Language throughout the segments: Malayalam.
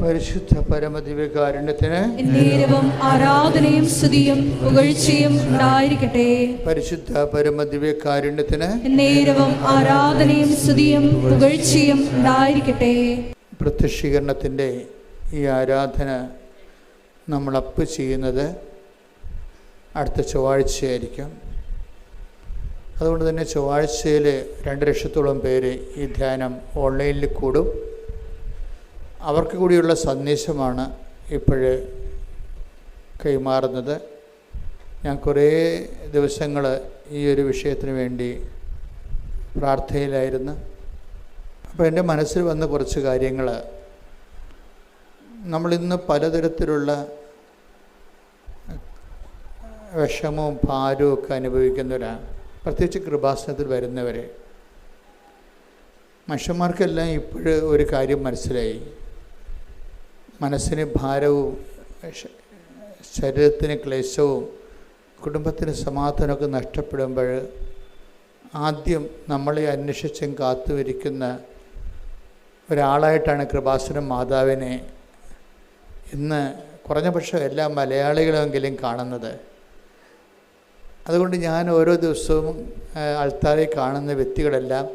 പരിശുദ്ധ പരമദിവ്യകാരുണ്യത്തിന് എന്നേരവും ആരാധനയും സ്തുതിയും പുകഴ്ചയും ഉണ്ടായിരിക്കട്ടെ. പരിശുദ്ധ പരമദിവ്യകാരുണ്യത്തിന് എന്നേരവും ആരാധനയും സ്തുതിയും പുകഴ്ചയും ഉണ്ടായിരിക്കട്ടെ. പ്രത്യക്ഷീകരണത്തിൻ്റെ ഈ ആരാധന നമ്മൾ അപ്പ് ചെയ്യുന്നത് അടുത്ത ചൊവ്വാഴ്ചയായിരിക്കും. അതുകൊണ്ട് തന്നെ ചൊവ്വാഴ്ചയിൽ 2 ലക്ഷത്തോളം പേര് ഈ ധ്യാനം ഓൺലൈനിൽ കൂടും. അവർക്ക് കൂടിയുള്ള സന്ദേശമാണ് ഇപ്പോഴ് കൈമാറുന്നത്. ഞാൻ കുറേ ദിവസങ്ങൾ ഈ ഒരു വിഷയത്തിന് വേണ്ടി പ്രാർത്ഥനയിലായിരുന്നു. അപ്പോൾ എൻ്റെ മനസ്സിൽ വന്ന കുറച്ച് കാര്യങ്ങൾ, നമ്മളിന്ന് പലതരത്തിലുള്ള വിഷമവും ഭാരവും ഒക്കെ അനുഭവിക്കുന്നവരാണ്, പ്രത്യേകിച്ച് കൃപാസനത്തിൽ വരുന്നവരെ. മനുഷ്യന്മാർക്കെല്ലാം ഇപ്പോഴ് ഒരു കാര്യം മനസ്സിലായി, മനസ്സിന് ഭാരവും ശരീരത്തിന് ക്ലേശവും കുടുംബത്തിന് സമാധാനമൊക്കെ നഷ്ടപ്പെടുമ്പോൾ ആദ്യം നമ്മളെ അന്വേഷിച്ചും കാത്തുവരിക്കുന്ന ഒരാളായിട്ടാണ് കൃപാസനം മാതാവിനെ ഇന്ന് കുറഞ്ഞ പക്ഷം എല്ലാ മലയാളികളെങ്കിലും കാണുന്നത്. അതുകൊണ്ട് ഞാൻ ഓരോ ദിവസവും ആൾത്താരെ കാണുന്ന വ്യക്തികളെല്ലാം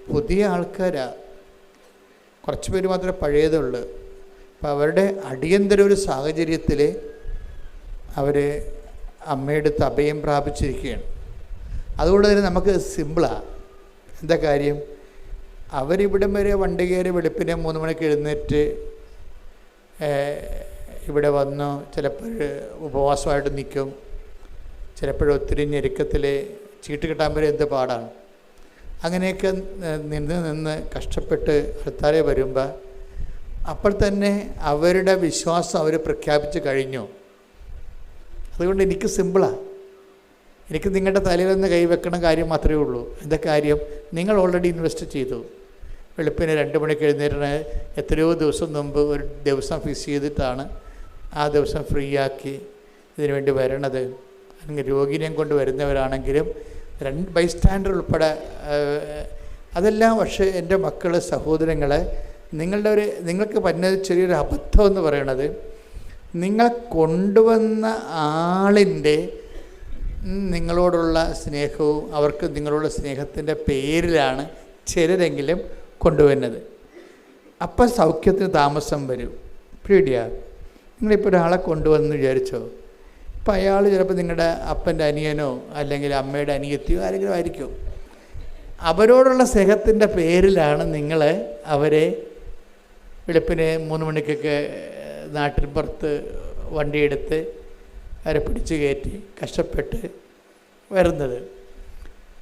പുതിയ ആൾക്കാരാണ്. കുറച്ച് പേര് മാത്രമേ പഴയതുള്ളൂ. അപ്പോൾ അവരുടെ അടിയന്തര ഒരു സാഹചര്യത്തിൽ അവർ അമ്മയുടെ അഭയം പ്രാപിച്ചിരിക്കുകയാണ്. അതുകൊണ്ട് തന്നെ നമുക്ക് സിമ്പിളാണ്. എന്താ കാര്യം? അവരിവിടം വരെ വണ്ടി കയറി വെളുപ്പിനെ 3 മണിക്ക് എഴുന്നേറ്റ് ഇവിടെ വന്നു. ചിലപ്പോൾ ഉപവാസമായിട്ട് നിൽക്കും, ചിലപ്പോഴൊത്തിരി ഞെരുക്കത്തിൽ ചീട്ട് കിട്ടാൻ വരെ എന്ത് പാടാണ്. അങ്ങനെയൊക്കെ നിന്ന് കഷ്ടപ്പെട്ട് അടുത്താരെ വരുമ്പോൾ അപ്പോൾ തന്നെ അവരുടെ വിശ്വാസം അവർ പ്രഖ്യാപിച്ച് കഴിഞ്ഞു. അതുകൊണ്ട് എനിക്ക് സിമ്പിളാണ്. എനിക്ക് നിങ്ങളുടെ തലയിലൊന്ന് കൈവെക്കണ കാര്യം മാത്രമേ ഉള്ളൂ. എന്താ കാര്യം? നിങ്ങൾ ഓൾറെഡി ഇൻവെസ്റ്റ് ചെയ്തു. വെളുപ്പിന് 2 മണിക്ക് എഴുന്നേറ്റ് എത്രയോ ദിവസം മുമ്പ് ഒരു ദിവസം ഫിക്സ് ചെയ്തിട്ടാണ് ആ ദിവസം ഫ്രീ ആക്കി ഇതിനു വേണ്ടി വരണത്. അല്ലെങ്കിൽ രോഗിനെയും കൊണ്ട് വരുന്നവരാണെങ്കിലും 2 ബൈസ്റ്റാൻഡർ ഉൾപ്പെടെ അതെല്ലാം. പക്ഷേ എൻ്റെ മക്കൾ, സഹോദരങ്ങളെ, നിങ്ങൾക്ക് പറ്റുന്ന ചെറിയൊരു അബദ്ധം എന്ന് പറയണത്, നിങ്ങൾ കൊണ്ടുവന്ന ആളിൻ്റെ നിങ്ങളോടുള്ള സ്നേഹവും അവർക്ക് നിങ്ങളോടുള്ള സ്നേഹത്തിൻ്റെ പേരിലാണ് ചിലരെങ്കിലും കൊണ്ടുവരുന്നത്. അപ്പം സൗഖ്യത്തിന് താമസം വരും. പേടിയാ. നിങ്ങളിപ്പോൾ ഒരാളെ കൊണ്ടുവന്ന് വിചാരിച്ചോ, ഇപ്പം അയാൾ ചിലപ്പോൾ നിങ്ങളുടെ അപ്പൻ്റെ അനിയനോ അല്ലെങ്കിൽ അമ്മയുടെ അനിയത്തിയോ ആരെങ്കിലും ആയിരിക്കും. അവരോടുള്ള സ്നേഹത്തിൻ്റെ പേരിലാണ് നിങ്ങൾ അവരെ വെളുപ്പിന് 3 മണിക്കൊക്കെ നാട്ടിൻ പുറത്ത് വണ്ടിയെടുത്ത് അവരെ പിടിച്ച് കയറ്റി കഷ്ടപ്പെട്ട് വരുന്നത്.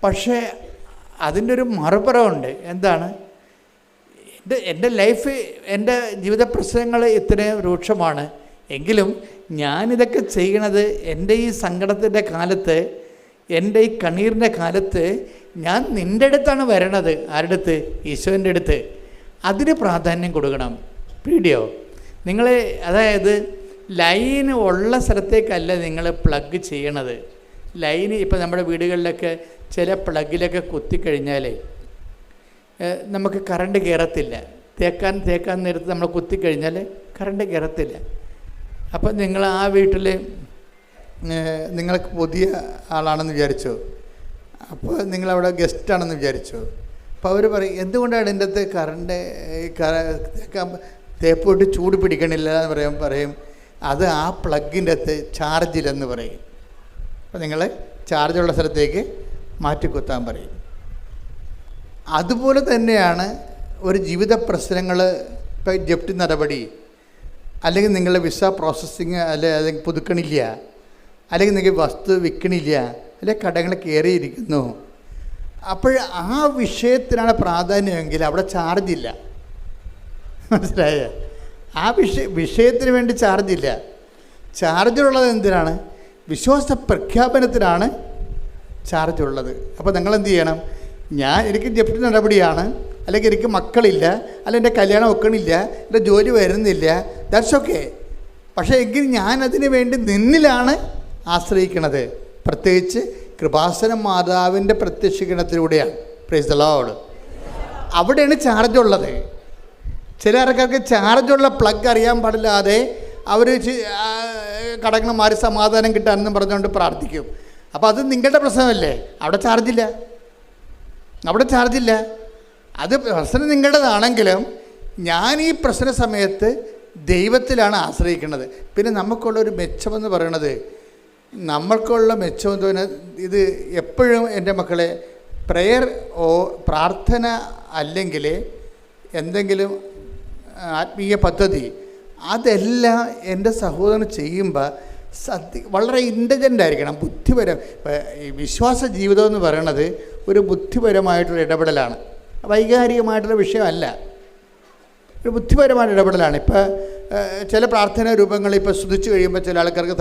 പക്ഷേ അതിൻ്റെ ഒരു മറുപുറമുണ്ട്. എന്താണ്? എൻ്റെ ലൈഫ്, എൻ്റെ ജീവിത പ്രശ്നങ്ങൾ ഇത്രയും രൂക്ഷമാണ് എങ്കിലും ഞാനിതൊക്കെ ചെയ്യണത് എൻ്റെ ഈ സങ്കടത്തിൻ്റെ കാലത്ത്, എൻ്റെ ഈ കണ്ണീരിൻ്റെ കാലത്ത് ഞാൻ നിൻ്റെ അടുത്താണ് വരണത്. ആരുടെ അടുത്ത്? ഈശോൻ്റെ അടുത്ത്. അതിന് പ്രാധാന്യം കൊടുക്കണം. വീഡിയോ നിങ്ങൾ, അതായത് ലൈന് ഉള്ള സ്ഥലത്തേക്കല്ല നിങ്ങൾ പ്ലഗ് ചെയ്യണത്. ലൈന് ഇപ്പം നമ്മുടെ വീടുകളിലൊക്കെ ചില പ്ലഗിലൊക്കെ കുത്തിക്കഴിഞ്ഞാൽ നമുക്ക് കറണ്ട് കയറത്തില്ല. തേക്കാൻ നേരത്ത് നമ്മൾ കുത്തിക്കഴിഞ്ഞാൽ കറണ്ട് കയറത്തില്ല. അപ്പം നിങ്ങൾ ആ വീട്ടിൽ നിങ്ങൾക്ക് പുതിയ ആളാണെന്ന് വിചാരിച്ചോ, അപ്പോൾ നിങ്ങളവിടെ ഗസ്റ്റാണെന്ന് വിചാരിച്ചോ. അപ്പോൾ അവർ പറയും, എന്തുകൊണ്ടാണ് ഇതിൻ്റെ അകത്ത് കറണ്ട് തേപ്പോട്ട് ചൂട് പിടിക്കണില്ല എന്ന് പറയും. അത് ആ പ്ലഗിൻ്റെ അകത്ത് ചാർജില്ലെന്ന് പറയും. അപ്പോൾ നിങ്ങൾ ചാർജുള്ള സ്ഥലത്തേക്ക് മാറ്റിക്കുത്താൻ പറയും. അതുപോലെ തന്നെയാണ് ഒരു ജീവിത പ്രശ്നങ്ങൾ. ഇപ്പോൾ ജപ്തി നടപടി, അല്ലെങ്കിൽ നിങ്ങളുടെ വിസ പ്രോസസ്സിങ് അല്ലെങ്കിൽ പുതുക്കണില്ല, അല്ലെങ്കിൽ നിങ്ങൾക്ക് വസ്തു വിൽക്കണില്ല, അല്ലെങ്കിൽ കടങ്ങൾ കയറിയിരിക്കുന്നു. അപ്പോൾ ആ വിഷയത്തിനാണ് പ്രാധാന്യമെങ്കിൽ അവിടെ ചാർജില്ല. മനസ്സിലായ? ആ വിഷയത്തിന് വേണ്ടി ചാർജില്ല. ചാർജുള്ളത് എന്തിനാണ്? വിശ്വാസ പ്രഖ്യാപനത്തിനാണ് ചാർജുള്ളത്. അപ്പോൾ നിങ്ങളെന്ത് ചെയ്യണം? എനിക്ക് ജപ്തി നടപടിയാണ്, അല്ലെങ്കിൽ എനിക്ക് മക്കളില്ല, അല്ലെങ്കിൽ എൻ്റെ കല്യാണം ഒക്കണില്ല, എൻ്റെ ജോലി വരുന്നില്ല, ദാറ്റ്സ് ഓക്കെ. പക്ഷേ എങ്കിൽ ഞാനതിന് വേണ്ടി നിന്നിലാണ് ആശ്രയിക്കണത്. പ്രത്യേകിച്ച് കൃപാസനം മാതാവിൻ്റെ പ്രത്യക്ഷീകരണത്തിലൂടെയാണ്. Praise the Lord. അവിടെയാണ് ചാർജുള്ളത്. ചില ആൾക്കാർക്ക് ചാർജുള്ള പ്ലഗ് അറിയാൻ പാടില്ലാതെ അവർ കടക്കണം മാറി സമാധാനം കിട്ടാനെന്നും പറഞ്ഞുകൊണ്ട് പ്രാർത്ഥിക്കും. അപ്പോൾ അത് നിങ്ങളുടെ പ്രശ്നമല്ലേ? അവിടെ ചാർജില്ല. അത് പ്രശ്നം നിങ്ങളുടേതാണെങ്കിലും ഞാൻ ഈ പ്രശ്ന സമയത്ത് ദൈവത്തിലാണ് ആശ്രയിക്കുന്നത്. പിന്നെ നമുക്കുള്ളൊരു മെച്ചമെന്ന് പറയണത്, നമ്മൾക്കുള്ള മെച്ചമെന്ന് പറഞ്ഞാൽ ഇത് എപ്പോഴും എൻ്റെ മക്കളെ പ്രാർത്ഥന അല്ലെങ്കിൽ എന്തെങ്കിലും ആത്മീയ പദ്ധതി അതെല്ലാം എൻ്റെ സഹോദരൻ ചെയ്യുമ്പോൾ വളരെ ഇൻ്റലിജൻ്റ് ആയിരിക്കണം, ബുദ്ധിപരം. ഈ വിശ്വാസ ജീവിതം എന്ന് പറയണത് ഒരു ബുദ്ധിപരമായിട്ടുള്ള ഇടപെടലാണ്, വൈകാരികമായിട്ടുള്ള വിഷയമല്ല, ഒരു ബുദ്ധിപരമായിട്ടുള്ള ഇടപെടലാണ്. ഇപ്പോൾ ചില പ്രാർത്ഥനാ രൂപങ്ങൾ ഇപ്പോൾ സ്തുതിച്ച് കഴിയുമ്പോൾ ചില ആൾക്കാർക്ക്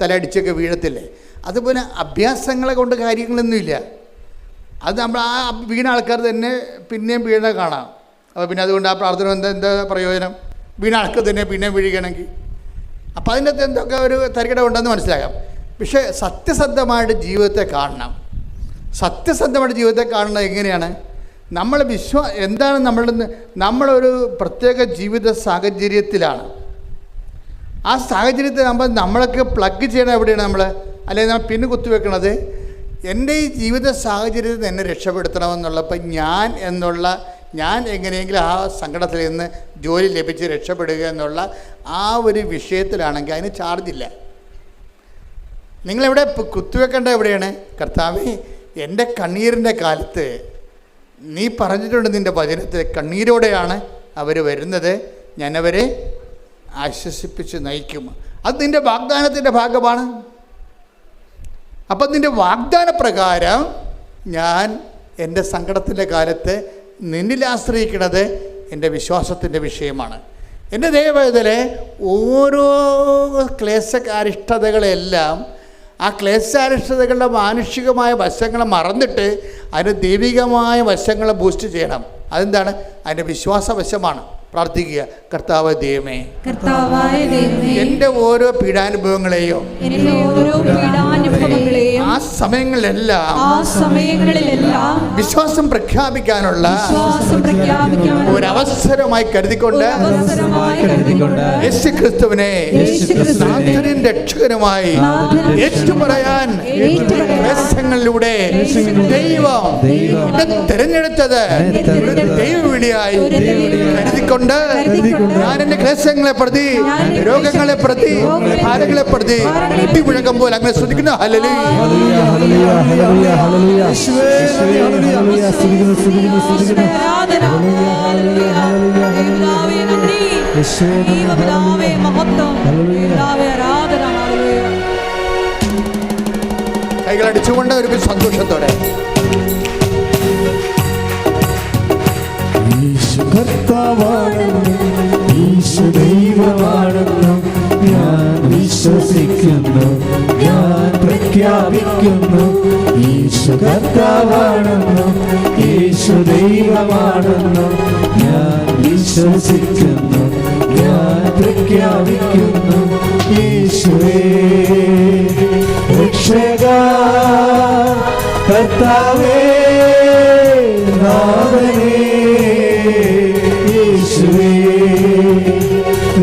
തലയടിച്ചൊക്കെ വീഴത്തില്ലേ? അതുപോലെ അഭ്യാസങ്ങളെ കൊണ്ട് കാര്യങ്ങളൊന്നുമില്ല. അത് നമ്മൾ ആ വീണ ആൾക്കാർ തന്നെ പിന്നെയും വീണ കാണാം. അപ്പോൾ പിന്നെ അതുകൊണ്ട് ആ പ്രാർത്ഥന എന്താ പ്രയോജനം? വീണ ആൾക്കാർ തന്നെ പിന്നെയും വീഴുകയാണെങ്കിൽ അപ്പോൾ അതിൻ്റെ അകത്ത് എന്തൊക്കെ ഒരു തരികിട ഉണ്ടെന്ന് മനസ്സിലാക്കാം. പക്ഷേ സത്യസന്ധമായിട്ട് ജീവിതത്തെ കാണണം. സത്യസന്ധമായിട്ട് ജീവിതത്തെ കാണുന്നത് എങ്ങനെയാണ്? നമ്മൾ എന്താണ് നമ്മളൊരു പ്രത്യേക ജീവിത സാഹചര്യത്തിലാണ്. ആ സാഹചര്യത്തിൽ നമ്മളൊക്കെ പ്ലഗ് ചെയ്യണം എവിടെയാണ് നമ്മൾ, അല്ലെങ്കിൽ നമ്മൾ പിന്ന് കുത്തിവെക്കണത് എൻ്റെ ഈ ജീവിത സാഹചര്യത്തിൽ എന്നെ രക്ഷപ്പെടുത്തണമെന്നുള്ളപ്പോൾ ഞാൻ എങ്ങനെയെങ്കിലും ആ സങ്കടത്തിൽ നിന്ന് ജോലി ലഭിച്ച് രക്ഷപ്പെടുക എന്നുള്ള ആ ഒരു വിഷയത്തിലാണെങ്കിൽ അതിന് ചാർജില്ല. നിങ്ങളെവിടെ കുത്തിവെക്കേണ്ട എവിടെയാണ്? കർത്താവേ, എൻ്റെ കണ്ണീരിൻ്റെ കാലത്ത് നീ പറഞ്ഞിട്ടുണ്ട് നിൻ്റെ വചനത്തിൽ, കണ്ണീരോടെയാണ് അവർ വരുന്നത്, ഞാനവരെ ആശ്വസിപ്പിച്ച് നയിക്കും. അത് നിൻ്റെ വാഗ്ദാനത്തിൻ്റെ ഭാഗമാണ്. അപ്പം നിൻ്റെ വാഗ്ദാന പ്രകാരം ഞാൻ എൻ്റെ സങ്കടത്തിൻ്റെ കാലത്ത് നിന്നിൽ ആശ്രയിക്കുന്നത് എൻ്റെ വിശ്വാസത്തിൻ്റെ വിഷയമാണ്. എൻ്റെ ദൈവവേദനയിലെ ഓരോ ക്ലേശകാരിഷ്ടതകളെല്ലാം ആ ക്ലേശാരിഷ്ടതകളുടെ മാനുഷികമായ വശങ്ങളെ മറന്നിട്ട് അതിൻ്റെ ദൈവികമായ വശങ്ങളെ ബൂസ്റ്റ് ചെയ്യണം. അതെന്താണ്? അതിൻ്റെ വിശ്വാസവശമാണ്. പ്രാർത്ഥിക്കുക, കർത്താവായ ദൈവമേ, എൻ്റെ ഓരോ പീഡാനുഭവങ്ങളെയും ആ സമയങ്ങളിലെല്ലാം വിശ്വാസം പ്രഖ്യാപിക്കാനുള്ള ഒരവസരമായി കരുതിക്കൊണ്ട് യേശുക്രിസ്തുവിനെ നാഥനും രക്ഷകനുമായി ഏറ്റുപറയാൻ ക്ലേശങ്ങളിലൂടെ ദൈവം തിരഞ്ഞെടുത്തത് ദൈവവിളിയായി കരുതിക്കൊണ്ട് ഞാൻ എൻ്റെ ക്ലേശങ്ങളെ പ്രതി, രോഗങ്ങളെ പ്രതി, ഭാരങ്ങളെ പ്രതി മുഴക്കം പോലെ അങ്ങനെ ശ്രദ്ധിക്കുന്നു. കൈകളടിച്ചുകൊണ്ട് ഒരു സന്തോഷത്തോടെ കർത്താവാണെന്നും ഈശോ ദൈവമാണെന്നും ഞാൻ വിശ്വസിക്കുന്നു, ഞാൻ പ്രഖ്യാപിക്കുന്നു. ഈശോ കർത്താവാണെന്നും ഈശോ ദൈവമാണെന്നും ഞാൻ വിശ്വസിക്കുന്നു, ഞാൻ പ്രഖ്യാപിക്കുന്നു. യേശുവേ രക്ഷകാ, കർത്താവേ നാഥനേ,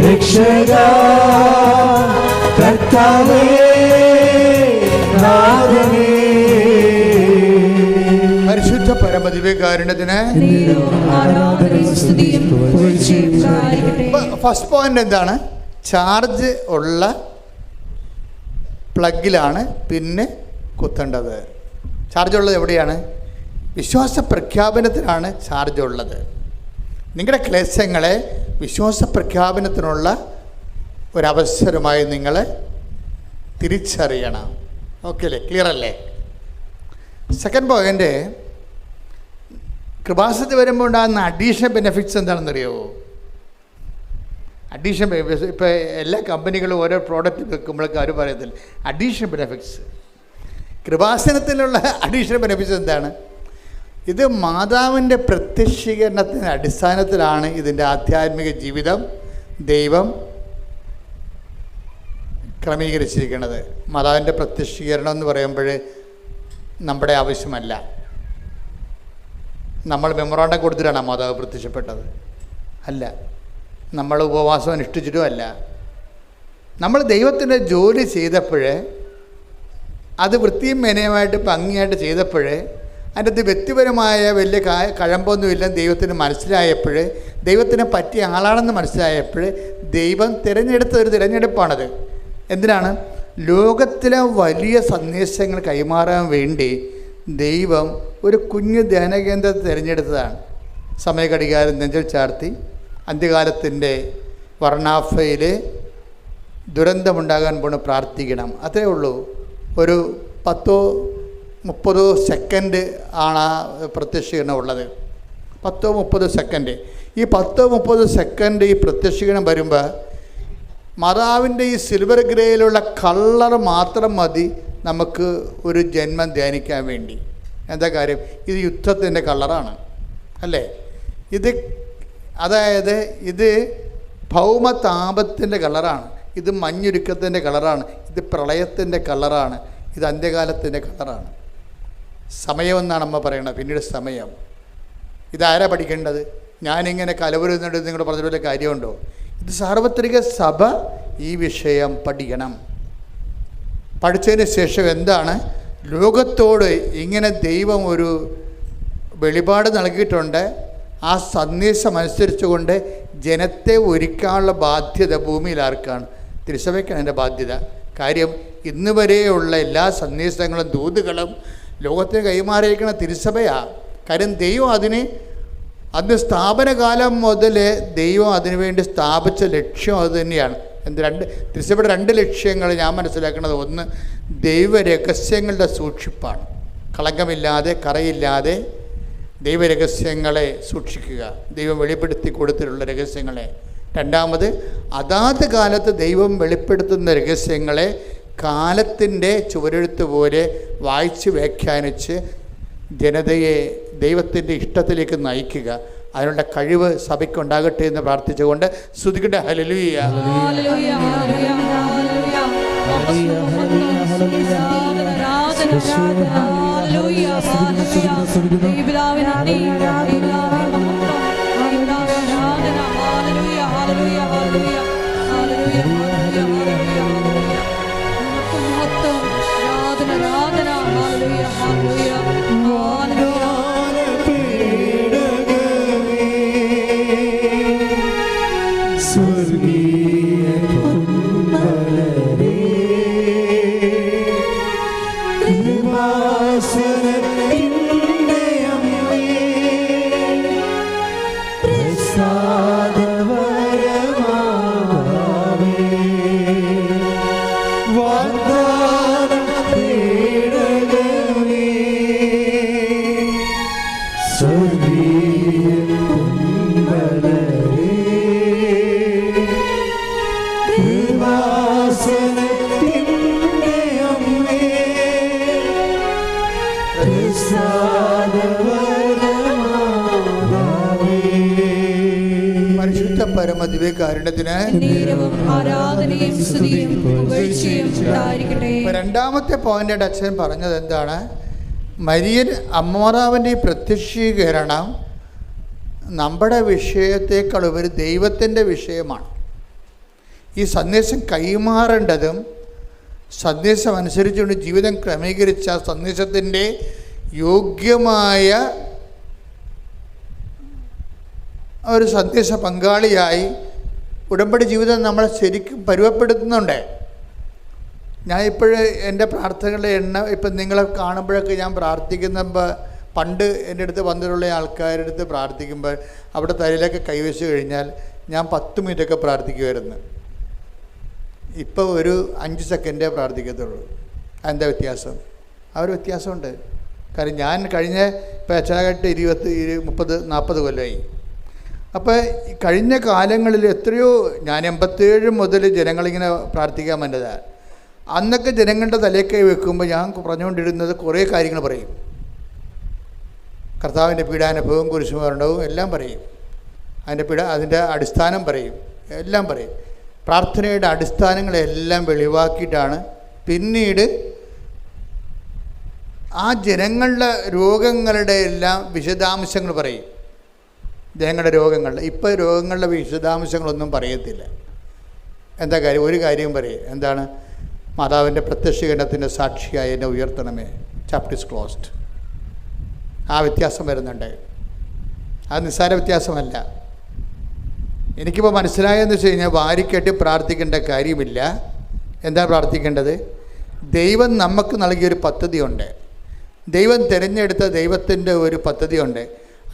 രക്ഷകാ, കർത്താവേ നാഥനേ. പരിശുദ്ധ പരമദിവ്യകാരുണ്യത്തിന് ഫസ്റ്റ് പോയിന്റ് എന്താണ്? ചാർജ് ഉള്ള പ്ലഗിലാണ് പിന്നെ കുത്തേണ്ടത്. ചാർജ് ഉള്ളത് എവിടെയാണ്? വിശ്വാസ പ്രഖ്യാപനത്തിനാണ് ചാർജ് ഉള്ളത്. നിങ്ങളുടെ ക്ലേശങ്ങളെ വിശ്വാസ പ്രഖ്യാപനത്തിനുള്ള ഒരവസരമായി നിങ്ങൾ തിരിച്ചറിയണം. ഓക്കെ അല്ലേ? ക്ലിയർ അല്ലേ? സെക്കൻഡ് പോയിൻ്റ്, കൃപാസനത്തിൽ വരുമ്പോൾ ഉണ്ടാകുന്ന അഡീഷണൽ ബെനിഫിറ്റ്സ് എന്താണെന്നറിയാമോ? അഡീഷണൽ ബെനിഫിറ്റ്സ് ഇപ്പോൾ എല്ലാ കമ്പനികളും ഓരോ പ്രോഡക്റ്റ് വെക്കുമ്പോഴൊക്കെ അവർ പറയത്തില്ല അഡീഷണൽ ബെനിഫിറ്റ്സ്. കൃപാസനത്തിലുള്ള അഡീഷണൽ ബെനിഫിറ്റ്സ് എന്താണ്? ഇത് മാതാവിൻ്റെ പ്രത്യക്ഷീകരണത്തിൻ്റെ അടിസ്ഥാനത്തിലാണ് ഇതിൻ്റെ ആധ്യാത്മിക ജീവിതം ദൈവം ക്രമീകരിച്ചിരിക്കുന്നത്. മാതാവിൻ്റെ പ്രത്യക്ഷീകരണം എന്ന് പറയുമ്പോൾ നമ്മുടെ ആവശ്യമല്ല. നമ്മൾ മെമ്മോറാണ്ടം കൊടുത്തിട്ടാണ് മാതാവ് പ്രത്യക്ഷപ്പെട്ടത്? അല്ല. നമ്മൾ ഉപവാസം അനുഷ്ഠിച്ചിട്ടുമല്ല. നമ്മൾ ദൈവത്തിൻ്റെ ജോലി ചെയ്തപ്പോൾ, അത് വൃത്തിയും മെനയുമായിട്ട് ഭംഗിയായിട്ട് ചെയ്തപ്പോൾ, അതിൻ്റെ അത് വ്യക്തിപരമായ വലിയ കഴമ്പൊന്നുമില്ലെന്ന് ദൈവത്തിന് മനസ്സിലായപ്പോൾ, ദൈവത്തിന് പറ്റിയ ആളാണെന്ന് മനസ്സിലായപ്പോൾ ദൈവം തിരഞ്ഞെടുത്ത ഒരു തിരഞ്ഞെടുപ്പാണത്. എന്തിനാണ്? ലോകത്തിലെ വലിയ സന്ദേശങ്ങൾ കൈമാറാൻ വേണ്ടി ദൈവം ഒരു കുഞ്ഞു ധ്യാനകേന്ദ്രത്തെ തിരഞ്ഞെടുത്തതാണ്. സമയഘടികാരം നെഞ്ചിൽ ചാർത്തി അന്ത്യകാലത്തിൻ്റെ വർണ്ണാഫയിൽ ദുരന്തമുണ്ടാകാൻ പോണ് പ്രാർത്ഥിക്കണം. അത്രേ ഉള്ളൂ. ഒരു 10-30 സെക്കൻഡ് ആണ് ആ പ്രത്യക്ഷീകരണം ഉള്ളത്. 10-30 സെക്കൻഡ്. ഈ 10-30 സെക്കൻഡ് ഈ പ്രത്യക്ഷീകരണം വരുമ്പോൾ മാതാവിൻ്റെ ഈ സിൽവർ ഗ്രേയിലുള്ള കളർ മാത്രം മതി നമുക്ക് ഒരു ജന്മം ധ്യാനിക്കാൻ വേണ്ടി. എന്താ കാര്യം? ഇത് യുദ്ധത്തിൻ്റെ കളറാണ്, അല്ലേ? അതായത് ഇത് ഭൗമതാപത്തിൻ്റെ കളറാണ്, ഇത് മഞ്ഞുരുക്കത്തിൻ്റെ കളറാണ്, ഇത് പ്രളയത്തിൻ്റെ കളറാണ്, ഇത് അന്ത്യകാലത്തിൻ്റെ കളറാണ്. സമയമെന്നാണ് അമ്മ പറയണത്. പിന്നീട് സമയം. ഇതാരാ പഠിക്കേണ്ടത്? ഞാനിങ്ങനെ കലവരുന്നുണ്ട് നിങ്ങൾ പറഞ്ഞ പോലെ കാര്യമുണ്ടോ? ഇത് സാർവത്രിക സഭ ഈ വിഷയം പഠിക്കണം. പഠിച്ചതിന് ശേഷം എന്താണ് ലോകത്തോട് ഇങ്ങനെ ദൈവം ഒരു വെളിപാട് നൽകിയിട്ടുണ്ട്. ആ സന്ദേശം അനുസരിച്ചുകൊണ്ട് ജനത്തെ ഒരുക്കാനുള്ള ബാധ്യത ഭൂമിയിൽ ആർക്കാണ്? തിരുസഭയ്ക്കാണ് എൻ്റെ ബാധ്യത. കാര്യം ഇന്ന് വരെയുള്ള എല്ലാ സന്ദേശങ്ങളും ദൂതുകളും ലോകത്തിന് കൈമാറിയിരിക്കുന്ന തിരുസഭയാണ്. കാര്യം ദൈവം അന്ന് സ്ഥാപനകാലം മുതൽ ദൈവം അതിനുവേണ്ടി സ്ഥാപിച്ച ലക്ഷ്യം അത് തന്നെയാണ്. തിരുസഭയുടെ 2 ലക്ഷ്യങ്ങൾ ഞാൻ മനസ്സിലാക്കുന്നത്: ഒന്ന്, ദൈവരഹസ്യങ്ങളുടെ സൂക്ഷിപ്പാണ്. കളങ്കമില്ലാതെ കറയില്ലാതെ ദൈവരഹസ്യങ്ങളെ സൂക്ഷിക്കുക, ദൈവം വെളിപ്പെടുത്തി കൊടുത്തിട്ടുള്ള രഹസ്യങ്ങളെ. രണ്ടാമത്, അതാത് കാലത്ത് ദൈവം വെളിപ്പെടുത്തുന്ന രഹസ്യങ്ങളെ കാലത്തിൻ്റെ ചുവരെഴുത്ത് പോലെ വായിച്ച് വ്യാഖ്യാനിച്ച് ജനതയെ ദൈവത്തിൻ്റെ ഇഷ്ടത്തിലേക്ക് നയിക്കുക. അതിനുള്ള കഴിവ് സഭയ്ക്കുണ്ടാകട്ടെ എന്ന് പ്രാർത്ഥിച്ചുകൊണ്ട് സ്തുതിക്കട്ടെ. ഹല്ലേലൂയ. പരമദിവ്യകാരുണ്യത്തിന് രണ്ടാമത്തെ പോയിന്റ് അച്ഛൻ പറഞ്ഞത് എന്താണ്? മരിയൻ അമ്മമാതാവിൻ്റെ ഈ പ്രത്യക്ഷീകരണം നമ്മുടെ വിഷയത്തെക്കാൾ ഉപരി ദൈവത്തിൻ്റെ വിഷയമാണ്. ഈ സന്ദേശം കൈമാറേണ്ടതും സന്ദേശം അനുസരിച്ചുകൊണ്ട് ജീവിതം ക്രമീകരിച്ച സന്ദേശത്തിൻ്റെ യോഗ്യമായ ഒരു സന്ദേശ പങ്കാളിയായി ഉടമ്പടി ജീവിതം നമ്മളെ ശരിക്കും പരുവപ്പെടുത്തുന്നുണ്ട്. ഞാൻ ഇപ്പോഴ് എൻ്റെ പ്രാർത്ഥനകളുടെ ഇപ്പം നിങ്ങളെ കാണുമ്പോഴൊക്കെ ഞാൻ പ്രാർത്ഥിക്കുമ്പോൾ, പണ്ട് എൻ്റെ അടുത്ത് വന്നിട്ടുള്ള ആൾക്കാരുടെ അടുത്ത് പ്രാർത്ഥിക്കുമ്പോൾ അവിടെ തലയിലൊക്കെ കൈവച്ച് കഴിഞ്ഞാൽ ഞാൻ 10 മിനിറ്റൊക്കെ പ്രാർത്ഥിക്കുമായിരുന്നു. ഇപ്പോൾ ഒരു 5 സെക്കൻഡേ പ്രാർത്ഥിക്കത്തുള്ളൂ. അതിൻ്റെ വ്യത്യാസം? ആ ഒരു വ്യത്യാസമുണ്ട്. കാര്യം ഞാൻ കഴിഞ്ഞ ഇപ്പോൾ അച്ഛനായിട്ട് 20-30-40 കൊല്ലമായി. അപ്പോൾ കഴിഞ്ഞ കാലങ്ങളിൽ എത്രയോ, ഞാൻ 87 മുതൽ ജനങ്ങളിങ്ങനെ പ്രാർത്ഥിക്കാൻ വന്നതാണ്. അന്നൊക്കെ ജനങ്ങളുടെ തലയൊക്കെ വെക്കുമ്പോൾ ഞാൻ പറഞ്ഞുകൊണ്ടിരുന്നത് കുറേ കാര്യങ്ങൾ പറയും. കർത്താവിൻ്റെ പീഡാനുഭവവും കുരിശുമരണവും എല്ലാം പറയും. അതിൻ്റെ അടിസ്ഥാനം പറയും, എല്ലാം പറയും. പ്രാർത്ഥനയുടെ അടിസ്ഥാനങ്ങളെല്ലാം വെളിവാക്കിയിട്ടാണ് പിന്നീട് ആ ജനങ്ങളുടെ രോഗങ്ങളുടെ എല്ലാം വിശദാംശങ്ങൾ പറയും. ദേഹങ്ങളുടെ രോഗങ്ങളുടെ. ഇപ്പോൾ രോഗങ്ങളുടെ വിശദാംശങ്ങളൊന്നും പറയത്തില്ല. എന്താ കാര്യം? ഒരു കാര്യം പറയും, എന്താണ്? മാതാവിൻ്റെ പ്രത്യക്ഷീകരണത്തിൻ്റെ സാക്ഷിയായി എന്നെ ഉയർത്തണമേ, ചാപ്റ്റർ ഇസ് ക്ലോസ്ഡ്. ആ വ്യത്യാസം വരുന്നുണ്ട്. അത് നിസ്സാര വ്യത്യാസമല്ല. എനിക്കിപ്പോൾ മനസ്സിലായെന്ന് വെച്ച് കഴിഞ്ഞാൽ വാരിക്കെട്ടി പ്രാർത്ഥിക്കേണ്ട കാര്യമില്ല. എന്താ പ്രാർത്ഥിക്കേണ്ടത്? ദൈവം നമുക്ക് നൽകിയൊരു പദ്ധതിയുണ്ട്. ദൈവം തിരഞ്ഞെടുത്ത ദൈവത്തിൻ്റെ ഒരു പദ്ധതിയുണ്ട്.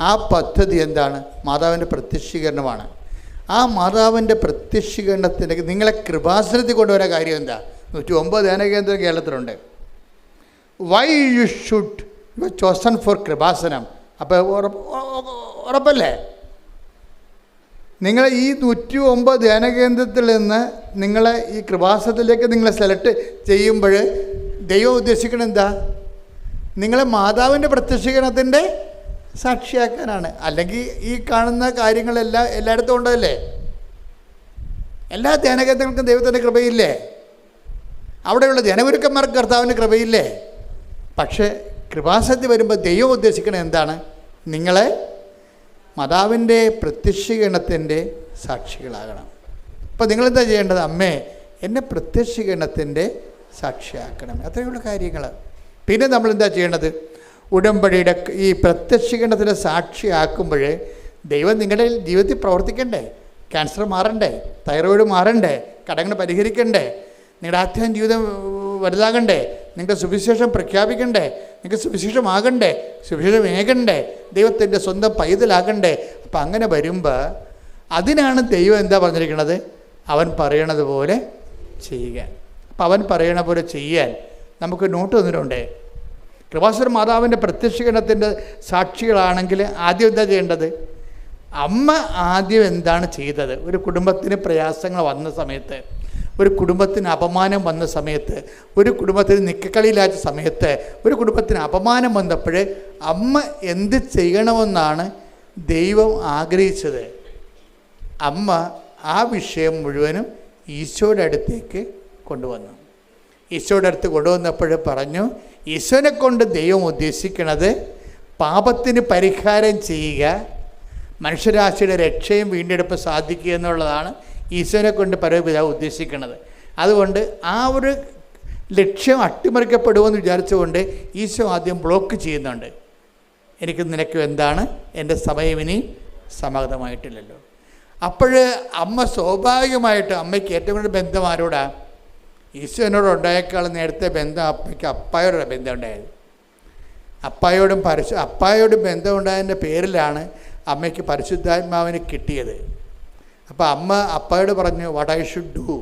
ആ പദ്ധതി എന്താണ്? മാതാവിൻ്റെ പ്രത്യക്ഷീകരണമാണ്. ആ മാതാവിൻ്റെ പ്രത്യക്ഷീകരണത്തിൻ്റെ നിങ്ങളെ കൃപാസനത്തിൽ കൊണ്ടുവരാൻ കാര്യം എന്താ? 109 ധ്യാനകേന്ദ്രം കേരളത്തിലുണ്ട്. Why you should you chosen for Kripasanam. അപ്പോൾ ഉറപ്പല്ലേ? നിങ്ങൾ ഈ 109 ധ്യാനകേന്ദ്രത്തിൽ നിന്ന് നിങ്ങളെ ഈ കൃപാസനത്തിലേക്ക് നിങ്ങളെ സെലക്ട് ചെയ്യുമ്പോൾ ദൈവം ഉദ്ദേശിക്കുന്നത് എന്താ? നിങ്ങളെ മാതാവിൻ്റെ പ്രത്യക്ഷീകരണത്തിൻ്റെ സാക്ഷിയാക്കാനാണ്. അല്ലെങ്കിൽ ഈ കാണുന്ന കാര്യങ്ങളെല്ലാം എല്ലായിടത്തും ഉണ്ടല്ലേ? എല്ലാ ധ്യാനകേന്ദ്രങ്ങൾക്കും ദൈവത്തിൻ്റെ കൃപയില്ലേ? അവിടെയുള്ള ധ്യാനഗുരുക്കന്മാർക്ക് കർത്താവിൻ്റെ കൃപയില്ലേ? പക്ഷേ കൃപാസനത്തിൽ വരുമ്പോൾ ദൈവം ഉദ്ദേശിക്കുന്നത് എന്താണ്? നിങ്ങളെ മാതാവിൻ്റെ പ്രത്യക്ഷീകരണത്തിൻ്റെ സാക്ഷികളാകണം. അപ്പോൾ നിങ്ങളെന്താ ചെയ്യേണ്ടത്? അമ്മേ, എന്നെ പ്രത്യക്ഷീകരണത്തിൻ്റെ സാക്ഷിയാക്കണം. അത്രയുള്ള കാര്യങ്ങൾ. പിന്നെ നമ്മളെന്താ ചെയ്യേണ്ടത്? ഉടമ്പടിയുടെ ഈ പ്രത്യക്ഷീകരണത്തിൻ്റെ സാക്ഷിയാക്കുമ്പോൾ ദൈവം നിങ്ങളുടെ ജീവിതത്തിൽ പ്രവർത്തിക്കണ്ടേ? ക്യാൻസർ മാറണ്ടേ? തൈറോയിഡ് മാറണ്ടേ? കടങ്ങൾ പരിഹരിക്കണ്ടേ? നിങ്ങളുടെ ആത്മീയ ജീവിതം വലുതാകണ്ടേ? നിങ്ങൾക്ക് സുവിശേഷം പ്രഖ്യാപിക്കണ്ടേ? നിങ്ങൾക്ക് സുവിശേഷമാകണ്ടേ? സുവിശേഷമേകണ്ടേ? ദൈവത്തിൻ്റെ സ്വന്തം പൈതലാകണ്ടേ? അപ്പം അങ്ങനെ വരുമ്പോൾ അതിനാണ് ദൈവം എന്താ പറഞ്ഞിരിക്കുന്നത്? അവൻ പറയണത് പോലെ ചെയ്യുക. അപ്പം അവൻ പറയണ പോലെ ചെയ്യാൻ നമുക്ക് നോട്ട് തന്നിട്ടുണ്ട്. കൃപാസന മാതാവിൻ്റെ പ്രത്യക്ഷീകരണത്തിൻ്റെ സാക്ഷികളാണെങ്കിൽ ആദ്യം എന്താ ചെയ്യേണ്ടത്? അമ്മ ആദ്യം എന്താണ് ചെയ്തത്? ഒരു കുടുംബത്തിന് പ്രയാസങ്ങൾ വന്ന സമയത്ത്, ഒരു കുടുംബത്തിന് അപമാനം വന്ന സമയത്ത്, ഒരു കുടുംബത്തിന് നിക്കക്കളിയില്ലാത്ത സമയത്ത്, ഒരു കുടുംബത്തിന് അപമാനം വന്നപ്പോൾ അമ്മ എന്ത് ചെയ്യണമെന്നാണ് ദൈവം ആഗ്രഹിച്ചത്? അമ്മ ആ വിഷയം മുഴുവനും ഈശോയുടെ അടുത്തേക്ക് കൊണ്ടുവന്നു. ഈശോയുടെ അടുത്ത് കൊണ്ടുവന്നപ്പോൾ പറഞ്ഞു, ഈശോനെ കൊണ്ട് ദൈവം ഉദ്ദേശിക്കുന്നത് പാപത്തിന് പരിഹാരം ചെയ്യുക, മനുഷ്യരാശിയുടെ രക്ഷയും വീണ്ടെടുപ്പ് സാധിക്കുക എന്നുള്ളതാണ് ഈശോനെ കൊണ്ട് പരമപിതാവ് ഉദ്ദേശിക്കുന്നത്. അതുകൊണ്ട് ആ ഒരു ലക്ഷ്യം അട്ടിമറിക്കപ്പെടുമെന്ന് വിചാരിച്ചുകൊണ്ട് ഈശോ ആദ്യം ബ്ലോക്ക് ചെയ്യുന്നുണ്ട്. എനിക്ക് നിനക്ക് എന്താണ്? എൻ്റെ സമയം ഇനി സമാഗതമായിട്ടില്ലല്ലോ. അപ്പോൾ അമ്മ സ്വാഭാവികമായിട്ട് അമ്മയ്ക്ക് ഏറ്റവും കൂടുതൽ ബന്ധം ആരോടാണ്? ഈശോനോട് ഉണ്ടായേക്കാൾ നേരത്തെ ബന്ധം അപ്പയ്ക്ക് അപ്പായോടുള്ള ബന്ധം ഉണ്ടായത്. അപ്പായോടും ബന്ധം ഉണ്ടായതിൻ്റെ പേരിലാണ് അമ്മയ്ക്ക് പരിശുദ്ധാത്മാവിനെ കിട്ടിയത്. അപ്പോൾ അമ്മ അപ്പായോട് പറഞ്ഞു, വാട്ട് ഐ ഷുഡ് ഡു,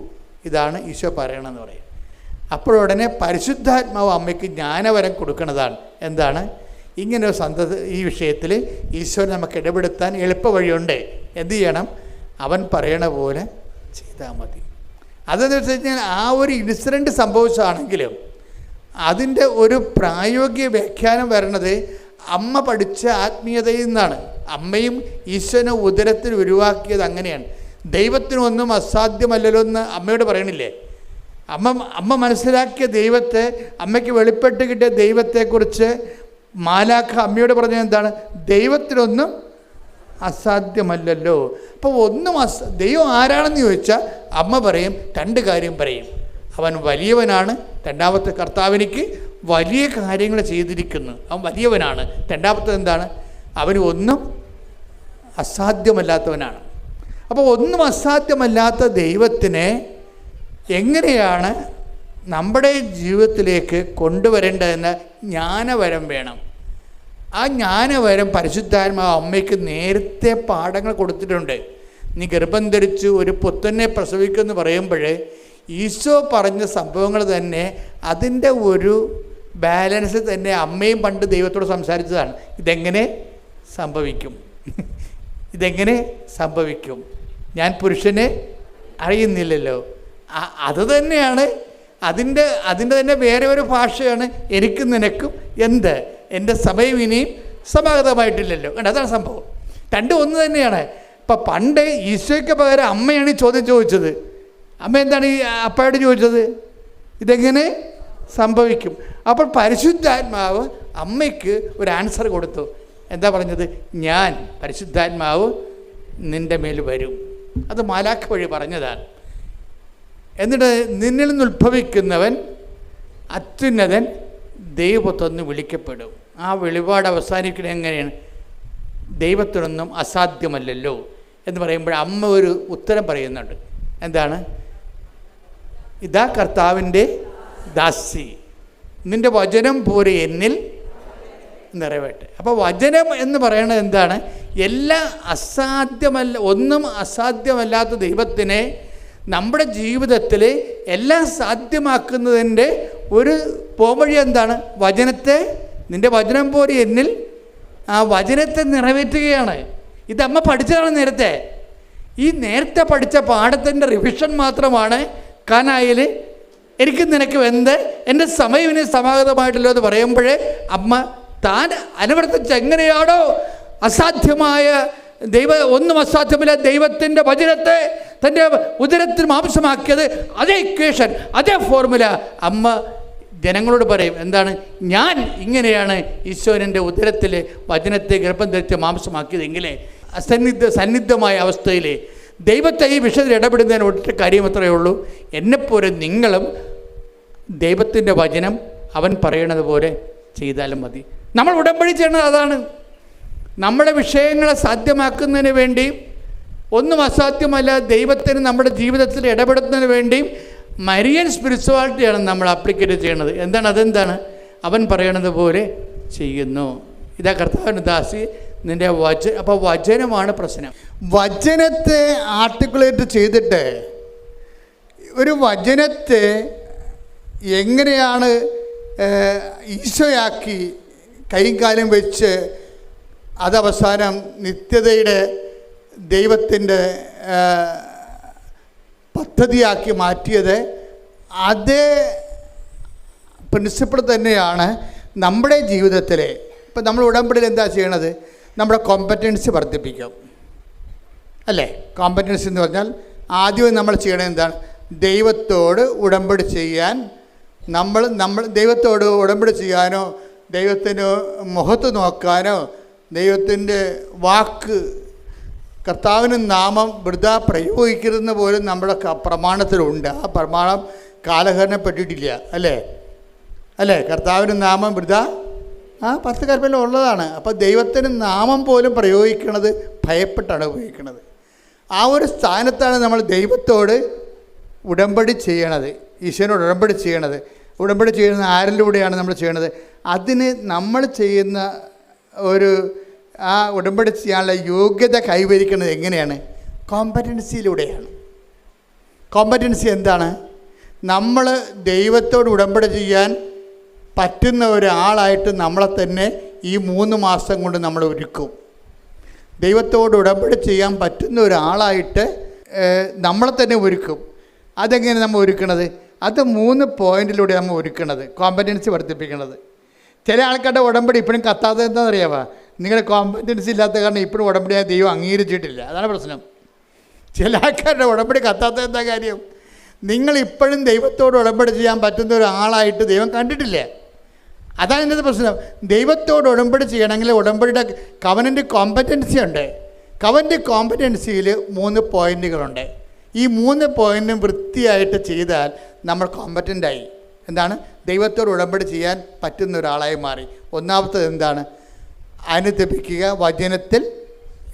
ഇതാണ് ഈശോ പറയണമെന്ന് പറയും. അപ്പോഴുടനെ പരിശുദ്ധാത്മാവ് അമ്മയ്ക്ക് ജ്ഞാനവരം കൊടുക്കുന്നതാണ്. എന്താണ്? ഇങ്ങനെ ഈ വിഷയത്തിൽ ഈശോനെ നമുക്ക് ഇടപെടുത്താൻ എളുപ്പ വഴിയുണ്ട്. എന്ത് ചെയ്യണം? അവൻ പറയണ പോലെ ചെയ്താൽ മതി. അതെന്ന് വെച്ച് കഴിഞ്ഞാൽ ആ ഒരു ഇൻസിഡൻറ്റ് സംഭവിച്ചാണെങ്കിലും അതിൻ്റെ ഒരു പ്രായോഗിക വ്യാഖ്യാനം വരണത് അമ്മ പഠിച്ച ആത്മീയതയിൽ നിന്നാണ്. അമ്മയും ഈശോനെ ഉദരത്തിൽ ഉരുവാക്കിയത് അങ്ങനെയാണ്. ദൈവത്തിനൊന്നും അസാധ്യമല്ലല്ലോ എന്ന് അമ്മയോട് പറയണില്ലേ? അമ്മ മനസ്സിലാക്കിയ ദൈവത്തെ, അമ്മയ്ക്ക് വെളിപ്പെട്ട് കിട്ടിയ ദൈവത്തെക്കുറിച്ച് മാലാഖ അമ്മയോട് പറഞ്ഞത് എന്താണ്? ദൈവത്തിനൊന്നും അസാധ്യമല്ലല്ലോ. അപ്പോൾ ദൈവം ആരാണെന്ന് ചോദിച്ചാൽ അമ്മ പറയും, രണ്ട് കാര്യം പറയും. അവൻ വലിയവനാണ്. രണ്ടാമത്തെ, കർത്താവിനിക്ക് വലിയ കാര്യങ്ങൾ ചെയ്തിരിക്കുന്നു, അവൻ വലിയവനാണ്. രണ്ടാമത്തത് എന്താണ്? അവന് ഒന്നും അസാധ്യമല്ലാത്തവനാണ്. അപ്പോൾ ഒന്നും അസാധ്യമല്ലാത്ത ദൈവത്തിനെ എങ്ങനെയാണ് നമ്മുടെ ജീവിതത്തിലേക്ക് കൊണ്ടുവരേണ്ടതെന്ന് ജ്ഞാനവരം വേണം. ആ ജ്ഞാനവരം പരിശുദ്ധാത്മാവ് അമ്മയ്ക്ക് നേരത്തെ പാഠങ്ങൾ കൊടുത്തിട്ടുണ്ട്. നീ ഗർഭം ധരിച്ചു ഒരു പുത്രനെ പ്രസവിക്കുമെന്ന് പറയുമ്പോൾ ഈശോ പറഞ്ഞ സംഭവങ്ങൾ തന്നെ അതിൻ്റെ ഒരു ബാലൻസ് തന്നെ അമ്മയും പണ്ട് ദൈവത്തോട് സംസാരിച്ചതാണ്. ഇതെങ്ങനെ സംഭവിക്കും? ഞാൻ പുരുഷനെ അറിയുന്നില്ലല്ലോ. അത് തന്നെയാണ് അതിൻ്റെ തന്നെ വേറെ ഒരു ഭാഷയാണ് എനിക്കും നിനക്കും എന്ത്, എൻ്റെ സമയം ഇനിയും സമാഗതമായിട്ടില്ലല്ലോ. അതാണ് സംഭവം. രണ്ടും ഒന്ന് തന്നെയാണ്. ഇപ്പം പണ്ട് ഈശോയ്ക്ക് പകരം അമ്മയാണ് ഈ ചോദ്യം ചോദിച്ചത്. അമ്മ എന്താണ് ഈ അപ്പയോട് ചോദിച്ചത്? ഇതെങ്ങനെ സംഭവിക്കും? അപ്പോൾ പരിശുദ്ധാത്മാവ് അമ്മയ്ക്ക് ഒരു ആൻസർ കൊടുത്തു. എന്താ പറഞ്ഞത്? ഞാൻ പരിശുദ്ധാത്മാവ് നിൻ്റെ മേൽ വരും. അത് മാലാഖ വഴി പറഞ്ഞതാണ്. എന്നിട്ട് നിന്നിൽ നിന്ന് ഉത്ഭവിക്കുന്നവൻ അത്യുന്നതൻ ദൈവത്തൊന്ന് വിളിക്കപ്പെടും. ആ വെളിപാട് അവസാനിക്കുന്നത് എങ്ങനെയാണ്? ദൈവത്തിനൊന്നും അസാധ്യമല്ലല്ലോ എന്ന് പറയുമ്പോൾ അമ്മ ഒരു ഉത്തരം പറയുന്നുണ്ട്. എന്താണ്? ഇതാ കർത്താവിൻ്റെ ദാസി, നിൻ്റെ വചനം പോലെ എന്നിൽ നിറവേട്ടെ. അപ്പോൾ വചനം എന്ന് പറയുന്നത് എന്താണ്? ഒന്നും അസാധ്യമല്ലാത്ത ദൈവത്തിനെ നമ്മുടെ ജീവിതത്തിൽ എല്ലാം സാധ്യമാക്കുന്നതിൻ്റെ ഒരു പോംവഴി എന്താണ്? വചനത്തെ, നിൻ്റെ വചനം പോലെ എന്നിൽ, ആ വചനത്തെ നിറവേറ്റുകയാണ്. ഇതമ്മ പഠിച്ചതാണ് നേരത്തെ. ഈ നേരത്തെ പഠിച്ച പാഠത്തിൻ്റെ റിവിഷൻ മാത്രമാണ് കാനായിൽ എനിക്ക് നിനക്ക് എന്ത്, എൻ്റെ സമയം ഇനി സമാഗതമായിട്ടല്ലോ എന്ന് പറയുമ്പോഴേ അമ്മ താൻ അനുവർത്തിച്ച് എങ്ങനെയാണോ അസാധ്യമായ ഒന്നും അസാധ്യമല്ല ദൈവത്തിൻ്റെ വചനത്തെ തൻ്റെ ഉദരത്തിൽ മാംസമാക്കിയത്, അതേ ഇക്വേഷൻ, അതേ ഫോർമുല അമ്മ ജനങ്ങളോട് പറയും. എന്താണ്? ഞാൻ ഇങ്ങനെയാണ് ഈശോൻ്റെ ഉദരത്തിൽ വചനത്തെ ഗർഭം ധരിച്ച് മാംസമാക്കിയതെങ്കിൽ സന്നിഗ്ധമായ അവസ്ഥയിൽ ദൈവത്തെ ഈ വിഷയത്തിൽ ഇടപെടുന്നതിന് ഒറ്റ കാര്യം അത്രയേ ഉള്ളൂ. എന്നെപ്പോലെ നിങ്ങളും ദൈവത്തിൻ്റെ വചനം അവൻ പറയണത് പോലെ ചെയ്താലും മതി. നമ്മൾ ഉടമ്പടി ചെയ്യണത് അതാണ്. നമ്മുടെ വിഷയങ്ങളെ സാധ്യമാക്കുന്നതിന് വേണ്ടിയും ഒന്നും അസാധ്യമല്ല ദൈവത്തിന് നമ്മുടെ ജീവിതത്തിൽ ഇടപെടുന്നതിന് വേണ്ടിയും മരിയൻ സ്പിരിച്വാലിറ്റിയാണ് നമ്മൾ അപ്ലിക്കേറ്റ് ചെയ്യണത്. അതെന്താണ്? അവൻ പറയണത് പോലെ ചെയ്യുന്നു. ഇതാ കർത്താവിൻ്റെ ദാസി നിൻ്റെ അപ്പോൾ വചനമാണ് പ്രശ്നം. വചനത്തെ ആർട്ടിക്കുലേറ്റ് ചെയ്തിട്ട് ഒരു വചനത്തെ എങ്ങനെയാണ് ഈശോയാക്കി കൈയും കാലും വെച്ച് അതവസാനം നിത്യതയുടെ ദൈവത്തിൻ്റെ പദ്ധതിയാക്കി മാറ്റിയത്, അതേ പ്രിൻസിപ്പിൾ തന്നെയാണ് നമ്മുടെ ജീവിതത്തിലെ. ഇപ്പം നമ്മൾ ഉടമ്പടിയിൽ എന്താ ചെയ്യണത്? നമ്മുടെ കോമ്പറ്റൻസി വർദ്ധിപ്പിക്കും, അല്ലേ? കോമ്പറ്റൻസി എന്ന് പറഞ്ഞാൽ ആദ്യം നമ്മൾ ചെയ്യണത് എന്താണ്? ദൈവത്തോട് ഉടമ്പടി ചെയ്യാൻ നമ്മൾ ദൈവത്തോട് ഉടമ്പടി ചെയ്യാനോ ദൈവത്തിന് മുഖത്ത് നോക്കാനോ ദൈവത്തിൻ്റെ വാക്ക് കർത്താവിന് നാമം വൃഥാ പ്രയോഗിക്കരുതെന്ന് പോലും നമ്മുടെ പ്രമാണത്തിലുണ്ട്. ആ പ്രമാണം കാലഹരണപ്പെട്ടിട്ടില്ല, അല്ലേ? കർത്താവിന് നാമം വൃഥാ 10 കൽപ്പനയിൽ ഉള്ളതാണ്. അപ്പോൾ ദൈവത്തിന് നാമം പോലും പ്രയോഗിക്കുന്നത് ഭയപ്പെട്ടാണ് ഉപയോഗിക്കുന്നത്. ആ ഒരു സ്ഥാനത്താണ് നമ്മൾ ദൈവത്തോട് ഉടമ്പടി ചെയ്യണത്, ഈശോനോട് ഉടമ്പടി ചെയ്യണത്. ഉടമ്പടി ചെയ്യുന്ന ആരിലൂടെയാണ് നമ്മൾ ചെയ്യണത്? അതിന് നമ്മൾ ചെയ്യുന്ന ആ ഉടമ്പടി ചെയ്യാനുള്ള യോഗ്യത കൈവരിക്കുന്നത് എങ്ങനെയാണ്? കോമ്പറ്റൻസിയിലൂടെയാണ്. കോമ്പറ്റൻസി എന്താണ്? നമ്മൾ ദൈവത്തോട് ഉടമ്പടി ചെയ്യാൻ പറ്റുന്ന ഒരാളായിട്ട് നമ്മളെ തന്നെ ഈ 3 മാസം കൊണ്ട് നമ്മൾ ഒരുക്കും. ദൈവത്തോട് ഉടമ്പടി ചെയ്യാൻ പറ്റുന്ന ഒരാളായിട്ട് നമ്മളെ തന്നെ ഒരുക്കും. അതെങ്ങനെ നമ്മൾ ഒരുക്കണത്? അത് 3 പോയിന്റിലൂടെ നമ്മൾ ഒരുക്കണത്, കോമ്പറ്റൻസി വർദ്ധിപ്പിക്കണത്. ചില ആൾക്കാരുടെ ഉടമ്പടി ഇപ്പോഴും കത്താതെ എന്താണെന്നറിയാമോ? നിങ്ങളുടെ കോമ്പറ്റൻസി ഇല്ലാത്ത കാരണം ഇപ്പോഴും ഉടമ്പടിയായ ദൈവം അംഗീകരിച്ചിട്ടില്ല. അതാണ് പ്രശ്നം. ചില ആൾക്കാരുടെ ഉടമ്പടി കത്താത്ത എന്താ കാര്യം? നിങ്ങളിപ്പോഴും ദൈവത്തോട് ഉടമ്പടി ചെയ്യാൻ പറ്റുന്ന ഒരാളായിട്ട് ദൈവം കണ്ടിട്ടില്ല. അതാണ് എൻ്റെ പ്രശ്നം. ദൈവത്തോട് ഉടമ്പടി ചെയ്യണമെങ്കിൽ ഉടമ്പടിയുടെ കവനൻ്റ് കോമ്പറ്റൻസി ഉണ്ട്. കവനൻ്റ് കോമ്പറ്റൻസിയിൽ 3 പോയിൻറ്റുകളുണ്ട്. ഈ 3 പോയിൻറ്റും വൃത്തിയായിട്ട് ചെയ്താൽ നമ്മൾ കോമ്പറ്റൻ്റായി. എന്താണ്? ദൈവത്തോട് ഉടമ്പടി ചെയ്യാൻ പറ്റുന്ന ഒരാളായി മാറി. ഒന്നാമത്തത് എന്താണ്? അനുദപിക്കുക, വചനത്തിൽ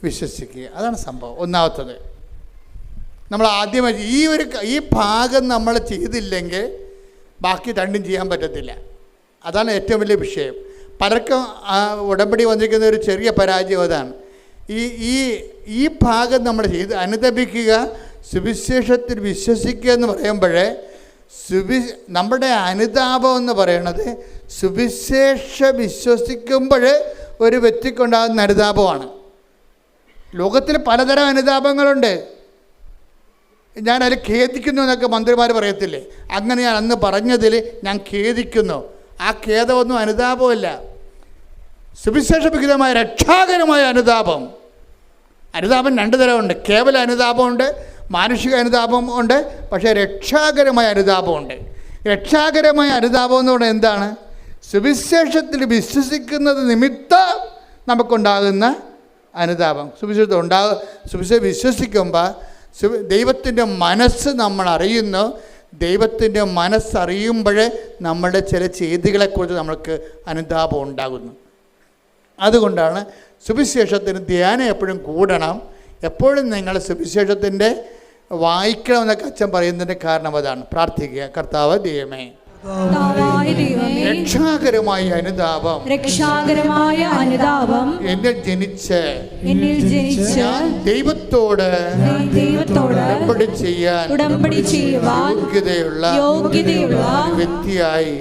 വിശ്വസിക്കുക. അതാണ് സംഭവം. ഒന്നാമത്തത് നമ്മൾ ആദ്യമായി ഈ ഭാഗം നമ്മൾ ചെയ്തില്ലെങ്കിൽ ബാക്കി രണ്ടും ചെയ്യാൻ പറ്റത്തില്ല. അതാണ് ഏറ്റവും വലിയ വിഷയം. പലർക്കും ഉടമ്പടി വന്നിരിക്കുന്ന ഒരു ചെറിയ പരാജയം അതാണ്. ഈ ഭാഗം നമ്മൾ ചെയ്ത് അനുദപിക്കുക, സുവിശേഷത്തിൽ വിശ്വസിക്കുക എന്ന് പറയുമ്പോഴേ നമ്മുടെ അനുതാപം എന്ന് പറയണത് വിശ്വസിക്കുമ്പോൾ ഒരു വ്യക്തിക്കുണ്ടാകുന്ന അനുതാപമാണ്. ലോകത്തിൽ പലതരം അനുതാപങ്ങളുണ്ട്. ഞാനതിൽ ഖേദിക്കുന്നു എന്നൊക്കെ മന്ത്രിമാർ പറയത്തില്ലേ? അങ്ങനെ ഞാൻ അന്ന് പറഞ്ഞതിൽ ഞാൻ ഖേദിക്കുന്നു. ആ ഖേദമൊന്നും അനുതാപമല്ല. സുവിശേഷവിഹിതമായ രക്ഷാകരമായ അനുതാപം. അനുതാപം 2 തരമുണ്ട്. കേവല അനുതാപമുണ്ട്, മാനുഷിക അനുതാപം ഉണ്ട്. പക്ഷേ രക്ഷാകരമായ അനുതാപമുണ്ട്. രക്ഷാകരമായ അനുതാപം എന്ന് പറഞ്ഞാൽ എന്താണ്? സുവിശേഷത്തിൽ വിശ്വസിക്കുന്നത് നിമിത്തം നമുക്കുണ്ടാകുന്ന അനുതാപം. സുവിശേഷം വിശ്വസിക്കുമ്പോൾ ദൈവത്തിൻ്റെ മനസ്സ് നമ്മൾ അറിയുന്നു. ദൈവത്തിൻ്റെ മനസ്സറിയുമ്പോഴേ നമ്മുടെ ചില ചെയ്തികളെക്കുറിച്ച് നമ്മൾക്ക് അനുതാപം ഉണ്ടാകുന്നു. അതുകൊണ്ടാണ് സുവിശേഷത്തിന് ധ്യാനം എപ്പോഴും കൂടണം. എപ്പോഴും നിങ്ങൾ സുവിശേഷത്തിൻ്റെ വായിക്കണമെന്നൊക്കെ അച്ഛൻ പറയുന്നതിൻ്റെ കാരണം അതാണ്. പ്രാർത്ഥിക്കുക, കർത്താവ് ദൈവമേ, രക്ഷാകരമായ അനുതാപം എന്നിൽ ജനിച്ച് ഞാൻ ദൈവത്തോട് ഉടമ്പടി ചെയ്യുവാൻ യോഗ്യതയുള്ള വ്യക്തിയായി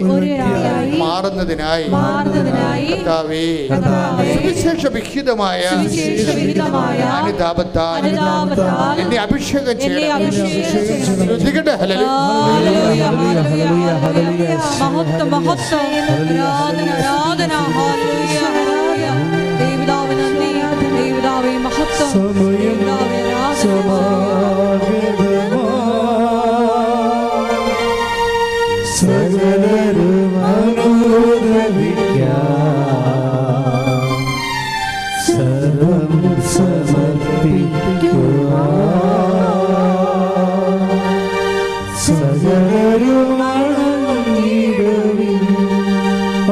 മാറുന്നതിനായി കർത്താവേ സുവിശേഷ വിഹിതമായ അനുതാപത്താൽ എന്നെ അഭിഷേകം ചെയ്യണം. മഹത്വം ആരാധന ഹല്ലേലൂയ ദൈവപിതാവേ നന്ദി, ദൈവപിതാവേ മഹത്വം, ദൈവപിതാവേ സകലരും അനുദപിക്കാം, സർവം സമർപ്പിക്കുക. സകലരും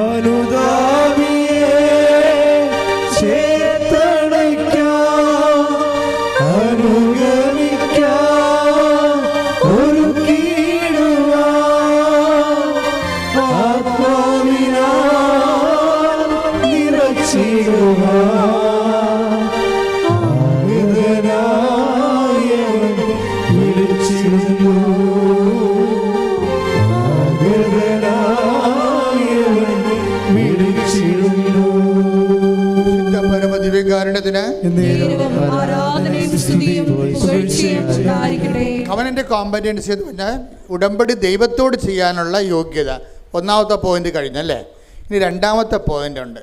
അനുതാപിയെ ചേർത്തണയ്ക്കാം, അനുഗമിക്കാം, ഒരുക്കിയിടുവാൻ ആത്മാവിനാൽ നിറച്ചിടുവാൻ ആഗതനായവൻ വിളിച്ചിരുന്നു. കവനന്റ് കോമ്പറ്റൻസി എന്ന് പറഞ്ഞാൽ ഉടമ്പടി ദൈവത്തോട് ചെയ്യാനുള്ള യോഗ്യത. ഒന്നാമത്തെ പോയിന്റ് കഴിഞ്ഞല്ലേ. ഇനി രണ്ടാമത്തെ പോയിന്റ് ഉണ്ട്.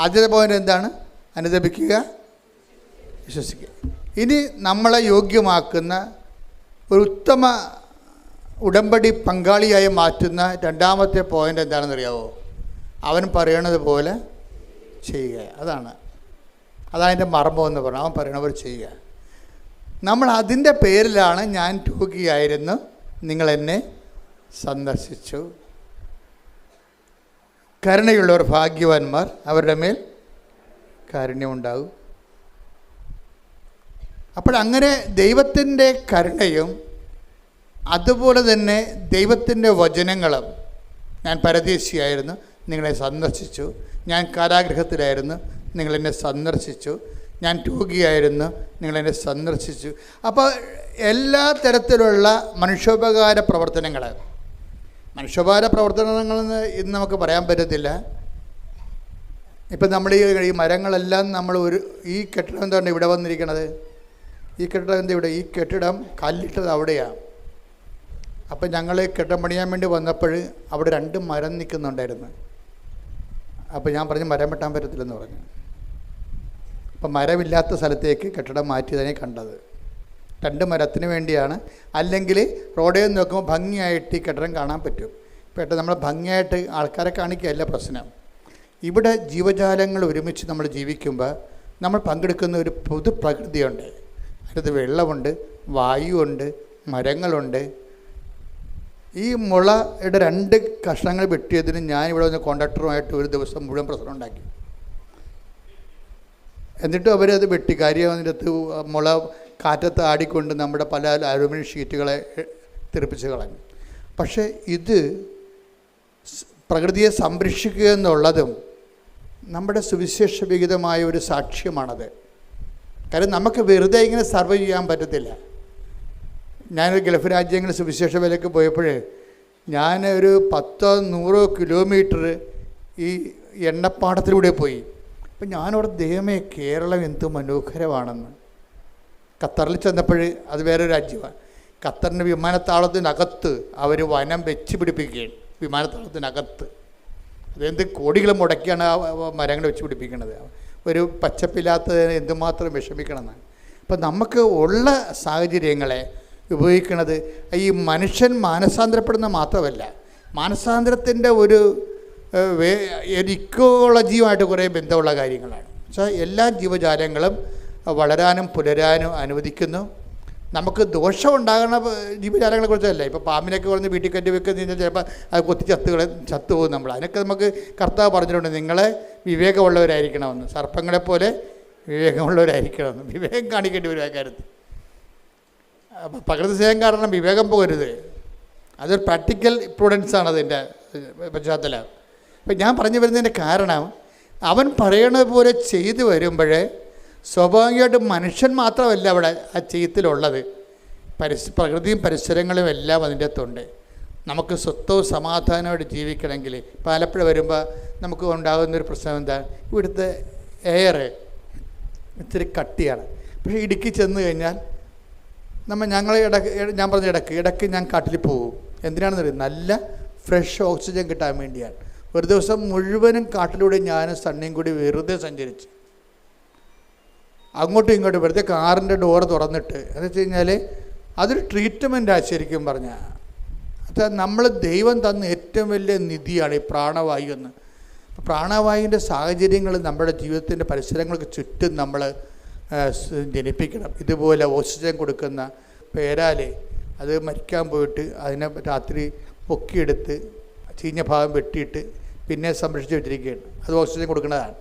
ആദ്യത്തെ പോയിന്റ് എന്താണ്? അനുദപിക്കുക, വിശ്വസിക്കുക. ഇനി നമ്മളെ യോഗ്യമാക്കുന്ന ഒരു ഉത്തമ ഉടമ്പടി പങ്കാളിയായി മാറ്റുന്ന രണ്ടാമത്തെ പോയിന്റ് എന്താണെന്ന് അറിയാവോ? അവൻ പറയണത് പോലെ ചെയ്യുക. അതതിൻ്റെ മർമ്മം എന്ന് പറഞ്ഞാൽ അവൻ പറയണ പോലെ ചെയ്യുക. നമ്മൾ അതിൻ്റെ പേരിലാണ് ഞാൻ രോഗിയായിരുന്നു, നിങ്ങളെന്നെ സന്ദർശിച്ചു. കരുണയുള്ളവർ ഭാഗ്യവാന്മാർ, അവരുടെ മേൽ കാരുണ്യമുണ്ടാകും. അപ്പോഴങ്ങനെ ദൈവത്തിൻ്റെ കരുണയും അതുപോലെ തന്നെ ദൈവത്തിൻ്റെ വചനങ്ങളും, ഞാൻ പരദേശിയായിരുന്നു, നിങ്ങളെ സന്ദർശിച്ചു. ഞാൻ കാരാഗൃഹത്തിലായിരുന്നു, നിങ്ങളെന്നെ സന്ദർശിച്ചു. ഞാൻ രോഗിയായിരുന്നു, നിങ്ങളെന്നെ സന്ദർശിച്ചു. അപ്പോൾ എല്ലാ തരത്തിലുള്ള മനുഷ്യോപകാര പ്രവർത്തനങ്ങളെന്ന് ഇന്ന് നമുക്ക് പറയാൻ പറ്റത്തില്ല. ഇപ്പം നമ്മൾ ഈ മരങ്ങളെല്ലാം നമ്മൾ ഈ കെട്ടിടം എന്താണ് ഇവിടെ വന്നിരിക്കണത്? ഈ കെട്ടിടം എന്താ ഇവിടെ? ഈ കെട്ടിടം കല്ലിട്ടത് അവിടെയാണ്. അപ്പം ഞങ്ങൾ കെട്ടിടം പണിയാൻ വേണ്ടി വന്നപ്പോൾ അവിടെ 2 മരം നിൽക്കുന്നുണ്ടായിരുന്നു. അപ്പോൾ ഞാൻ പറഞ്ഞു മരം വെട്ടാൻ പറ്റത്തില്ലെന്ന് പറഞ്ഞു. അപ്പം മരമില്ലാത്ത സ്ഥലത്തേക്ക് കെട്ടിടം മാറ്റിയതിനെ കണ്ടത്. 2 മരത്തിന് വേണ്ടിയാണ്. അല്ലെങ്കിൽ റോഡിൽ നിന്ന് നോക്കുമ്പോൾ ഭംഗിയായിട്ട് ഈ കെട്ടിടം കാണാൻ പറ്റും. പെട്ടെന്ന് നമ്മൾ ഭംഗിയായിട്ട് ആൾക്കാരെ കാണിക്കുകയല്ല പ്രശ്നം. ഇവിടെ ജീവജാലങ്ങൾ ഒരുമിച്ച് നമ്മൾ ജീവിക്കുമ്പോൾ നമ്മൾ പങ്കെടുക്കുന്ന ഒരു പൊതുപ്രകൃതിയുണ്ട്. അതിനകത്ത് വെള്ളമുണ്ട്, വായുവുണ്ട്, മരങ്ങളുണ്ട്. ഈ മുളയുടെ 2 കഷ്ണങ്ങൾ വെട്ടിയതിന് ഞാൻ ഇവിടെ വന്ന് കോൺട്രാക്ടറുമായിട്ട് ഒരു ദിവസം മുഴുവൻ പ്രശ്നം ഉണ്ടാക്കി. എന്നിട്ടും അവരത് വെട്ടി. കാര്യം അതിനകത്ത് മുള കാറ്റത്ത് ആടിക്കൊണ്ട് നമ്മുടെ പല അലുമിനിയം ഷീറ്റുകളെ തെറിപ്പിച്ച് കളഞ്ഞു. പക്ഷേ ഇത് പ്രകൃതിയെ സംരക്ഷിക്കുക എന്നുള്ളതും നമ്മുടെ സുവിശേഷ വിഹിതമായ ഒരു സാക്ഷ്യമാണത്. കാര്യം നമുക്ക് വെറുതെ ഇങ്ങനെ സർവൈവ് ചെയ്യാൻ പറ്റത്തില്ല. ഞാനൊരു ഗൾഫ് രാജ്യങ്ങളിൽ സുവിശേഷ വേലയ്ക്ക് പോയപ്പോൾ ഞാൻ ഒരു 10-100 കിലോമീറ്റർ ഈ എണ്ണപ്പാടത്തിലൂടെ പോയി. അപ്പം ഞാനവിടെ ദൈവമേ കേരളം എന്ത് മനോഹരമാണെന്ന്. ഖത്തറിൽ ചെന്നപ്പോൾ അത് വേറൊരു രാജ്യമാണ്. ഖത്തറിൻ്റെ വിമാനത്താവളത്തിനകത്ത് അവർ വനം വെച്ച് പിടിപ്പിക്കുകയാണ്. വിമാനത്താവളത്തിനകത്ത് അതെന്ത് കോടികൾ മുടക്കിയാണ് ആ മരങ്ങൾ വെച്ച് പിടിപ്പിക്കുന്നത്. ഒരു പച്ചപ്പില്ലാത്തതിന് എന്തുമാത്രം വിഷമിക്കണമെന്നാണ്. അപ്പം നമുക്ക് ഉള്ള സാഹചര്യങ്ങളെ ഉപയോഗിക്കുന്നത് ഈ മനുഷ്യൻ മാനസാന്തരപ്പെടുന്ന മാത്രമല്ല, മാനസാന്തരത്തിൻ്റെ ഒരു ഇക്കോളജിയുമായിട്ട് കുറേ ബന്ധമുള്ള കാര്യങ്ങളാണ്. പക്ഷേ എല്ലാ ജീവജാലങ്ങളും വളരാനും പുലരാനും അനുവദിക്കുന്നു. നമുക്ക് ദോഷമുണ്ടാകുന്ന ജീവജാലങ്ങളെ കുറിച്ചല്ല. ഇപ്പോൾ പാമ്പിനൊക്കെ പറഞ്ഞ് വീട്ടിൽ കയറ്റി വെക്കുന്ന കഴിഞ്ഞാൽ ചിലപ്പോൾ അത് കൊത്തി ചത്തുപോകും നമ്മൾ. അതിനൊക്കെ നമുക്ക് കർത്താവ് പറഞ്ഞിട്ടുണ്ട്, നിങ്ങളെ വിവേകമുള്ളവരായിരിക്കണമെന്ന്, സർപ്പങ്ങളെപ്പോലെ വിവേകമുള്ളവരായിരിക്കണമെന്ന്. വിവേകം കാണിക്കേണ്ടി വരും ആ കാര്യത്തിൽ. പ്രകൃതി സ്നേഹം കാരണം വിവേകം പോകരുത്. അതൊരു പ്രാക്ടിക്കൽ പ്രൂഡൻസാണ് അതിൻ്റെ പശ്ചാത്തലം. അപ്പം ഞാൻ പറഞ്ഞു വരുന്നതിൻ്റെ കാരണം, അവൻ പറയണത് പോലെ ചെയ്തു വരുമ്പോഴേ സ്വാഭാവികമായിട്ടും മനുഷ്യൻ മാത്രമല്ല അവിടെ ആ ചെയ്യത്തിലുള്ളത്, പ്രകൃതിയും പരിസരങ്ങളും എല്ലാം അതിൻ്റെ അകത്തുണ്ട്. നമുക്ക് സ്വസ്ഥവും സമാധാനമായിട്ട് ജീവിക്കണമെങ്കിൽ ആലപ്പുഴ വരുമ്പോൾ നമുക്ക് ഉണ്ടാകുന്നൊരു പ്രശ്നം എന്താ, ഇവിടുത്തെ എയർ ഇത്തിരി കട്ടിയാണ്. പക്ഷേ ഇടുക്കി ചെന്ന് കഴിഞ്ഞാൽ ഞങ്ങൾ ഞാൻ പറഞ്ഞ ഇടയ്ക്ക് ഞാൻ കാട്ടിൽ പോകും. എന്തിനാണെന്ന് അറിയാം, നല്ല ഫ്രഷ് ഓക്സിജൻ കിട്ടാൻ വേണ്ടിയാണ്. ഒരു ദിവസം മുഴുവനും കാട്ടിലൂടെ ഞാനും സണ്ണിയും കൂടി വെറുതെ സഞ്ചരിച്ച് അങ്ങോട്ടും ഇങ്ങോട്ടും വെറുതെ കാറിൻ്റെ ഡോറ് തുറന്നിട്ട്. എന്ന് വെച്ച് കഴിഞ്ഞാൽ അതൊരു ട്രീറ്റ്മെൻറ്റാണ് ശരിക്കും പറഞ്ഞാൽ. അത് നമ്മൾ ദൈവം തന്ന ഏറ്റവും വലിയ നിധിയാണ് ഈ പ്രാണവായു എന്ന്. പ്രാണവായുവിൻ്റെ സാഹചര്യങ്ങൾ നമ്മുടെ ജീവിതത്തിൻ്റെ പരിസരങ്ങൾക്ക് ചുറ്റും നമ്മൾ ജനിപ്പിക്കണം. ഇതുപോലെ ഓക്സിജൻ കൊടുക്കുന്ന പേരാലെ അത് മരിക്കാൻ പോയിട്ട് അതിനെ രാത്രി പൊക്കിയെടുത്ത് ചീഞ്ഞ ഭാഗം വെട്ടിയിട്ട് പിന്നെ സംരക്ഷിച്ച് വെച്ചിരിക്കുകയാണ്. അത് ഓക്സിജൻ കൊടുക്കുന്നതാണ്.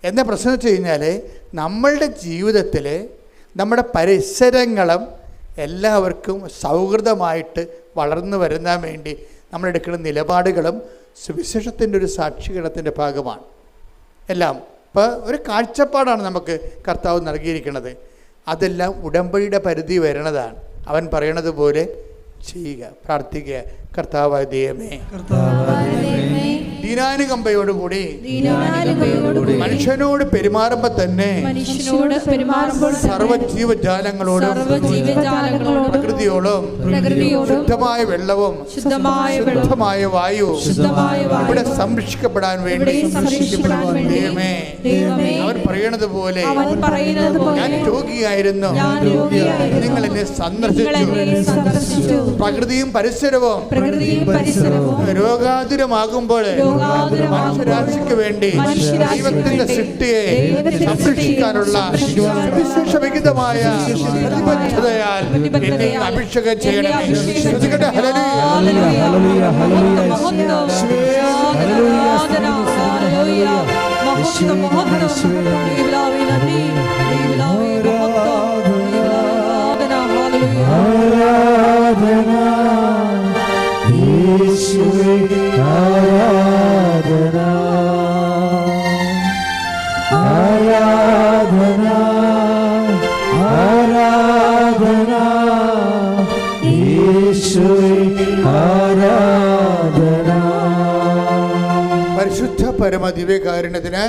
എന്താ പ്രശ്നം വെച്ച് കഴിഞ്ഞാൽ, നമ്മളുടെ ജീവിതത്തിൽ നമ്മുടെ പരിസരങ്ങളും എല്ലാവർക്കും സൗഹൃദമായിട്ട് വളർന്നു വരുന്നതിന് വേണ്ടി നമ്മളെടുക്കുന്ന നിലപാടുകളും സുവിശേഷത്തിൻ്റെ ഒരു സാക്ഷീകരണത്തിൻ്റെ ഭാഗമാണ് എല്ലാം. ഇപ്പോൾ ഒരു കാഴ്ചപ്പാടാണ് നമുക്ക് കർത്താവ് നൽകിയിരിക്കുന്നത്. അതെല്ലാം ഉടമ്പടിയുടെ പരിധി വരുന്നതാണ്. അവൻ പറയണത് പോലെ ചെയ്യുക, പ്രാർത്ഥിക്കുക. കർത്താവായ ദൈവമേ, ദീനാനുകമ്പയോടുകൂടി മനുഷ്യനോട് പെരുമാറുമ്പോൾ തന്നെ സർവ്വജീവജാലങ്ങളോടും പ്രകൃതിയോടും ശുദ്ധമായ വെള്ളവും ശുദ്ധമായ വായു ഇവിടെ സംരക്ഷിക്കപ്പെടാൻ വേണ്ടി ദൈവമേ, അവൻ പറയണത് പോലെ ഞാൻ രോഗിയായിരുന്നു, നിങ്ങൾ എന്നെ സന്ദർശിച്ചു. പ്രകൃതിയും പരിസരവും രോഗാതുരമാകുമ്പോൾ മനുഷ്യരാശിക്ക് വേണ്ടി ദൈവത്തിന്റെ സൃഷ്ടിയെ സംരക്ഷിക്കാനുള്ള വിശേഷവിഹിതമായ പ്രതിബദ്ധതയാൽ എന്നെ അഭിഷേകം ചെയ്യണമേ. ആരാധന ആരാധന ആരാധന യേശുവേ ആരാധന. പരിശുദ്ധ പരമ ദിവ്യകാരുണ്യത്തിന്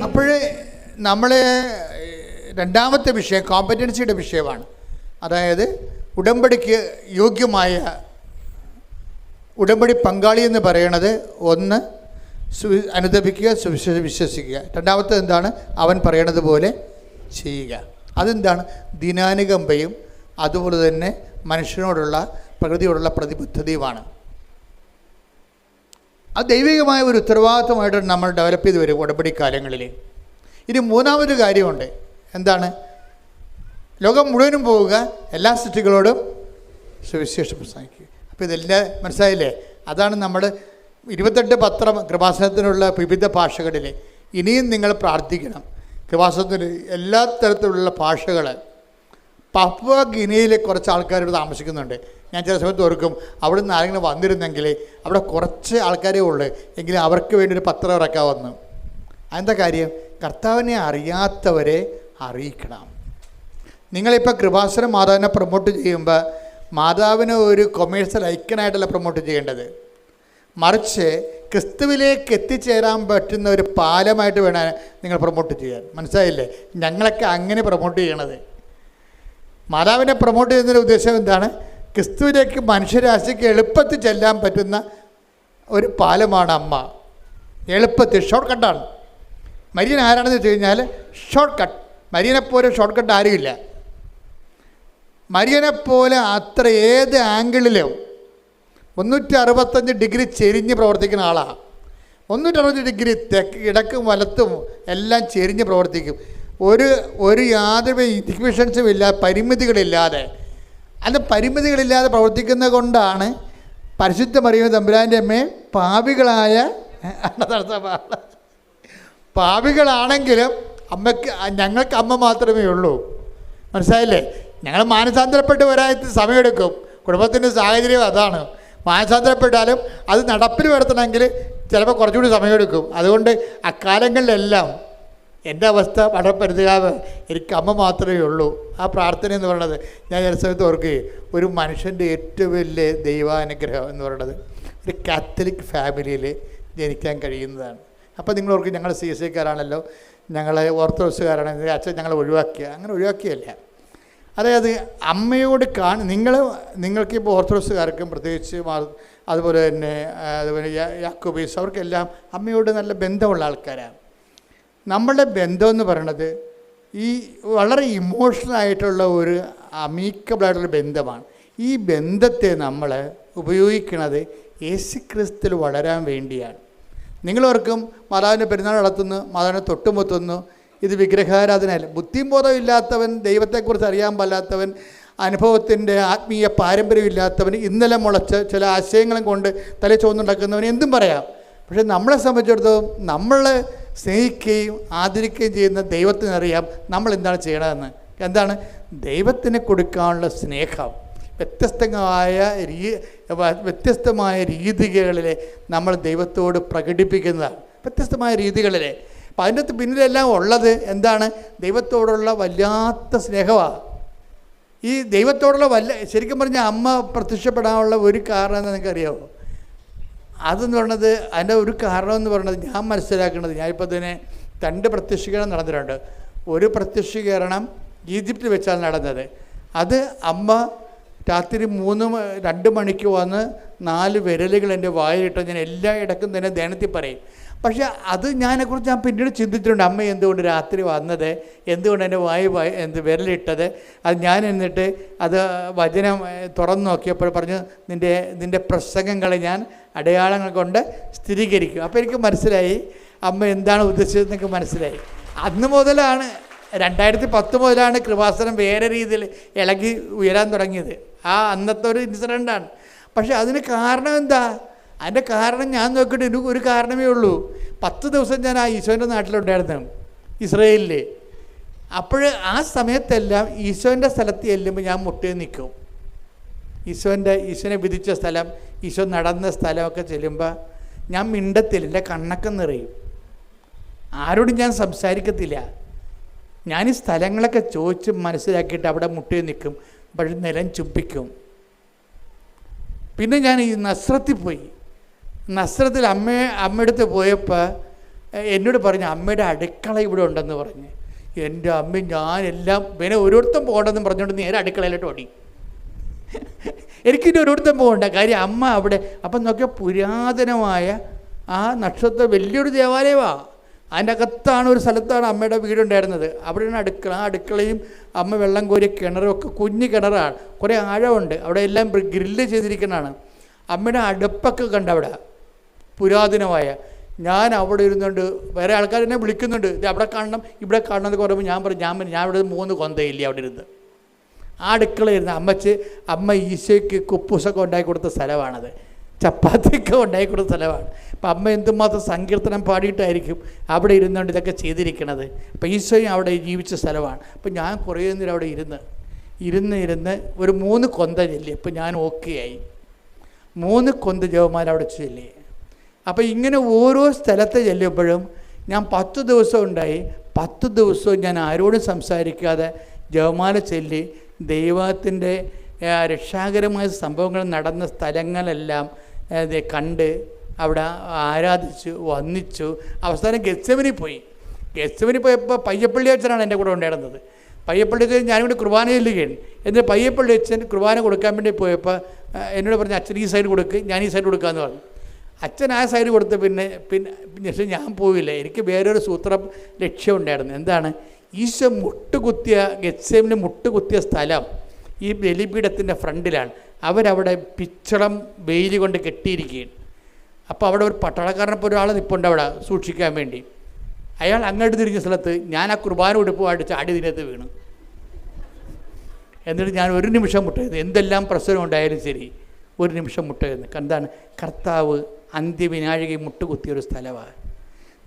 അപ്പോഴേ നമ്മളെ രണ്ടാമത്തെ വിഷയം കോമ്പറ്റൻസിയുടെ വിഷയമാണ്. അതായത് ഉടമ്പടിക്ക് യോഗ്യമായ ഉടമ്പടി പങ്കാളി എന്ന് പറയണത്, ഒന്ന് അനുദപിക്കുക, വിശ്വസിക്കുക. രണ്ടാമത്തെ എന്താണ്, അവൻ പറയണത് പോലെ ചെയ്യുക. അതെന്താണ്, ദിനാനുകമ്പയും അതുപോലെ തന്നെ മനുഷ്യനോടുള്ള പ്രകൃതിയോടുള്ള പ്രതിബദ്ധതയുമാണ്. അത് ദൈവികമായ ഒരു ഉത്തരവാദിത്വമായിട്ട് നമ്മൾ ഡെവലപ്പ് ചെയ്ത് വരും ഉടമ്പടി കാലങ്ങളിൽ. ഇനി മൂന്നാമതൊരു കാര്യമുണ്ട്. എന്താണ്, ലോകം മുഴുവനും പോവുക, എല്ലാ സൃഷ്ടികളോടും സുവിശേഷം പ്രസംഗിക്കുക. അപ്പോൾ ഇതെല്ലാം മനസ്സിലായില്ലേ? അതാണ് നമ്മൾ 28 പത്രം കൃപാസനത്തിനുള്ള വിവിധ ഭാഷകളിൽ. ഇനിയും നിങ്ങൾ പ്രാർത്ഥിക്കണം. കൃപാസനത്തിൽ എല്ലാ തരത്തിലുള്ള ഭാഷകൾ. പപ്പുവ ഗിനിയിൽ കുറച്ച് ആൾക്കാരോട് താമസിക്കുന്നുണ്ട്. ഞാൻ ചില സമയത്ത് ഓർക്കും, അവിടെ നിന്ന് ആരെങ്കിലും വന്നിരുന്നെങ്കിൽ അവിടെ കുറച്ച് ആൾക്കാരേ ഉള്ളൂ, എങ്കിലും അവർക്ക് വേണ്ടി ഒരു പത്രം ഇറക്കാമെന്ന്. അതെന്താ കാര്യം? കർത്താവിനെ അറിയാത്തവരെ അറിയിക്കണം. നിങ്ങളിപ്പോൾ കൃപാസന മാതാവിനെ പ്രൊമോട്ട് ചെയ്യുമ്പോൾ മാതാവിനെ ഒരു കൊമേഴ്സ്യൽ ഐക്കനായിട്ടല്ല പ്രൊമോട്ട് ചെയ്യേണ്ടത്, മറിച്ച് ക്രിസ്തുവിലേക്ക് എത്തിച്ചേരാൻ പറ്റുന്ന ഒരു പാലമായിട്ട് വേണം നിങ്ങൾ പ്രൊമോട്ട് ചെയ്യാൻ. മനസ്സിലായില്ലേ? ഞങ്ങളൊക്കെ അങ്ങനെ പ്രൊമോട്ട് ചെയ്യണത്. മാതാവിനെ പ്രൊമോട്ട് ചെയ്യുന്നതിൻ്റെ ഉദ്ദേശം എന്താണ്? ക്രിസ്തുവിലേക്ക് മനുഷ്യരാശിക്ക് എളുപ്പത്തിൽ ചെല്ലാൻ പറ്റുന്ന ഒരു പാലമാണ് അമ്മ. എളുപ്പത്തിൽ, ഷോർട്ട് കട്ടാണ്. മരിയൻ ആരാണെന്ന് വെച്ച് കഴിഞ്ഞാൽ ഷോർട്ട് കട്ട്. മരിയനെപ്പോലെ ഷോർട്ട് കട്ട് ആരുമില്ല. മരിയനെപ്പോലെ അത്ര ഏത് ആംഗിളിലും 365 ഡിഗ്രി ചെരിഞ്ഞ് പ്രവർത്തിക്കുന്ന ആളാണ്. 360 ഡിഗ്രി തെക്ക് ഇടക്കും വലത്തും എല്ലാം ചെരിഞ്ഞ് പ്രവർത്തിക്കും. ഒരു യാതൊരു ഇൻഹിബിഷൻസും ഇല്ലാതെ, പരിമിതികളില്ലാതെ. അത് പരിമിതികളില്ലാതെ പ്രവർത്തിക്കുന്നത് കൊണ്ടാണ് പരിശുദ്ധ മറിയം തമ്പുരാൻ്റെ അമ്മയെ പാപികളാണെങ്കിലും ഞങ്ങൾക്ക് അമ്മ മാത്രമേ ഉള്ളൂ. മനസ്സിലായില്ലേ? ഞങ്ങൾ മാനസാന്തരപ്പെട്ട് വരാൻ സമയമെടുക്കും. കുടുംബത്തിൻ്റെ സാഹചര്യം അതാണ്. മാനസാന്തരപ്പെട്ടാലും അത് നടപ്പിൽ വരുത്തണമെങ്കിൽ ചിലപ്പോൾ കുറച്ചുകൂടി സമയമെടുക്കും. അതുകൊണ്ട് അക്കാലങ്ങളിലെല്ലാം എൻ്റെ അവസ്ഥ വളരെ പരിതാപ, എനിക്ക് അമ്മ മാത്രമേ ഉള്ളൂ. ആ പ്രാർത്ഥന എന്ന് പറയുന്നത് ഞാൻ ചില സമയത്ത് ഓർക്കുകയും, ഒരു മനുഷ്യൻ്റെ ഏറ്റവും വലിയ ദൈവാനുഗ്രഹം എന്ന് പറയുന്നത് ഒരു കാത്തലിക് ഫാമിലിയിൽ ജനിക്കാൻ കഴിയുന്നതാണ്. അപ്പോൾ നിങ്ങൾ ഓർക്കും, ഞങ്ങൾ CSIക്കാരാണല്ലോ, ഞങ്ങൾ ഓർത്തഡോക്സുകാരാണ്, അച്ഛൻ ഞങ്ങളെ ഒഴിവാക്കിയ. അങ്ങനെ ഒഴിവാക്കിയല്ല. അതായത് അമ്മയോട് നിങ്ങൾക്കിപ്പോൾ ഓർത്തഡോക്സുകാർക്കും പ്രത്യേകിച്ച് അതുപോലെ തന്നെ യാക്കോബീസ് അവർക്കെല്ലാം അമ്മയോട് നല്ല ബന്ധമുള്ള ആൾക്കാരാണ്. നമ്മളുടെ ബന്ധമെന്ന് പറയണത് ഈ വളരെ ഇമോഷണലായിട്ടുള്ള ഒരു അമീക്കബിളായിട്ടുള്ള ബന്ധമാണ്. ഈ ബന്ധത്തെ നമ്മൾ ഉപയോഗിക്കുന്നത് യേശുക്രിസ്തുവിൽ വളരാൻ വേണ്ടിയാണ്. നിങ്ങളോർക്കും മാതാവിൻ്റെ പെരുന്നാൾ നടത്തുന്നു, മാതാവിനെ തൊട്ടുമുത്തുന്നു, ഇത് വിഗ്രഹാരാധനയല്ല. ബുദ്ധിയും ബോധം ഇല്ലാത്തവൻ, ദൈവത്തെക്കുറിച്ച് അറിയാൻ പാടില്ലാത്തവൻ, അനുഭവത്തിൻ്റെ ആത്മീയ പാരമ്പര്യമില്ലാത്തവൻ, ഇന്നലെ മുളച്ച് ചില ആശയങ്ങളും കൊണ്ട് തല ചുവന്നുണ്ടാക്കുന്നവന് എന്തും പറയാം. പക്ഷേ നമ്മളെ സംബന്ധിച്ചിടത്തോളം നമ്മളെ സ്നേഹിക്കുകയും ആദരിക്കുകയും ചെയ്യുന്ന ദൈവത്തിനറിയാം നമ്മൾ എന്താണ് ചെയ്യണമെന്ന്. എന്താണ് ദൈവത്തിന് കൊടുക്കാനുള്ള സ്നേഹം. വ്യത്യസ്തമായ രീതികളിൽ നമ്മൾ ദൈവത്തോട് പ്രകടിപ്പിക്കുന്നതാണ്. വ്യത്യസ്തമായ രീതികളിൽ. അപ്പം അതിൻ്റെ പിന്നിലെല്ലാം ഉള്ളത് എന്താണ്? ദൈവത്തോടുള്ള വല്ലാത്ത സ്നേഹമാണ്. ഈ ദൈവത്തോടുള്ള ശരിക്കും പറഞ്ഞാൽ അമ്മ പ്രത്യക്ഷപ്പെടാനുള്ള ഒരു കാരണം എന്ന് നിങ്ങൾക്കറിയാമോ? അതെന്ന് പറയുന്നത്, അതിൻ്റെ ഒരു കാരണം എന്ന് പറയുന്നത് ഞാൻ മനസ്സിലാക്കുന്നത്, ഞാനിപ്പോൾ തന്നെ 2 പ്രത്യക്ഷീകരണം നടന്നിട്ടുണ്ട്. ഒരു പ്രത്യക്ഷീകരണം ഈജിപ്തിൽ വെച്ചാണ് നടന്നത്. അത് അമ്മ രാത്രി 2 മണിക്ക് വന്ന് 4 വിരലുകൾ എൻ്റെ വായിലിട്ട് ഞാൻ എല്ലാ ഇടക്കും തന്നെ ധ്യാനത്തിൽ പറയും. പക്ഷേ അത് ഞാനെക്കുറിച്ച് ഞാൻ പിന്നീട് ചിന്തിച്ചിട്ടുണ്ട്. അമ്മ എന്തുകൊണ്ട് രാത്രി വന്നത്, എന്തുകൊണ്ട് എൻ്റെ വിരലിട്ടത്. അത് ഞാൻ എന്നിട്ട് അത് വചനം തുറന്നു നോക്കിയപ്പോൾ പറഞ്ഞു, നിൻ്റെ പ്രസംഗങ്ങളെ ഞാൻ അടയാളങ്ങൾ കൊണ്ട് സ്ഥിരീകരിക്കും. അപ്പോൾ എനിക്ക് മനസ്സിലായി അമ്മ എന്താണ് ഉദ്ദേശിച്ചതെന്നൊക്കെ മനസ്സിലായി. അന്ന് മുതലാണ് 2010 മുതലാണ് കൃപാസനം വേറെ രീതിയിൽ ഇളകി ഉയരാൻ തുടങ്ങിയത്. ആ അന്നത്തെ ഒരു ഇൻസിഡൻ്റാണ്. പക്ഷേ അതിന് കാരണം എന്താ? അതിൻ്റെ കാരണം ഞാൻ നോക്കിയിട്ട് എനിക്ക് ഒരു കാരണമേ ഉള്ളൂ. 10 ദിവസം ഞാൻ ആ ഈശോൻ്റെ നാട്ടിലുണ്ടായിരുന്നു, ഇസ്രയേലിൽ. അപ്പോൾ ആ സമയത്തെല്ലാം ഈശോൻ്റെ സ്ഥലത്ത് ചെല്ലുമ്പോൾ ഞാൻ മുട്ടേ നിൽക്കും. ഈശോനെ വിധിച്ച സ്ഥലം, ഈശോ നടന്ന സ്ഥലമൊക്കെ ചെല്ലുമ്പോൾ ഞാൻ മിണ്ടത്തില്ല, എൻ്റെ കണ്ണൊക്കെ നിറയും. ആരോടും ഞാൻ സംസാരിക്കത്തില്ല. ഞാൻ ഈ സ്ഥലങ്ങളൊക്കെ ചോദിച്ച് മനസ്സിലാക്കിയിട്ട് അവിടെ മുട്ടേ നിൽക്കും. പക്ഷെ നിലം ചുംബിക്കും. പിന്നെ ഞാൻ ഈ നസ്രത്തിൽ പോയി. നസ്രത്തിൽ അമ്മയടുത്ത് പോയപ്പോൾ എന്നോട് പറഞ്ഞു, അമ്മയുടെ അടുക്കള ഇവിടെ ഉണ്ടെന്ന് പറഞ്ഞ്. എൻ്റെ അമ്മ ഞാനെല്ലാം പിന്നെ ഓരോരുത്തരും പോകണമെന്ന് പറഞ്ഞുകൊണ്ട് നേരെ അടുക്കളയിലോട്ട് ഓടി. എനിക്കിനി ഓരോരുത്തരും പോകണ്ട കാര്യം അമ്മ അവിടെ. അപ്പം നോക്കിയാൽ പുരാതനമായ ആ നക്ഷത്ര വലിയൊരു ദേവാലയമാണ്. അതിൻ്റെ അകത്താണ്, ഒരു സ്ഥലത്താണ് അമ്മയുടെ വീടുണ്ടായിരുന്നത്. അവിടെയാണ് അടുക്കള. ആ അടുക്കളയും അമ്മ വെള്ളം കോരിയ കിണറും ഒക്കെ കുഞ്ഞു കിണറാണ്, കുറേ ആഴമുണ്ട്. അവിടെ എല്ലാം ഗ്രില്ല് ചെയ്തിരിക്കുന്നതാണ്. അമ്മയുടെ അടുപ്പൊക്കെ കണ്ടവിടെ പുരാതനമായ. ഞാൻ അവിടെ ഇരുന്നുകൊണ്ട് വേറെ ആൾക്കാർ എന്നെ വിളിക്കുന്നുണ്ട്, ഇത് അവിടെ കാണണം ഇവിടെ കാണണം എന്ന് പറയുമ്പോൾ ഞാൻ പറഞ്ഞു, ഞാൻ ഇവിടെ 3 കൊന്തയില്ലേ അവിടെ ഇരുന്ന്. ആ അടുക്കളയിരുന്ന് അമ്മ ഈശോയ്ക്ക് കുപ്പൂസൊക്കെ ഉണ്ടാക്കി കൊടുത്ത സ്ഥലമാണത്, ചപ്പാത്തിയൊക്കെ ഉണ്ടാക്കി കൊടുത്ത സ്ഥലമാണ്. അപ്പം അമ്മ എന്തുമാത്രം സങ്കീർത്തനം പാടിയിട്ടായിരിക്കും അവിടെ ഇരുന്നുകൊണ്ട് ഇതൊക്കെ ചെയ്തിരിക്കണത്. അപ്പം ഈശോയും അവിടെ ജീവിച്ച സ്ഥലമാണ്. അപ്പം ഞാൻ കുറേ നേരം അവിടെ ഇരുന്ന് ഒരു 3 കൊന്ത ചെല്ലി. അപ്പം ഞാൻ ഓക്കെ ആയി. 3 കൊന്ത ജവമാല അവിടെ ചൊല്ലി. അപ്പോൾ ഇങ്ങനെ ഓരോ സ്ഥലത്ത് ചെല്ലുമ്പോഴും ഞാൻ 10 ദിവസം ഉണ്ടായി. 10 ദിവസവും ഞാൻ ആരോടും സംസാരിക്കാതെ ജവമാല ചൊല്ലി ദൈവത്തിൻ്റെ രക്ഷാകരമായ സംഭവങ്ങൾ നടന്ന സ്ഥലങ്ങളെല്ലാം കണ്ട് അവിടെ ആരാധിച്ചു വന്ദിച്ചു. അവസാനം ഗെത്സമനിൽ പോയി. ഗെത്സമനിൽ പോയപ്പോൾ പയ്യപ്പള്ളി അച്ഛനാണ് എൻ്റെ കൂടെ ഉണ്ടായിരുന്നത്. പയ്യപ്പള്ളി അച്ഛൻ ഞാനിവിടെ കുർബാന ചെല്ലുകയാണ്. എന്നിട്ട് പയ്യപ്പള്ളി അച്ഛൻ കുർബാന കൊടുക്കാൻ വേണ്ടി പോയപ്പോൾ എന്നോട് പറഞ്ഞു, അച്ഛൻ ഈ സൈഡ് കൊടുക്ക്, ഞാൻ ഈ സൈഡ് കൊടുക്കാമെന്ന് പറഞ്ഞു. അച്ഛൻ ആ സൈഡ് കൊടുത്ത് പിന്നെ പക്ഷേ ഞാൻ പോയില്ല. എനിക്ക് വേറൊരു സൂത്രം ലക്ഷ്യമുണ്ടായിരുന്നു. എന്താണ്? ഈശോ മുട്ടുകുത്തിയ ഗെത്സമനിൽ മുട്ടുകുത്തിയ സ്ഥലം ഈ ബലിപീഠത്തിൻ്റെ ഫ്രണ്ടിലാണ്. അവരവിടെ പിച്ചളം വെയിൽ കൊണ്ട് കെട്ടിയിരിക്കുകയാണ്. അപ്പോൾ അവിടെ ഒരു പട്ടാളക്കാരനപ്പോൾ ഒരാൾ നിൽപ്പുണ്ട് അവിടെ സൂക്ഷിക്കാൻ വേണ്ടി. അയാൾ അങ്ങോട്ട് തിരിഞ്ഞ സ്ഥലത്ത് ഞാൻ ആ കുർബാന ഉടുപ്പുമായിട്ട് ചാടി ഇതിനകത്ത് വീണു. എന്നിട്ട് ഞാൻ ഒരു നിമിഷം മുട്ടയത്, എന്തെല്ലാം പ്രശ്നം ഉണ്ടായാലും ശരി ഒരു നിമിഷം മുട്ടയെന്ന്. എന്താണ്? കർത്താവ് അന്ത്യവിനാഴികയിൽ മുട്ടുകുത്തിയൊരു സ്ഥലമാണ്.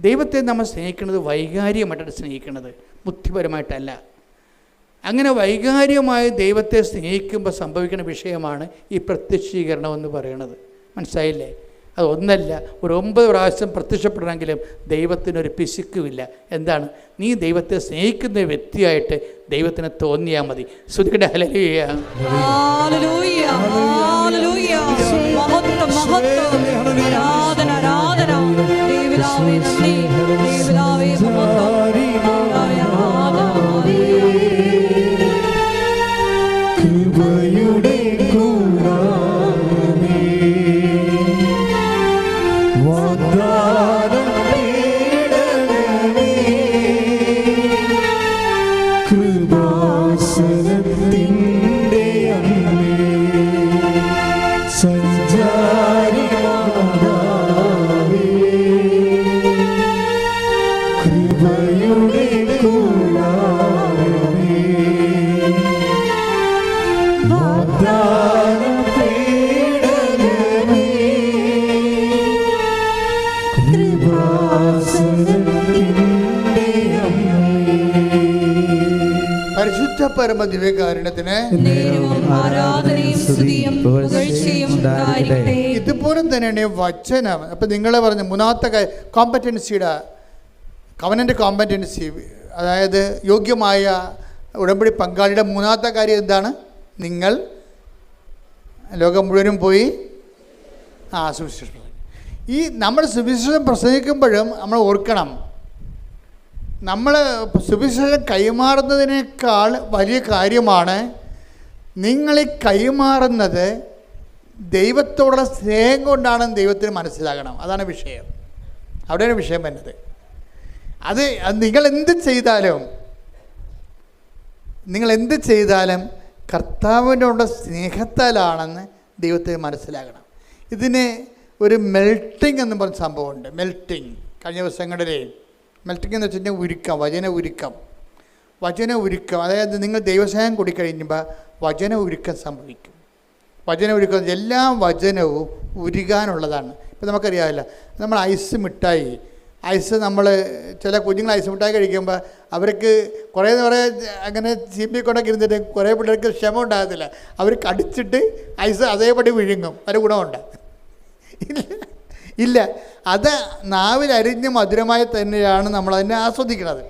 ദൈവത്തെ നമ്മൾ സ്നേഹിക്കുന്നത് വൈകാരികമായിട്ടാണ് സ്നേഹിക്കുന്നത്, ബുദ്ധിപരമായിട്ടല്ല. അങ്ങനെ വൈകാരികമായി ദൈവത്തെ സ്നേഹിക്കുമ്പോൾ സംഭവിക്കുന്ന വിഷയമാണ് ഈ പ്രത്യക്ഷീകരണം എന്ന് പറയുന്നത്. മനസ്സിലായില്ലേ? അതൊന്നല്ല, ഒരു 9 പ്രാവശ്യം പ്രത്യക്ഷപ്പെടണമെങ്കിലും ദൈവത്തിനൊരു പിശുക്കുമില്ല. എന്താണ്? നീ ദൈവത്തെ സ്നേഹിക്കുന്ന വ്യക്തിയായിട്ട് ദൈവത്തിന് തോന്നിയാൽ മതി. ശ്രുതിക്കട്ടെ ഹല്ലേലൂയ. ഹല്ലേലൂയ, ഹല്ലേലൂയ. മഹത്വം, മഹത്വം. ആരാധന, ആരാധന. ദൈവനാമേ നന്ദി, ദൈവനാമേ മഹത്വം, ദൈവനാമേ ആരാധന. കൃപയുടെ കൂടാരമേ, വാഗ്ദാനം തേടണമേ, കൃപാസനത്തിൻ്റെ അമ്മേ, സഞ്ചാരി മാതാവേ, കൃപയുടെ കൂടാരമേ, വാഗ്ദാനം തേടണമേ, കൃപാസനത്തിൻ്റെ അമ്മേ. പരിശുദ്ധ പരമ ദിവ്യകാരുണ്യത്തിന് നേരവും ആരാധനയും സ്തുതിയും പുകഴ്ചയും ഉണ്ടായിരിക്കട്ടെ. ഇതുപോലെ തന്നെയാണ് വചനം. അപ്പം നിങ്ങൾ പറഞ്ഞ മൂന്നാമത്തെ കോമ്പറ്റൻസിയുടെ കവനൻ്റ് കോമ്പറ്റൻസി, അതായത് യോഗ്യമായ ഉടമ്പടി പങ്കാളിയുടെ മൂന്നാമത്തെ കാര്യം എന്താണ്? നിങ്ങൾ ലോകം മുഴുവനും പോയി സുവിശേഷം. ഈ നമ്മൾ സുവിശേഷം പ്രസംഗിക്കുമ്പോഴും നമ്മൾ ഓർക്കണം, നമ്മൾ സുവിശേഷം കൈമാറുന്നതിനേക്കാൾ വലിയ കാര്യമാണ് നിങ്ങൾ ഈ കൈമാറുന്നത് ദൈവത്തോടുള്ള സ്നേഹം കൊണ്ടാണെന്ന് ദൈവത്തിന് മനസ്സിലാകണം. അതാണ് വിഷയം. അവിടെയാണ് വിഷയം വരുന്നത്. അത് നിങ്ങളെന്ത് ചെയ്താലും കർത്താവിനോടുള്ള സ്നേഹത്താലാണെന്ന് ദൈവത്തിന് മനസ്സിലാകണം. ഇതിന് ഒരു മെൽട്ടിങ് എന്ന് പറഞ്ഞ സംഭവമുണ്ട്. മെൽട്ടിങ് കഴിഞ്ഞ ദിവസങ്ങളിൽ മെൽട്ടിങ് എന്ന് വെച്ചിട്ടുണ്ടെങ്കിൽ ഉരുക്കം, വചന ഉരുക്കം. അതായത് നിങ്ങൾ ദൈവസ്നേഹം കൂടിക്കഴിയുമ്പോൾ വചന ഉരുക്കം സംഭവിക്കും. വചന ഉരുക്കം, എല്ലാ വചനവും ഉരുകാനുള്ളതാണ്. ഇപ്പം നമുക്കറിയാമല്ല, നമ്മൾ ഐസ് നമ്മൾ ചില കുഞ്ഞുങ്ങൾ ഐസ് മിഠായി കഴിക്കുമ്പോൾ അവർക്ക് കുറേ അങ്ങനെ ചീമ്പിക്കൊണ്ടൊക്കെ ഇരുന്നിട്ട് കുറേ പിള്ളേർക്ക് ക്ഷമ ഉണ്ടാകത്തില്ല. അവർ കടിച്ചിട്ട് ഐസ് അതേപടി വിഴുങ്ങും. ഒരു ഗുണമുണ്ട് ഇല്ല. അത് നാവിൽ അരിഞ്ഞ് മധുരമായി തന്നെയാണ് നമ്മളതിനെ ആസ്വദിക്കുന്നത്.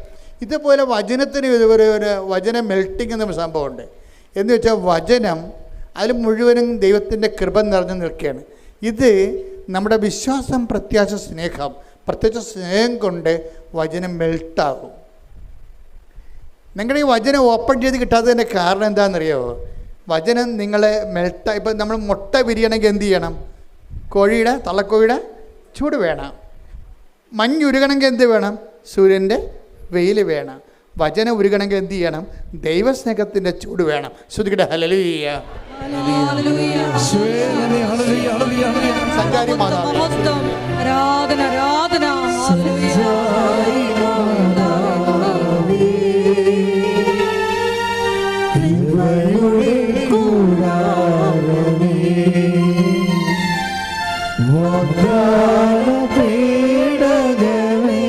ഇതുപോലെ വചനത്തിന് ഒരു വചന മെൽട്ടിങ് എന്ന സംഭവമുണ്ട്. എന്ന് വെച്ചാൽ വചനം അതിൽ മുഴുവനും ദൈവത്തിൻ്റെ കൃപ നിറഞ്ഞു നിൽക്കുകയാണ്. ഇത് നമ്മുടെ വിശ്വാസം, പ്രത്യാശ, സ്നേഹം, പ്രത്യേകിച്ച് സ്നേഹം കൊണ്ട് വചനം മെൽട്ടാകും. നിങ്ങളുടെ ഈ വചനം ഓപ്പൺ ചെയ്ത് കിട്ടാത്തതിൻ്റെ കാരണം എന്താണെന്നറിയോ? വചനം നിങ്ങളെ ഇപ്പം നമ്മൾ മുട്ട വിരിയണമെങ്കിൽ എന്ത് ചെയ്യണം? തള്ളക്കോഴിയുടെ ചൂട് വേണം. മഞ്ഞുരുകണമെങ്കിൽ എന്ത് വേണം? സൂര്യൻ്റെ വെയിൽ വേണം. വചനം ഉരുകണമെങ്കിൽ എന്ത് ചെയ്യണം? ദൈവസ്നേഹത്തിൻ്റെ ചൂട് വേണം. ശ്രുതിക്കട്ടെ ഹല്ലേലൂയ. സഞ്ചാരി മാതാവേ, ആരാധന, ആരാധന. സഞ്ചാരി മാതാവേ, കൃപയുടെ കൂടാരമേ, വാഗ്ദാനം തേടണമേ,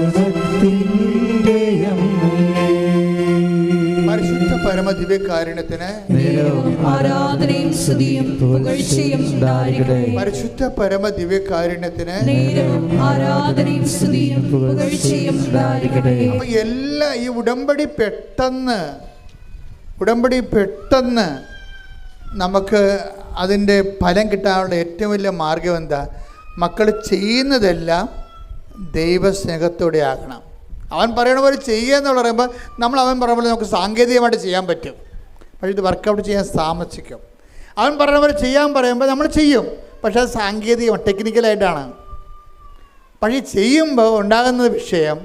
കൃപാസനത്തിൻ്റെ അമ്മേ. പരിശുദ്ധ പരമ ദിവ്യകാരുണ്യത്തിന് ആരാധനയും സ്തുതിയും പുകഴ്ചയും ഉണ്ടായിരിക്കട്ടെ. പരിശുദ്ധ പരമ ദിവ്യകാരുണ്യത്തിന് ആരാധനയും സ്തുതിയും പുകഴ്ചയും ഉണ്ടായിരിക്കട്ടെ. അപ്പം എല്ലാ ഈ ഉടമ്പടി പെട്ടെന്ന് നമുക്ക് അതിൻ്റെ ഫലം കിട്ടാനുള്ള ഏറ്റവും വലിയ മാർഗം എന്താ? മക്കൾ ചെയ്യുന്നതെല്ലാം ദൈവസ്നേഹത്തോടെ ആകണം. അവൻ പറയണ പോലെ ചെയ്യുക എന്ന് പറയുമ്പോൾ നമ്മൾ അവൻ പറയുന്ന പോലെ നമുക്ക് സാങ്കേതികമായിട്ട് ചെയ്യാൻ പറ്റും, പക്ഷേ ഇത് വർക്കൗട്ട് ചെയ്യാൻ താമസിക്കും. അവൻ പറയുന്ന പോലെ ചെയ്യാൻ പറയുമ്പോൾ നമ്മൾ ചെയ്യും, പക്ഷേ അത് സാങ്കേതികമാണ്, ടെക്നിക്കലായിട്ടാണ്. പക്ഷേ ചെയ്യുമ്പോൾ ഉണ്ടാകുന്ന വിഷയം,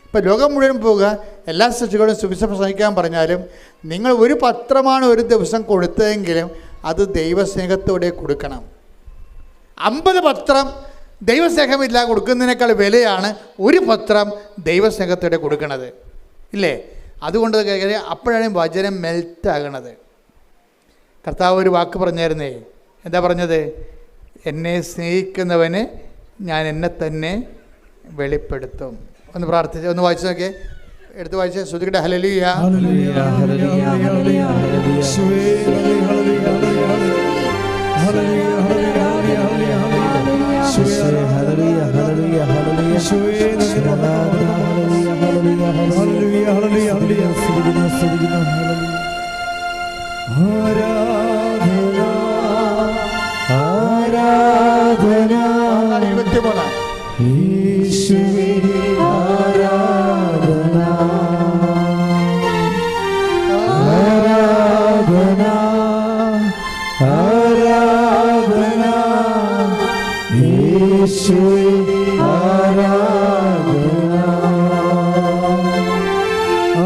ഇപ്പോൾ ലോകം മുഴുവൻ പോവുക, എല്ലാ സൃഷ്ടികളും സുവിശേഷം പ്രസംഗിക്കാൻ പറഞ്ഞാലും നിങ്ങൾ ഒരു പത്രമാണ് ഒരു ദിവസം കൊടുത്തതെങ്കിലും അത് ദൈവസ്നേഹത്തോടെ കൊടുക്കണം. 50 പത്രം ദൈവസ്നേഹമില്ല കൊടുക്കുന്നതിനേക്കാൾ വിലയാണ് ഒരു പത്രം ദൈവസ്നേഹത്തോടെ കൊടുക്കുന്നത്, ഇല്ലേ? അതുകൊണ്ട് അപ്പോഴാണ് വചനം മെൽറ്റാകണത്. കർത്താവ് ഒരു വാക്ക് പറഞ്ഞായിരുന്നേ, എന്താ പറഞ്ഞത്? എന്നെ സ്നേഹിക്കുന്നവന് ഞാൻ എന്നെ തന്നെ വെളിപ്പെടുത്തും. ഒന്ന് പ്രാർത്ഥിച്ച് ഒന്ന് വായിച്ചു നോക്കിയേ, എടുത്ത് വായിച്ചേ. ശ്രുതിക്കട്ടെ. ഹല്ലേലൂയ, ഹല്ലേലൂയ, ഹല്ലേലൂയ, ഹല്ലേലൂയ, ഹല്ലേലൂയ, ആരാധന യേശുവേ, ആരാധന, ആരാധന, ആരാധന യേശുവേ, ആരാധന,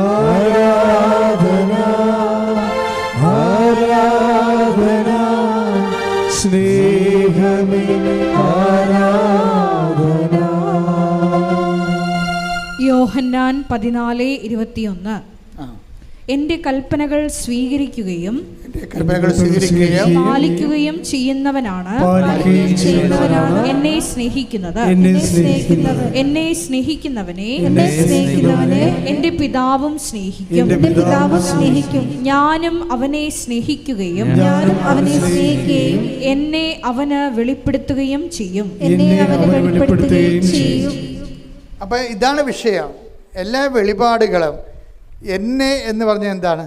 ആരാധന, ആരാധന സ്നേഹമേ, ആരാധന. യോഹന്നാൻ 14:21. എന്റെ കൽപ്പനകൾ സ്വീകരിക്കുകയും പാലിക്കുകയും ചെയ്യുന്നവനാണ് എന്നെ സ്നേഹിക്കുന്നത്. എന്നെ സ്നേഹിക്കുന്നവനെ എന്റെ പിതാവും സ്നേഹിക്കും. ഞാനും അവനെ സ്നേഹിക്കുകയും എന്നെ അവന് വെളിപ്പെടുത്തുകയും ചെയ്യും. അപ്പം ഇതാണ് വിഷയം. എല്ലാ വെളിപാടുകളും എന്നെ എന്ന് പറഞ്ഞാൽ എന്താണ്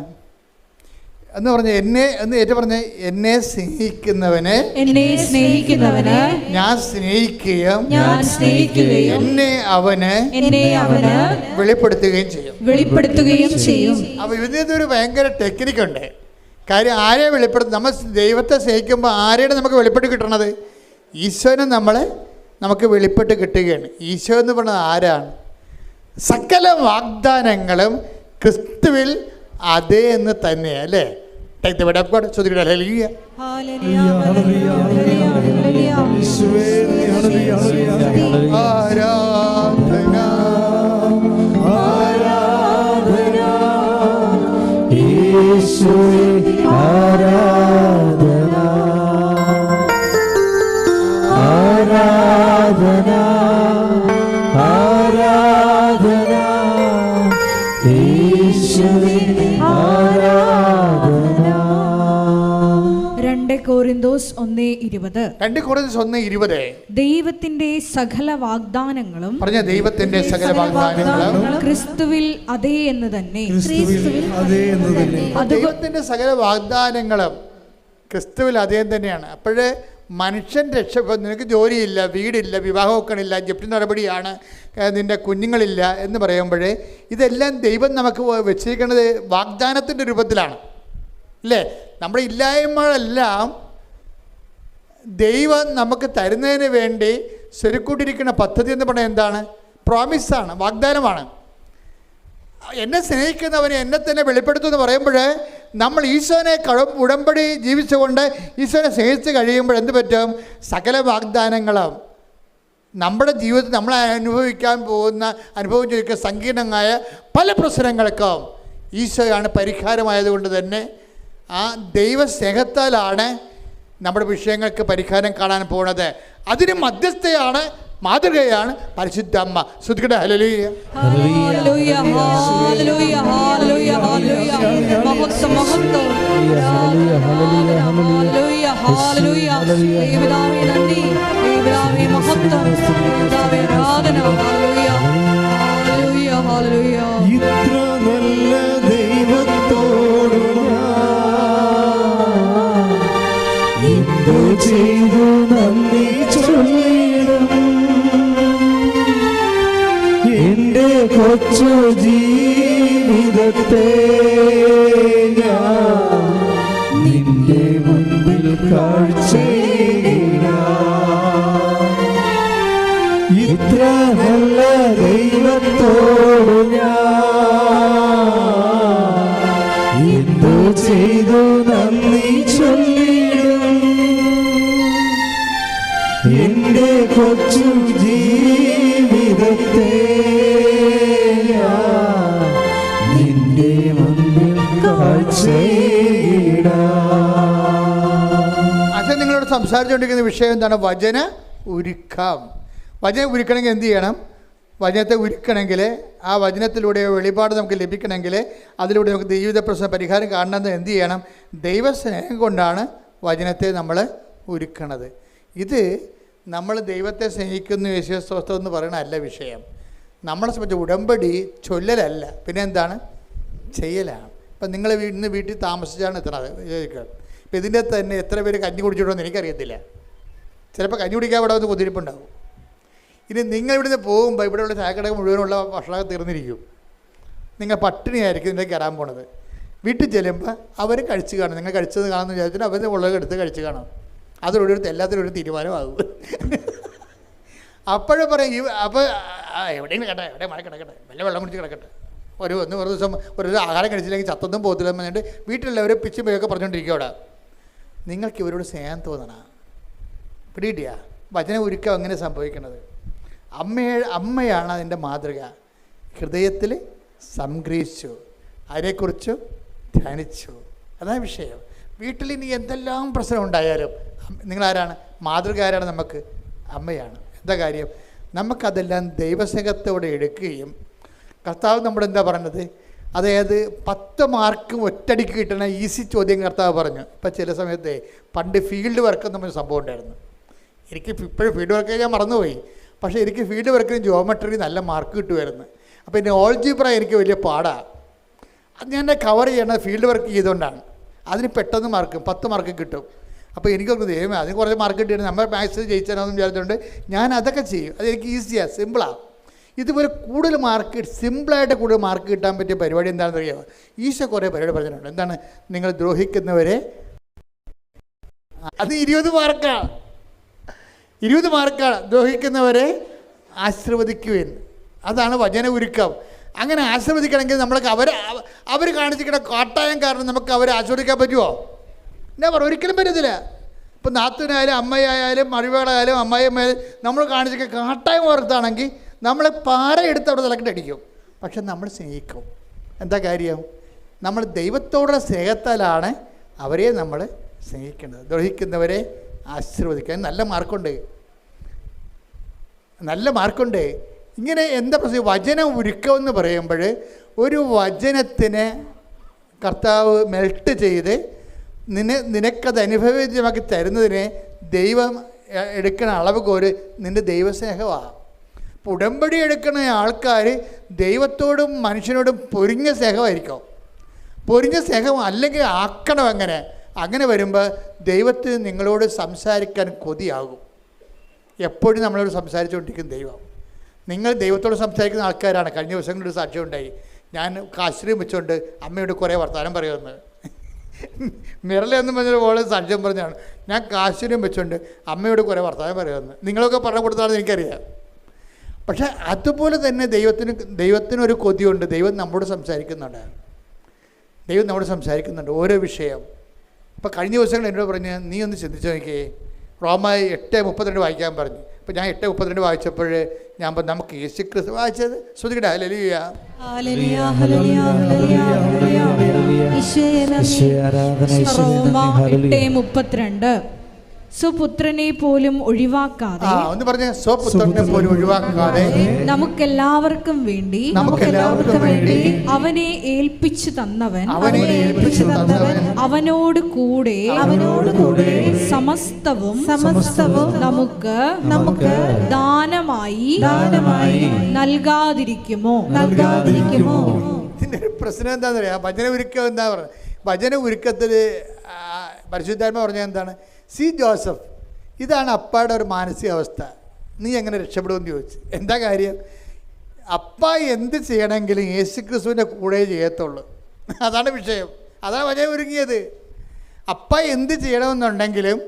എന്ന് പറഞ്ഞ എന്നെ എന്ന് ഏറ്റവും പറഞ്ഞ എന്നെ സ്നേഹിക്കുന്നവനെ ഞാൻ സ്നേഹിക്കുകയും എന്നെ അവന് വെളിപ്പെടുത്തുകയും ചെയ്യും. അപ്പോൾ ഇതിനൊരു ഭയങ്കര ടെക്നിക്കുണ്ട്. കാര്യം ആരെ വെളിപ്പെടുത്തും? നമ്മൾ ദൈവത്തെ സ്നേഹിക്കുമ്പോൾ ആരെയാണ് നമുക്ക് വെളിപ്പെട്ട് കിട്ടണത്? ഈശോനെ നമുക്ക് വെളിപ്പെട്ട് കിട്ടുകയാണ്. ഈശോ എന്ന് പറയുന്നത് ആരാണ്? സകല വാഗ്ദാനങ്ങളും ക്രിസ്തുവിൽ അതേ എന്ന് തന്നെയാണ്, അല്ലേ? കൊരിന്തോസ് 1:20. ദൈവത്തിന്റെ സകല വാഗ്ദാനങ്ങളും ക്രിസ്തുവിൽ അതേ എന്ന് തന്നെ. ദൈവത്തിന്റെ സകല വാഗ്ദാനങ്ങളും ക്രിസ്തുവിൽ അതേ തന്നെയാണ്. അപ്പോഴേ മനുഷ്യൻ രക്ഷപ്പെടും. നിനക്ക് ജോലിയില്ല, വീടില്ല, വിവാഹമൊക്കണില്ല, ജപ്തി നടപടിയാണ്, നിൻ്റെ കുഞ്ഞുങ്ങളില്ല എന്ന് പറയുമ്പോഴേ ഇതെല്ലാം ദൈവം നമുക്ക് വെച്ചിരിക്കുന്നത് വാഗ്ദാനത്തിൻ്റെ രൂപത്തിലാണ്, അല്ലേ? നമ്മുടെ ഇല്ലായ്മകളെല്ലാം ദൈവം നമുക്ക് തരുന്നതിന് വേണ്ടി സ്വരുക്കൂട്ടിരിക്കുന്ന പദ്ധതി എന്ന് പറഞ്ഞാൽ എന്താണ്? പ്രോമിസാണ്, വാഗ്ദാനമാണ്. എന്നെ സ്നേഹിക്കുന്നവനെ എന്നെ തന്നെ വെളിപ്പെടുത്തുമെന്ന് പറയുമ്പോൾ നമ്മൾ ഈശോനെ ഉടമ്പടി ജീവിച്ചുകൊണ്ട് ഈശോനെ സ്നേഹിച്ച് കഴിയുമ്പോൾ എന്ത് പറ്റും? സകല വാഗ്ദാനങ്ങളും നമ്മുടെ ജീവിതത്തിൽ നമ്മൾ അനുഭവിക്കാൻ പോകുന്ന ചോദിക്കുന്ന സങ്കീർണമായ പല പ്രശ്നങ്ങൾക്കും ഈശോയാണ് പരിഹാരമായതുകൊണ്ട് തന്നെ ആ ദൈവസ്നേഹത്താലാണ് നമ്മുടെ വിഷയങ്ങൾക്ക് പരിഹാരം കാണാൻ പോകുന്നത്. അതിന് മധ്യസ്ഥയാണ്, മാതൃകയാണ് പരിശുദ്ധ അമ്മ. ശ്രുതിക്കട്ടെ. ഹല്ലേലൂയ, ഹല്ലേലൂയ, ഹല്ലേലൂയ, ഹല്ലേലൂയ, ഹല്ലേലൂയ. മഹത്വം, മഹത്വം. ഹല്ലേലൂയ, ഹല്ലേലൂയ, ഹല്ലേലൂയ. ദൈവപിതാവേ നന്ദി, ദൈവപിതാവേ മഹത്വം, ദൈവപിതാവേ ആരാധന. ഹല്ലേലൂയ, ഹല്ലേലൂയ, ഹല്ലേലൂയ. ഇത്ര നല്ല ദൈവത്തോട് ചെയ്തു നന്ദി ചൊല്ലിടും. കൊച്ചു ജീവിതത്തെ ഞാൻ നിന്റെ മുൻപിൽ കാഴ്ചയിടാം. ഇത്ര നല്ല ദൈവത്തോട് ഞാൻ എന്തു ചെയ്തു നന്ദി ചൊല്ലിടും. എന്റെ കൊച്ചു ജീവിതത്തെ ഞാൻ നിന്റെ മുൻപിൽ കാഴ്ചയിടാം. അച്ഛൻ നിങ്ങളോട് സംസാരിച്ചുകൊണ്ടിരിക്കുന്ന വിഷയം എന്താണ്? വചന ഉരുക്കം. വചനം ഉരുക്കണമെങ്കിൽ എന്ത് ചെയ്യണം? വചനത്തെ ഉരുക്കണമെങ്കിൽ, ആ വചനത്തിലൂടെ വെളിപാട് നമുക്ക് ലഭിക്കണമെങ്കിൽ, അതിലൂടെ നമുക്ക് ജീവിത പ്രശ്ന പരിഹാരം കാണണമെന്ന് എന്ത് ചെയ്യണം? ദൈവസ്നേഹം കൊണ്ടാണ് വചനത്തെ നമ്മൾ ഉരുക്കണത്. ഇത് നമ്മൾ ദൈവത്തെ സ്നേഹിക്കുന്നു യേശുസ്തോത്രം എന്ന് പറയണതല്ല വിഷയം. നമ്മളെ സംബന്ധിച്ച് ഉടമ്പടി ചൊല്ലലല്ല, പിന്നെ എന്താണ്? ചെയ്യലാണ്. ഇപ്പം നിങ്ങൾ ഇന്ന് വീട്ടിൽ താമസിച്ചാണ് എത്തണത് വിചാരിക്കുക. ഇപ്പം ഇതിൻ്റെ തന്നെ എത്ര പേര് കഞ്ഞി കുടിച്ചിട്ടുണ്ടെന്ന് എനിക്കറിയത്തില്ല. ചിലപ്പോൾ കഞ്ഞി കുടിക്കാൻ ഇവിടെ വന്ന് കുതിരിപ്പുണ്ടാകും. ഇനി നിങ്ങൾ ഇവിടുന്ന് പോകുമ്പോൾ ഇവിടെയുള്ള ചായക്കട മുഴുവനുള്ള ഭക്ഷണമൊക്കെ തീർന്നിരിക്കും. നിങ്ങൾ പട്ടിണിയായിരിക്കും ഇതിൻ്റെ കയറാൻ പോണത്. വീട്ടിൽ ചെല്ലുമ്പോൾ അവർ കഴിച്ച് കാണും. നിങ്ങൾ കഴിച്ചത് കാണുമെന്ന് വിചാരിച്ചിട്ട് അവരുടെ ഉള്ളത് എടുത്ത് കഴിച്ച് കാണാം. അതിലൂടെ എല്ലാത്തിനും ഒരു തീരുമാനമാകും. അപ്പോഴും പറയും അപ്പോൾ എവിടെയെങ്കിലും കേട്ടെ, എവിടെ മഴ കിടക്കട്ടെ, വല്ല വെള്ളം കുടിച്ച് കിടക്കട്ടെ, ഒരു ദിവസം ഒരു ആഹാരം കഴിച്ചില്ലെങ്കിൽ ചത്തൊന്നും പോകത്തില്ല എന്ന് പറഞ്ഞിട്ട് വീട്ടിലുള്ളവർ പിച്ചും പേയൊക്കെ പറഞ്ഞുകൊണ്ടിരിക്കും. അവിടെ നിങ്ങൾക്ക് ഇവരോട് സ്നേഹം തോന്നണം. പിടികിട്ടിയ വചന ഉരുക്കം അങ്ങനെ സംഭവിക്കുന്നത്. അമ്മയാണ് അതിൻ്റെ മാതൃക. ഹൃദയത്തിൽ സംഗ്രഹിച്ചു, അതിനെക്കുറിച്ച് ധ്യാനിച്ചു. അതാണ് വിഷയം. വീട്ടിൽ ഇനി എന്തെല്ലാം പ്രശ്നം ഉണ്ടായാലും നിങ്ങളാരാണ്? മാതൃക ആരാണ്? നമുക്ക് അമ്മയാണ്. എന്താ കാര്യം? നമുക്കതെല്ലാം ദൈവസ്നേഹത്തോടെ എടുക്കുകയും, കർത്താവ് നമ്മുടെ എന്താ പറഞ്ഞത്? അതായത് 10 മാർക്കും ഒറ്റടിക്ക് കിട്ടണ ഈസി ചോദ്യം കർത്താവ് പറഞ്ഞു. ഇപ്പം ചില സമയത്ത് പണ്ട് ഫീൽഡ് വർക്ക് എന്നൊരു സംഭവം ഉണ്ടായിരുന്നു. എനിക്ക് ഇപ്പോഴും ഫീൽഡ് വർക്ക് ഞാൻ മറന്നുപോയി. പക്ഷേ എനിക്ക് ഫീൽഡ് വർക്കിന് ജോമെട്രി നല്ല മാർക്ക് കിട്ടുമായിരുന്നു. അപ്പോൾ എൻ്റെ ഓൾജിബ്ര എനിക്ക് വലിയ പാടാണ്. അത് ഞാൻ കവർ ചെയ്യണത് ഫീൽഡ് വർക്ക് ചെയ്തുകൊണ്ടാണ്. അതിന് പെട്ടെന്ന് 10 മാർക്ക് കിട്ടും. അപ്പോൾ എനിക്കൊക്കെ ദൈവമേ അതിന് കുറച്ച് മാർക്ക് കിട്ടിയിട്ട് നമ്മൾ മാത്സ് ജയിച്ചാലെന്ന് വിചാരിച്ചുകൊണ്ട് ഞാൻ അതൊക്കെ ചെയ്യും. അതെനിക്ക് ഈസിയാണ്, സിമ്പിളാണ്. ഇതുപോലെ കൂടുതൽ മാർക്ക്, സിമ്പിളായിട്ട് കൂടുതൽ മാർക്ക് കിട്ടാൻ പറ്റിയ പരിപാടി എന്താണെന്ന് അറിയാമോ? ഈശോ കുറേ പരിപാടി പറഞ്ഞിട്ടുണ്ട്. എന്താണ്? നിങ്ങൾ ദ്രോഹിക്കുന്നവരെ, അത് 20 മാർക്കാണ്. 20 മാർക്കാണ്. ദ്രോഹിക്കുന്നവരെ ആശീർവദിക്കുവിൻ. അതാണ് വചന ഉരുക്കം. അങ്ങനെ ആശീർവദിക്കണമെങ്കിൽ നമ്മൾക്ക് അവർ കാണിച്ചിരിക്കുന്ന കാട്ടായം കാരണം നമുക്ക് അവരെ ആസ്വദിക്കാൻ പറ്റുമോ? എന്നാ പറ, ഒരിക്കലും പറ്റത്തില്ല. ഇപ്പം നാത്തൂനായാലും അമ്മയായാലും മരുമകളായാലും അമ്മായിയമ്മയായാലും നമ്മൾ കാണിച്ചിരിക്കുന്ന കാട്ടായം ഓർത്താണെങ്കിൽ നമ്മൾ പാറ എടുത്ത് അവിടെ തലക്കിട്ടടിക്കും. പക്ഷെ നമ്മൾ സ്നേഹിക്കും. എന്താ കാര്യം? നമ്മൾ ദൈവത്തോടുള്ള സ്നേഹത്താലാണ് അവരെ നമ്മൾ സ്നേഹിക്കേണ്ടത്. ദ്രോഹിക്കുന്നവരെ ആശീർവദിക്കാൻ നല്ല മാർക്കുണ്ട്. ഇങ്ങനെ എന്താ പ്രശ്നം? വചന ഉരുക്കം എന്ന് പറയുമ്പോൾ ഒരു വചനത്തിന് കർത്താവ് മെൽട്ട് ചെയ്ത് നിനക്കത് അനുഭവമാക്കി തരുന്നതിന് ദൈവം എടുക്കുന്ന അളവ് കോര് നിൻ്റെ ദൈവസ്നേഹമാണ്. അപ്പോൾ ഉടമ്പടി എടുക്കുന്ന ആൾക്കാർ ദൈവത്തോടും മനുഷ്യനോടും പൊരിഞ്ഞ സ്നേഹമായിരിക്കും. പൊരിഞ്ഞ സ്നേഹം അല്ലെങ്കിൽ ആക്കണം. അങ്ങനെ വരുമ്പോൾ ദൈവത്തിന് നിങ്ങളോട് സംസാരിക്കാൻ കൊതിയാകും. എപ്പോഴും നമ്മളോട് സംസാരിച്ചുകൊണ്ടിരിക്കും ദൈവം. നിങ്ങൾ ദൈവത്തോട് സംസാരിക്കുന്ന ആൾക്കാരാണ്. കഴിഞ്ഞ ദിവസങ്ങളിൽ ഒരു സാക്ഷ്യം ഉണ്ടായി. ഞാൻ കാശ്രീം വെച്ചുകൊണ്ട് അമ്മയോട് കുറേ വർത്തമാനം പറയുമെന്ന്. മിറലെന്ന് പറഞ്ഞൊരു പോലെ സാക്ഷ്യം പറഞ്ഞാണ്. ഞാൻ കാശ്രീം വെച്ചുകൊണ്ട് അമ്മയോട് കുറേ വർത്തമാനം പറയുമെന്ന്. നിങ്ങളൊക്കെ പറഞ്ഞു കൊടുത്താണെന്ന് എനിക്കറിയാം. പക്ഷേ അതുപോലെ തന്നെ ദൈവത്തിനൊരു കൊതിയുണ്ട്. ദൈവം നമ്മോട് സംസാരിക്കുന്നുണ്ട് ഓരോ വിഷയം. ഇപ്പോൾ കഴിഞ്ഞ ദിവസങ്ങൾ എന്നോട് പറഞ്ഞ് നീ ഒന്ന് ചിന്തിച്ച് നോക്കിയേ, റോമാ 8:32 വായിക്കാൻ പറഞ്ഞു. അപ്പോൾ ഞാൻ 8:32 വായിച്ചപ്പോൾ ഞാൻ നമുക്ക് യേശുക്രിസ്തു വായിച്ചത് ശ്രദ്ധിക്കട്ടെ. ഹല്ലേലൂയ, റോമാ 8:32. സ്വപുത്രനെ പോലും ഒഴിവാക്കാതെ, ഒന്ന് പറഞ്ഞ സ്വപുത്രനെ പോലും ഒഴിവാക്കാതെ നമുക്കെല്ലാവർക്കും വേണ്ടി അവനെ ഏൽപ്പിച്ചു തന്നവൻ അവനോട് കൂടെ സമസ്തവും നമുക്ക് ദാനമായി നൽകാതിരിക്കുമോ? ഇതിൻ്റെ ഒരു പ്രശ്നം എന്താണെന്ന് പറയാം. ഭജന ഉരുക്കം എന്താ പറയുക? ഭജന ഉരുക്കത്തിൽ പരിശുദ്ധാത്മ പറഞ്ഞാൽ എന്താണ്? സി ജോസഫ്, ഇതാണ് അപ്പാടെ ഒരു മാനസികാവസ്ഥ. നീ എങ്ങനെ രക്ഷപ്പെടുമെന്ന് ചോദിച്ചു. എന്താ കാര്യം? അപ്പ എന്ത് ചെയ്യണമെങ്കിലും യേശുക്രിസ്തുവിൻ്റെ കൂടെ ചെയ്യത്തുള്ളൂ. അതാണ് വിഷയം. അതാണ് വചനം ഒരുങ്ങിയത്. അപ്പ എന്ത് ചെയ്യണമെന്നുണ്ടെങ്കിലും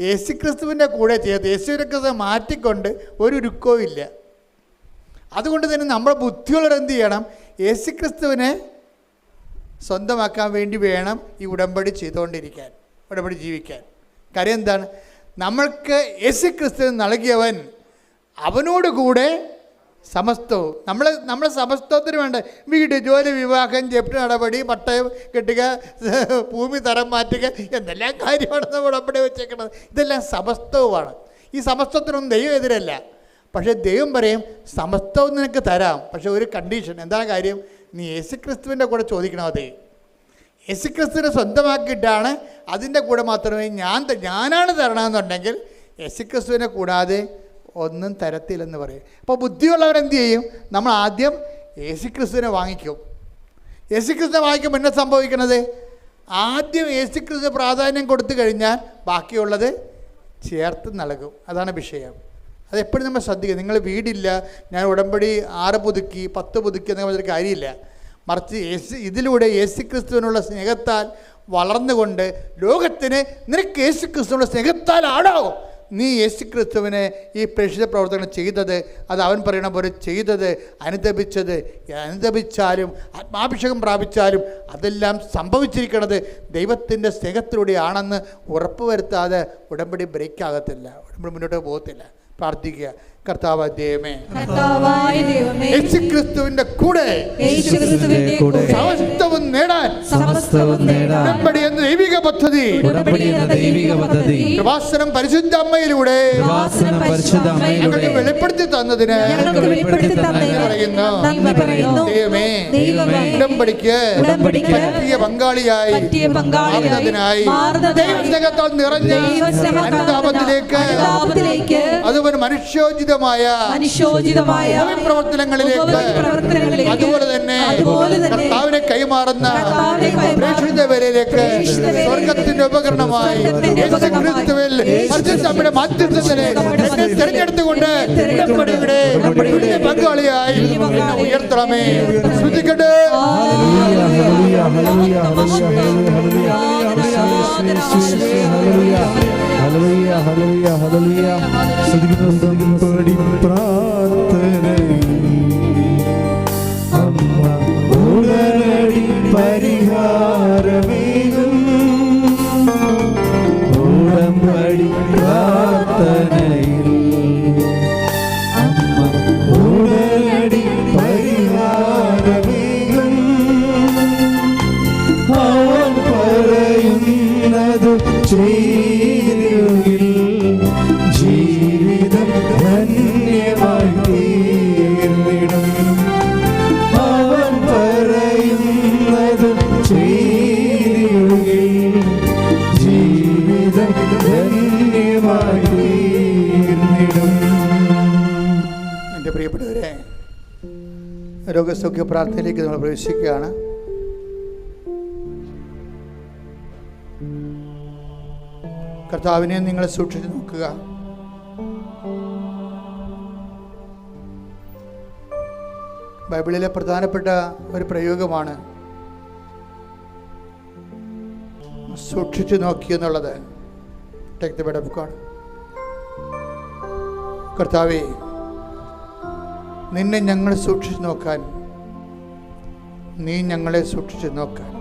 യേശുക്രിസ്തുവിൻ്റെ കൂടെ ചെയ്യത്ത്. യേശുക്രിസ്തുവിനെ മാറ്റിക്കൊണ്ട് ഒരു ഉരുക്കവും ഇല്ല. അതുകൊണ്ട് തന്നെ നമ്മൾ ബുദ്ധിയുള്ളവരെന്ത് ചെയ്യണം? യേശുക്രിസ്തുവിനെ സ്വന്തമാക്കാൻ വേണ്ടി വേണം ഈ ഉടമ്പടി ചെയ്തുകൊണ്ടിരിക്കാൻ, ഉടമ്പടി ജീവിക്കാൻ. കാര്യം എന്താണ്? നമ്മൾക്ക് യേശുക്രിസ്തുവിന് നൽകിയവൻ അവനോട് കൂടെ സമസ്തവും. നമ്മളെ സമസ്തത്തിന് വേണ്ട വീട്, ജോലി, വിവാഹം, ജപ്തി നടപടി, പട്ടയം കെട്ടുക, ഭൂമി തരം മാറ്റുക, എന്തെല്ലാം കാര്യമാണ് നമ്മൾ ഉടമ്പടി വെച്ചേക്കുന്നത്. ഇതെല്ലാം സമസ്തവുമാണ്. ഈ സമസ്തത്തിനൊന്നും ദൈവം എതിരല്ല. പക്ഷേ ദൈവം പറയും സമസ്തവും നിനക്ക് തരാം, പക്ഷെ ഒരു കണ്ടീഷൻ. എന്താണ് കാര്യം? നീ യേശുക്രിസ്തുവിൻ്റെ കൂടെ ചോദിക്കണം. അതേ യേശുക്രിസ്തുവിനെ സ്വന്തമാക്കിയിട്ടാണ് അതിൻ്റെ കൂടെ മാത്രമേ ഞാനാണ് തരണമെന്നുണ്ടെങ്കിൽ യേശുക്രിസ്തുവിനെ കൂടാതെ ഒന്നും തരത്തില്ലെന്ന് പറയും. അപ്പോൾ ബുദ്ധിയുള്ളവരെന്ത് ചെയ്യും? നമ്മൾ ആദ്യം യേശുക്രിസ്തുവിനെ വാങ്ങിക്കും. യേശുക്രിസ്തുവിനെ വാങ്ങിക്കുമ്പോൾ എന്നാ സംഭവിക്കണത്? ആദ്യം യേശുക്രിസ്തു പ്രാധാന്യം കൊടുത്തു കഴിഞ്ഞാൽ ബാക്കിയുള്ളത് ചേർത്ത് നൽകും. അതാണ് വിഷയം. അതെപ്പോഴും നമ്മൾ ശ്രദ്ധിക്കുക. നിങ്ങൾ വീടില്ല, ഞാൻ ഉടമ്പടി 6 പുതുക്കി 10 പുതുക്കി എന്നൊക്കെ പറഞ്ഞൊരു കാര്യമില്ല. മറിച്ച് ഇതിലൂടെ യേശുക്രിസ്തുവിനുള്ള സ്നേഹത്താൽ വളർന്നുകൊണ്ട് ലോകത്തിന് നിനക്ക് യേശുക്രിസ്തുവിനുള്ള സ്നേഹത്താലാണോ നീ യേശുക്രിസ്തുവിനെ ഈ പ്രേക്ഷിത പ്രവർത്തനം ചെയ്തത്? അത് അവൻ പറയണ പോലെ ചെയ്തത്, അനുദപിച്ചാലും ആത്മാഭിഷേകം പ്രാപിച്ചാലും അതെല്ലാം സംഭവിച്ചിരിക്കുന്നത് ദൈവത്തിൻ്റെ സ്നേഹത്തിലൂടെയാണെന്ന് ഉറപ്പ് വരുത്താതെ ഉടമ്പടി ബ്രേക്ക് ആകത്തില്ല, ഉടമ്പടി മുന്നോട്ട് പോകത്തില്ല. പ്രാർത്ഥിക്കുക. കർത്താവായ ദൈവമേ, യേശുക്രിസ്തുവിന്റെ കൂടെ സമസ്തവും നേടാൻ ഉടമ്പടി എന്ന ദൈവിക പദ്ധതി കൃപാസനം പരിശുദ്ധ അമ്മയിലൂടെ ഞങ്ങൾക്ക് വെളിപ്പെടുത്തി തന്നതിന് പറയുന്നു. ദൈവമേ, ഉടമ്പടിക്ക് പറ്റിയ പങ്കാളിയായി മാറുന്നതിനായി ദൈവസ്നേഹത്താൽ നിറഞ്ഞ അനുതാപത്തിലേക്ക് അതുപോലെ മനുഷ്യോചിതമായ പ്രവർത്തനങ്ങളിലേക്ക് അതുപോലെ തന്നെ കർത്താവിനെ കൈമാറുന്ന പ്രേക്ഷിത വരയിലേക്ക് സ്വർഗത്തിന്റെ ഉപകരണമായി യേശുക്രിസ്തുവിൽ പരിശുദ്ധ മാധ്യസ്ഥനെ തിരഞ്ഞെടുത്തുകൊണ്ട് പങ്കാളിയായി ഉയർത്തണമേ. ശ്രദ്ധിക്കട്ടെ. പരിഹാരമേകും ഉടമ്പടി പ്രാർത്ഥനയിൽ അമ്മ ഉടനടി പരിഹാരമേകും. അവൻ പറയുന്നത് ചെയ്തിരുകിൽ ജീവിതം ധന്യമായി തീർന്നിടും. അവൻ പറയുന്നത് ചെയ്തിരുകിൽ ജീവിതം ധന്യമായി തീർന്നിടും. എൻ്റെ പ്രിയപ്പെട്ടവരെ, രോഗസൗഖ്യ പ്രാർത്ഥനയിലേക്ക് നമ്മൾ പ്രവേശിക്കുകയാണ്. കർത്താവിനെ നിങ്ങൾ സൂക്ഷിച്ചു നോക്കുക. ബൈബിളിലെ പ്രധാനപ്പെട്ട ഒരു പ്രയോഗമാണ് സൂക്ഷിച്ചു നോക്കി എന്നുള്ളത്. Take the word of God. കർത്താവേ, നിന്നെ ഞങ്ങൾ സൂക്ഷിച്ചു നോക്കാൻ, നീ ഞങ്ങളെ സൂക്ഷിച്ചു നോക്കാൻ,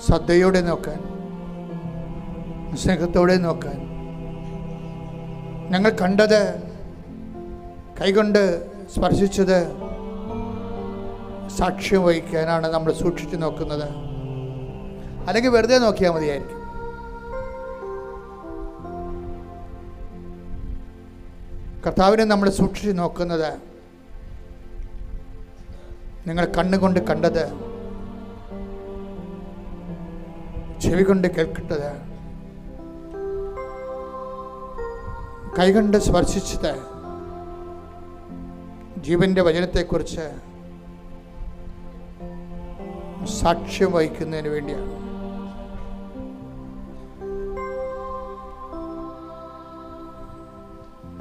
ശ്രദ്ധയോടെ നോക്കാൻ, സ്നേഹത്തോടെ നോക്കാൻ, ഞങ്ങൾ കണ്ടത്, കൈകൊണ്ട് സ്പർശിച്ചത് സാക്ഷ്യം വഹിക്കാനാണ് നമ്മൾ സൂക്ഷിച്ചു നോക്കുന്നത്. അല്ലെങ്കിൽ വെറുതെ നോക്കിയാൽ മതിയായിരിക്കും. കർത്താവിനെ നമ്മൾ സൂക്ഷിച്ചു നോക്കുന്നത് നിങ്ങൾ കണ്ണുകൊണ്ട് കണ്ടത്, ചെവി കൊണ്ട് കേൾക്കേണ്ടത്, കൈകൊണ്ട് സ്പർശിച്ചത്, ജീവന്റെ വചനത്തെക്കുറിച്ച് സാക്ഷ്യം വഹിക്കുന്നതിന് വേണ്ടിയാണ്.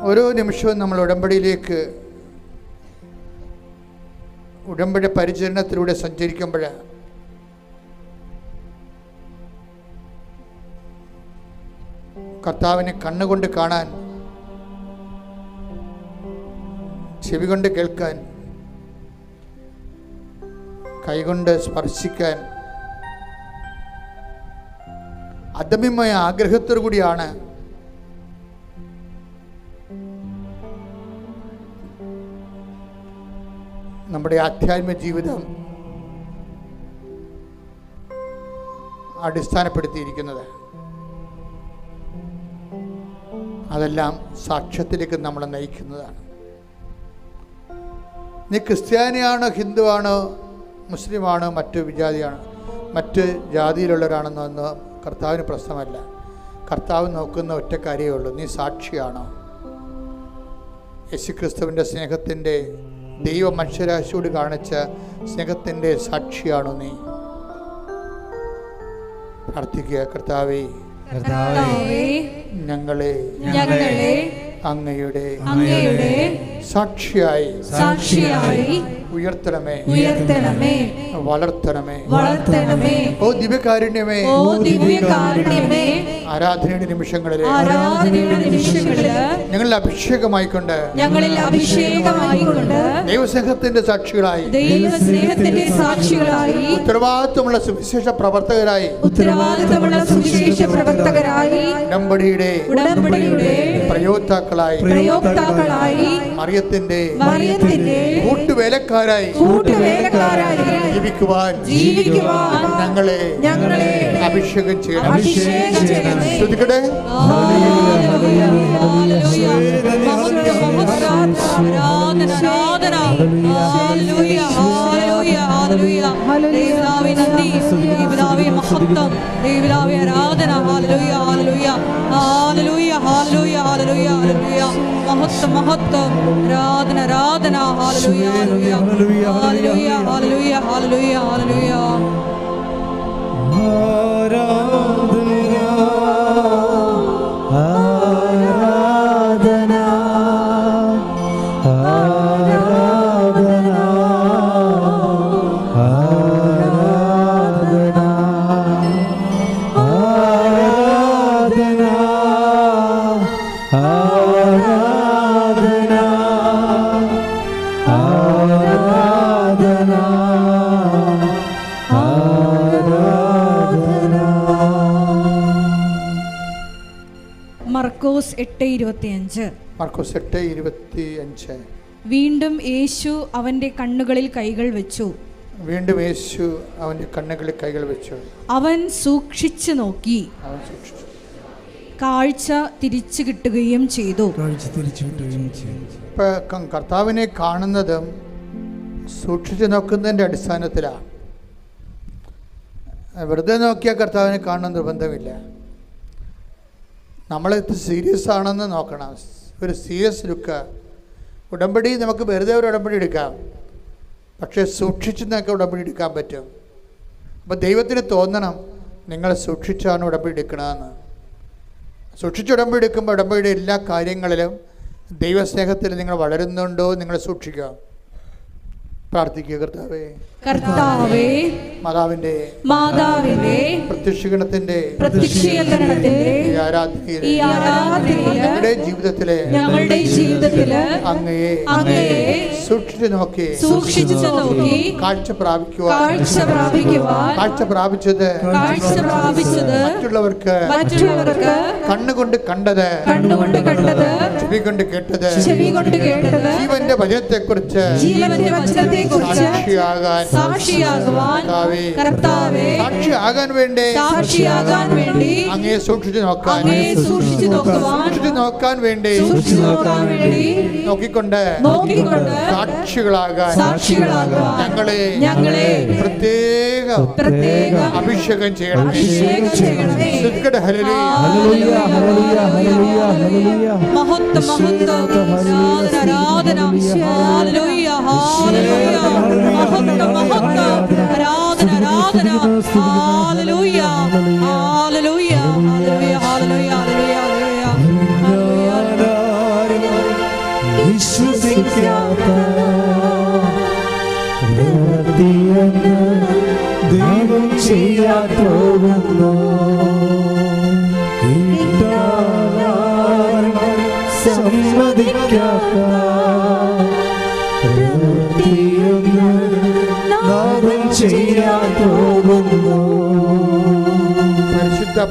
ഓരോ നിമിഷവും നമ്മൾ ഉടമ്പടിയിലേക്ക് ഉടമ്പടി പരിചരണത്തിലൂടെ സഞ്ചരിക്കുമ്പോൾ കർത്താവിനെ കണ്ണുകൊണ്ട് കാണാൻ, ചെവി കൊണ്ട് കേൾക്കാൻ, കൈകൊണ്ട് സ്പർശിക്കാൻ അദമ്യമായ ആഗ്രഹത്തോടു കൂടിയാണ് നമ്മുടെ ആധ്യാത്മിക ജീവിതം അടിസ്ഥാനപ്പെടുത്തിയിരിക്കുന്നത്. അതെല്ലാം സാക്ഷ്യത്തിലേക്ക് നമ്മളെ നയിക്കുന്നതാണ്. നീ ക്രിസ്ത്യാനിയാണോ, ഹിന്ദുവാണോ, മുസ്ലിമാണോ, മറ്റ് ജാതിയിലുള്ളവരാണെന്നൊന്ന് കർത്താവിന് പ്രശ്നമല്ല. കർത്താവ് നോക്കുന്ന ഒറ്റ കാര്യമേ ഉള്ളൂ, നീ സാക്ഷിയാണോ? യേശുക്രിസ്തുവിൻ്റെ സ്നേഹത്തിൻ്റെ, ദൈവ മനുഷ്യരാശിയോട് കാണിച്ച സ്നേഹത്തിൻ്റെ സാക്ഷിയാണോ നീ? പ്രാർത്ഥിക്കുക. കർത്താവേ, ഞങ്ങളെ അങ്ങയുടെ സാക്ഷിയായി ഉയർത്തണമേ, വളർത്തണമേ. ഓ ദിവ്യകാരുണ്യമേ, ആരാധനയുടെ നിമിഷങ്ങളിലെ ഞങ്ങളിൽ അഭിഷേകമായിക്കൊണ്ട് ദൈവസ്നേഹത്തിന്റെ സാക്ഷികളായി, ഉത്തരവാദിത്വമുള്ള സുവിശേഷ പ്രവർത്തകരായി, ഉടമ്പടിയുടെ പ്രയോക്താക്കളായി, മറിയത്തിന്റെ കൂട്ടുവേലക്കാരായി ജീവിക്കുവാൻ ഞങ്ങളെ അഭിഷേകം ചെയ്യണം. ശ്രദ്ധിക്കട്ടെ. മർക്കോസ് 8:25. വീണ്ടും യേശു അവന്റെ കണ്ണുകളിൽ കൈകൾ വെച്ചു. അവൻ സൂക്ഷിച്ചു നോക്കി, കാഴ്ച തിരിച്ചു കിട്ടുകയും ചെയ്തു. കർത്താവിനെ കാണുന്നതും സൂക്ഷിച്ചു നോക്കുന്നതിൻ്റെ അടിസ്ഥാനത്തിലാണ്. വെറുതെ നോക്കിയാൽ കർത്താവിനെ കാണുന്ന നിർബന്ധമില്ല. നമ്മളെത്ര സീരിയസ് ആണെന്ന് നോക്കണം. ഒരു സീരിയസ് ലുക്ക്. ഉടമ്പടി നമുക്ക് വെറുതെ ഒരു ഉടമ്പടി എടുക്കാം, പക്ഷേ സൂക്ഷിച്ച് നമുക്ക് ഉടമ്പടി എടുക്കാൻ പറ്റും. അപ്പോൾ ദൈവത്തിന് തോന്നണം നിങ്ങൾ സൂക്ഷിച്ചാണ് ഉടമ്പടി എടുക്കണമെന്ന്. സൂക്ഷിച്ച് ഉടമ്പടി എടുക്കുമ്പോൾ ഉടമ്പടിയുടെ എല്ലാ കാര്യങ്ങളിലും ദൈവസ്നേഹത്തിൽ നിങ്ങൾ വളരുന്നുണ്ടോ നിങ്ങൾ സൂക്ഷിക്കുക. പ്രാർത്ഥിക്കുക. കർത്താവേ, മാതാവിന്റെ പ്രത്യക്ഷീകരണത്തിന്റെ ഞങ്ങളുടെ ജീവിതത്തിലെ അങ്ങയെ സൂക്ഷിച്ചു നോക്കി കാഴ്ച പ്രാപിച്ചത് മറ്റുള്ളവർക്ക് കണ്ണുകൊണ്ട് കണ്ടത്, ചെവി കൊണ്ട് കേട്ടത്, ജീവന്റെ വചനത്തെക്കുറിച്ച് സാക്ഷിയാകാൻ വേണ്ടി അങ്ങയെ സൂക്ഷിച്ചു നോക്കാൻ വേണ്ടി നോക്കിക്കൊണ്ട് സാക്ഷികളാകാൻ ഞങ്ങളെ പ്രത്യേക അഭിഷേകം ചെയ്യണം.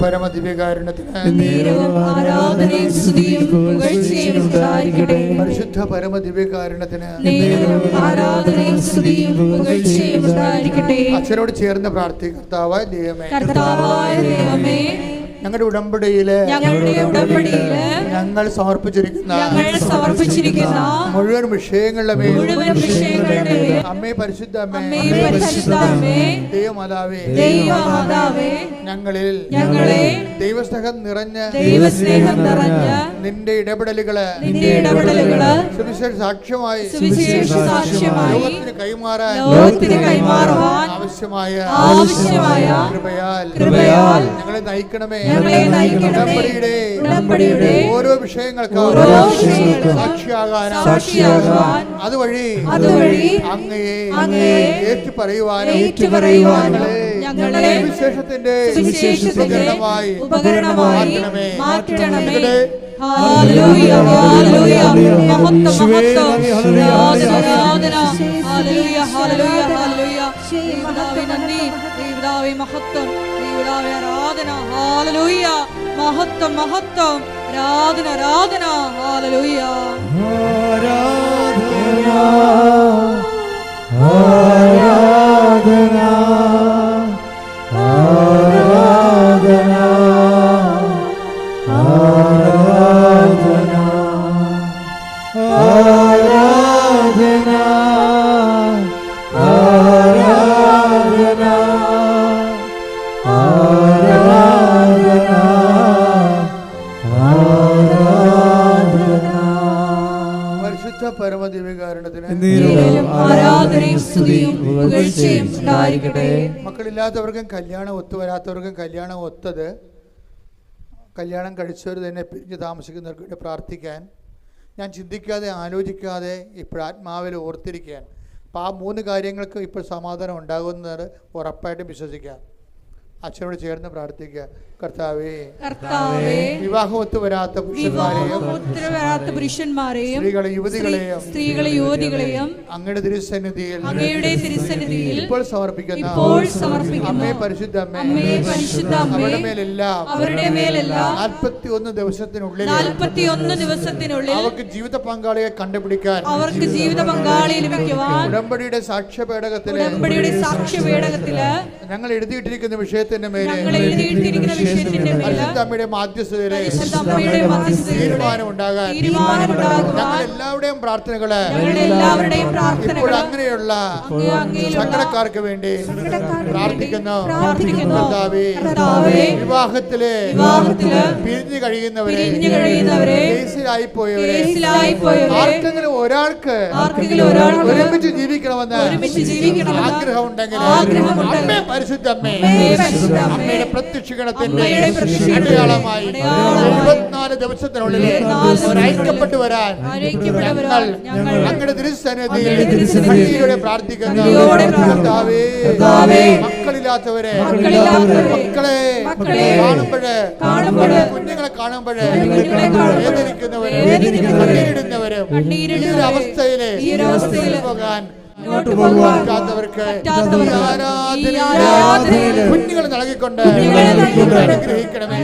പരമദിവ്യകാരുണ്യത്തിന് നേരവും ആരാധനയും സ്തുതിയും പുകഴ്ചയും ഉണ്ടായിരിക്കട്ടെ. പരിശുദ്ധ പരമദിവ്യകാരുണ്യത്തിന് നേരവും ആരാധനയും സ്തുതിയും പുകഴ്ചയും ഉണ്ടായിരിക്കട്ടെ. അച്ഛനോട് ചേർന്ന് പ്രാർത്ഥിക്കുക. കർത്താവായ ദൈവമേ, കർത്താവായ ദൈവമേ, ഞങ്ങളുടെ ഉടമ്പടിയില് ഞങ്ങൾ സമർപ്പിച്ചിരിക്കുന്ന മുഴുവൻ വിഷയങ്ങളുടെ മേൽ അമ്മേ പരിശുദ്ധ അമ്മേ ദൈവമാതാവേ, ഞങ്ങളിൽ ദൈവസ്നേഹം നിറഞ്ഞ് നിന്റെ ഇടപെടലുകള് സുവിശേഷ സാക്ഷ്യമായി ലോകത്തിന് കൈമാറാൻ ആവശ്യമായ കൃപയാൽ ഞങ്ങളെ നയിക്കണമേ. ഉടമ്പടിയുടെ ഓരോ വിഷയങ്ങൾക്കും സാക്ഷിയാകാൻ അതുവഴി അങ്ങയെ ഏറ്റുപറയുവാനും വിശേഷത്തിന്റെ ഉപകരണമായി മാറ്റണമേ. ഹല്ലേലൂയ, ഹല്ലേലൂയ, മഹത്വം, മഹത്വം, ആരാധന, ഹല്ലേലൂയ, ഹല്ലേലൂയ, ഹല്ലേലൂയ. ദൈവമേ നന്ദി, ദൈവമേ മഹത്വം, ദൈവമേ ആരാധന, ഹല്ലേലൂയ, മഹത്വം, മഹത്വം, ആരാധന, ആരാധന, ഹല്ലേലൂയ. ആരാധന, ആരാധന, ആരാധന, ആരാധന, ആരാധന, ആരാധന, ആരാധന, ആരാധന. പരിശുദ്ധ പരമദിവ്യകാരുണ്യത്തിന് ആരാധനയും സ്തുതിയും പുകഴ്ചയും ഉണ്ടായിരിക്കട്ടെ. മക്കളില്ലാത്തവർക്കും കല്യാണം ഒത്തുവരാത്തവർക്കും കല്യാണം ഒത്തത്, കല്യാണം കഴിച്ചവർ തന്നെ പിരിഞ്ഞ് താമസിക്കുന്നവർക്ക് വേണ്ടി പ്രാർത്ഥിക്കാൻ ഞാൻ ചിന്തിക്കാതെ ആലോചിക്കാതെ ഇപ്പോൾ ആത്മാവിൽ ഓർത്തിരിക്കാൻ. അപ്പോൾ ആ 3 കാര്യങ്ങൾക്ക് ഇപ്പോൾ സമാധാനം ഉണ്ടാകുന്നത് ഉറപ്പായിട്ടും വിശ്വസിക്കാം. അച്ഛനോട് ചേർന്ന് പ്രാർത്ഥിക്കുക. കർത്താവേ, വിവാഹം ഒത്തുവരാത്ത പുരുഷന്മാരെയും സ്ത്രീകളെ യുവതികളെയും അങ്ങയുടെ തിരുസന്നിധിയിൽ ഇപ്പോൾ സമർപ്പിക്കുന്ന അമ്മേ പരിശുദ്ധ അമ്മേ, അവരുടെ മേലെല്ലാം 41 ദിവസത്തിനുള്ളിൽ അവർക്ക് ജീവിത പങ്കാളിയെ കണ്ടുപിടിക്കാൻ ഉടമ്പടിയുടെ സാക്ഷ്യപേടകത്തില് ഞങ്ങൾ എഴുതിയിട്ടിരിക്കുന്ന വിഷയത്തിന്റെ മേലെ പരിശുദ്ധമ്മയുടെ മാധ്യസ്ഥതയിലെ തീരുമാനം ഉണ്ടാകാൻ ഞങ്ങൾ എല്ലാവരുടെയും പ്രാർത്ഥനകള് ഇപ്പോൾ അങ്ങനെയുള്ള സങ്കടക്കാർക്ക് വേണ്ടി പ്രാർത്ഥിക്കുന്നു. വിവാഹത്തില് പിരിഞ്ഞു കഴിയുന്നവരെ, കേസിലായി പോയവരെ, ആർക്കെങ്കിലും ഒരാൾക്ക് ഒരുമിച്ച് ജീവിക്കണമെന്ന് ആഗ്രഹം ഉണ്ടെങ്കിൽ അമ്മേ പരിശുദ്ധ അമ്മേ, അമ്മയുടെ പ്രത്യക്ഷീകരണത്തിന്റെ അടയാളമായി 74 ദിവസത്തിനുള്ളിൽ ഐക്യപ്പെട്ടു വരാൻ ഞങ്ങൾ അങ്ങയുടെ തിരുസന്നിധിയിൽ പ്രാർത്ഥിക്കുന്നു. മക്കളില്ലാത്തവരെ മക്കളെ കാണുമ്പോഴേ, കുഞ്ഞുങ്ങളെ കാണുമ്പോഴേ വേദനിക്കുന്നവരും കണ്ണീരിടുന്നവരും ഈ ഒരു അവസ്ഥയില് പോകാൻ പറ്റാത്തവർക്ക് കുഞ്ഞുങ്ങൾ നൽകിക്കൊണ്ട് അനുഗ്രഹിക്കണമേ.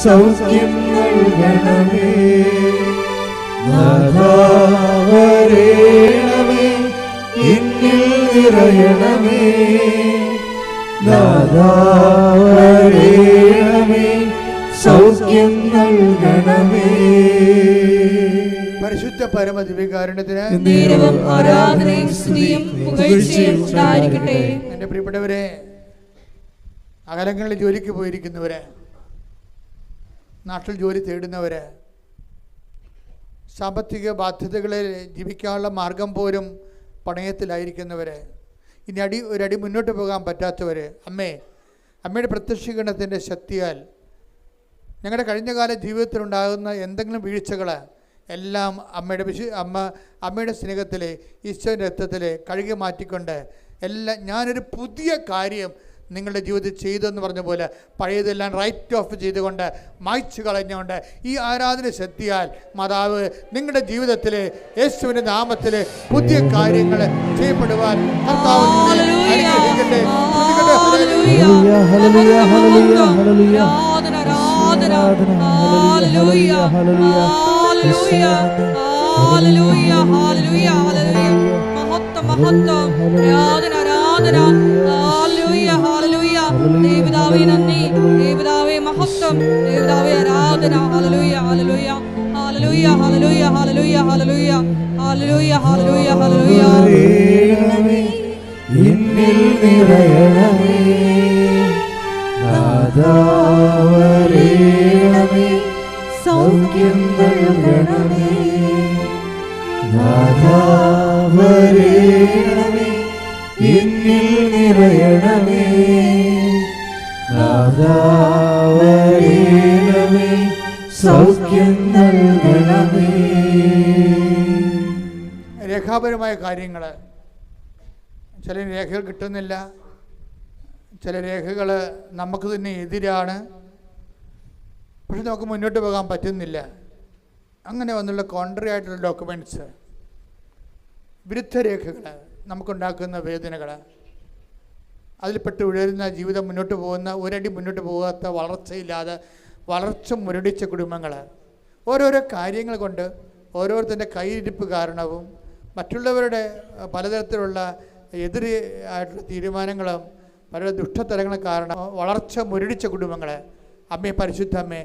സൗഖ്യം നൽകണമേ, നാഥാവരേണമേ, എന്നിൽ നിറയണമേ, നാഥാവരേണമേ, സൗഖ്യം നൽകണമേ. പരിശുദ്ധ പരമദിവ്യകാരുണ്യത്തിന് എൻ്റെ പ്രിയപ്പെട്ടവരെ, അകലങ്ങളിൽ ജോലിക്ക് പോയിരിക്കുന്നവരെ, നാട്ടിൽ ജോലി തേടുന്നവര്, സാമ്പത്തിക ബാധ്യതകളിൽ ജീവിക്കാനുള്ള മാർഗം പോലും പണയത്തിലായിരിക്കുന്നവര്, ഇനി ഒരടി മുന്നോട്ട് പോകാൻ പറ്റാത്തവർ, അമ്മയുടെ പ്രത്യക്ഷീകരണത്തിൻ്റെ ശക്തിയാൽ ഞങ്ങളുടെ കഴിഞ്ഞകാല ജീവിതത്തിലുണ്ടാകുന്ന എന്തെങ്കിലും വീഴ്ചകൾ എല്ലാം അമ്മയുടെ സ്നേഹത്തിൽ ഈശോയുടെ രക്തത്തിൽ കഴുകി മാറ്റിക്കൊണ്ട് എല്ലാം ഞാനൊരു പുതിയ കാര്യം നിങ്ങളുടെ ജീവിതത്തിൽ ചെയ്തു എന്ന് പറഞ്ഞ പോലെ പഴയതെല്ലാം റൈറ്റ് ഓഫ് ചെയ്തുകൊണ്ട് മായ്ച്ചു കളഞ്ഞുകൊണ്ട് ഈ ആരാധന ശക്തിയാൽ മാതാവ് നിങ്ങളുടെ ജീവിതത്തിൽ യേശുവിൻ്റെ നാമത്തിൽ പുതിയ കാര്യങ്ങൾ ചെയ്യപ്പെടുവാൻ കർത്താവ് നിങ്ങളെ അനുഗ്രഹിക്കട്ടെ. ദേവതാവേ നന്ദി, ദേവതാവേ മഹത്വം, ദേവതാവേ ആരാധന. ഹല്ലേലൂയ ഹല്ലേലൂയ ഹല്ലേലൂയ ഹല്ലേലൂയ ഹല്ലേലൂയ ഹല്ലേലൂയ ഹല്ലേലൂയ ഹല്ലേലൂയ ഹല്ലേലൂയ. എന്നിൽ നിറയണമേ നാദാവരേണമേ സൗഖ്യം നൽകണമേ നാദാവരേണമേ എന്നിൽ നിറയണമേ നാദാവരേണമേ സൗഖ്യം നൽകണമേ. രേഖാപരമായ കാര്യങ്ങൾ, ചില രേഖകൾ കിട്ടുന്നില്ല, ചില രേഖകൾ നമുക്ക് തന്നെ എതിരാണ്, പക്ഷെ നമുക്ക് മുന്നോട്ട് പോകാൻ പറ്റുന്നില്ല. അങ്ങനെ വന്നുള്ള കോൺട്രി ആയിട്ടുള്ള ഡോക്യുമെൻറ്റ്സ്, വിരുദ്ധ രേഖകൾ നമുക്കുണ്ടാക്കുന്ന വേദനകൾ, അതിൽപ്പെട്ട് ഉയരുന്ന ജീവിതം മുന്നോട്ട് പോകുന്ന ഒരടി മുന്നോട്ട് പോകാത്ത വളർച്ചയില്ലാതെ വളർച്ച മുരടിച്ച കുടുംബങ്ങൾ, ഓരോരോ കാര്യങ്ങൾ കൊണ്ട് ഓരോരുത്തരുടെ കയ്യിരിപ്പ് കാരണവും മറ്റുള്ളവരുടെ പലതരത്തിലുള്ള എതിര് ആയിട്ടുള്ള തീരുമാനങ്ങളും പല ദുഷ്ടതരങ്ങളും കാരണം വളർച്ച മുരടിച്ച കുടുംബങ്ങൾ, അമ്മേ പരിശുദ്ധ അമ്മേ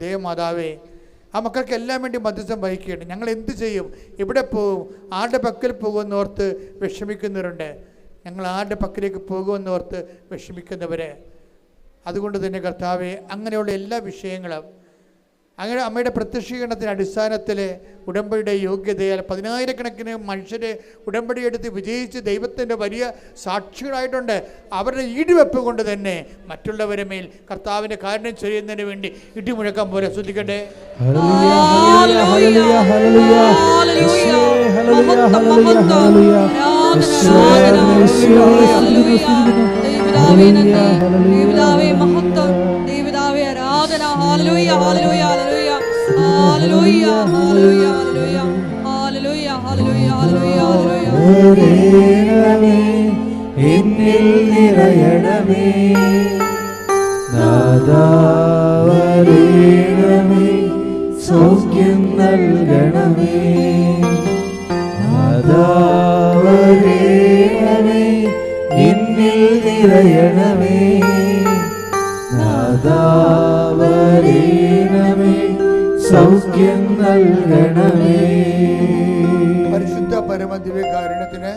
ദേവമാതാവേ, ആ മക്കൾക്ക് എല്ലാം വേണ്ടി മധ്യസ്ഥം വഹിക്കുകയാണ്. ഞങ്ങൾ എന്ത് ചെയ്യും, എവിടെ പോകും, ആരുടെ പക്കൽ പോകുമെന്നോർത്ത് വിഷമിക്കുന്നവരുണ്ട്. ഞങ്ങൾ ആരുടെ പക്കലേക്ക് പോകുമെന്നോർത്ത് വിഷമിക്കുന്നവർ. അതുകൊണ്ട് തന്നെ കർത്താവെ, അങ്ങനെയുള്ള എല്ലാ വിഷയങ്ങളും അങ്ങനെ അമ്മയുടെ പ്രത്യക്ഷീകരണത്തിൻ്റെ അടിസ്ഥാനത്തിൽ ഉടമ്പടിയുടെ യോഗ്യതയാൽ 10,000-കണക്കിന് മനുഷ്യരെ ഉടമ്പടിയെടുത്ത് വിജയിച്ച് ദൈവത്തിൻ്റെ വലിയ സാക്ഷികളായിട്ടുണ്ട്. അവരുടെ ഈടുവെപ്പ് കൊണ്ട് തന്നെ മറ്റുള്ളവരെ മേൽ കർത്താവിൻ്റെ കാരുണ്യം ചെയ്യുന്നതിന് വേണ്ടി ഇടിമുഴക്കം പോലെ ശ്രദ്ധിക്കട്ടെ. എന്നിൽ നിറയണമേ നാദാവരേണമേ സൗഖ്യം നൽകണമേ നാദാവരേണമേ എന്നിൽ നിറയണമേ നാദാവരേണമേ സൗഖ്യം നൽകണമേ. പരിശുദ്ധ പരമദിവ്യകാരുണ്യത്തിന്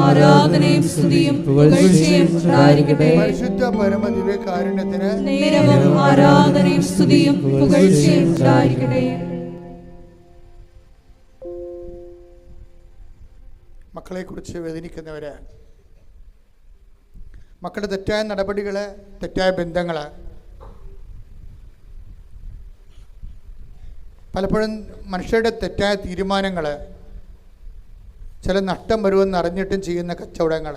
ആരാധനയും സ്തുതിയും പുകഴ്ചയും ഉണ്ടായിരിക്കട്ടെ. പരിശുദ്ധ പരമദിവ്യകാരുണ്യത്തിന് ആരാധനയും സ്തുതിയും പുകഴ്ചയും ഉണ്ടായിരിക്കട്ടെ. മക്കളെക്കുറിച്ച് വേദനിക്കുന്നവർ, മക്കളുടെ തെറ്റായ നടപടികൾ, തെറ്റായ ബന്ധങ്ങൾ, പലപ്പോഴും മനുഷ്യരുടെ തെറ്റായ തീരുമാനങ്ങൾ, ചില നഷ്ടം വരുമെന്ന് അറിഞ്ഞിട്ടും ചെയ്യുന്ന കച്ചവടങ്ങൾ,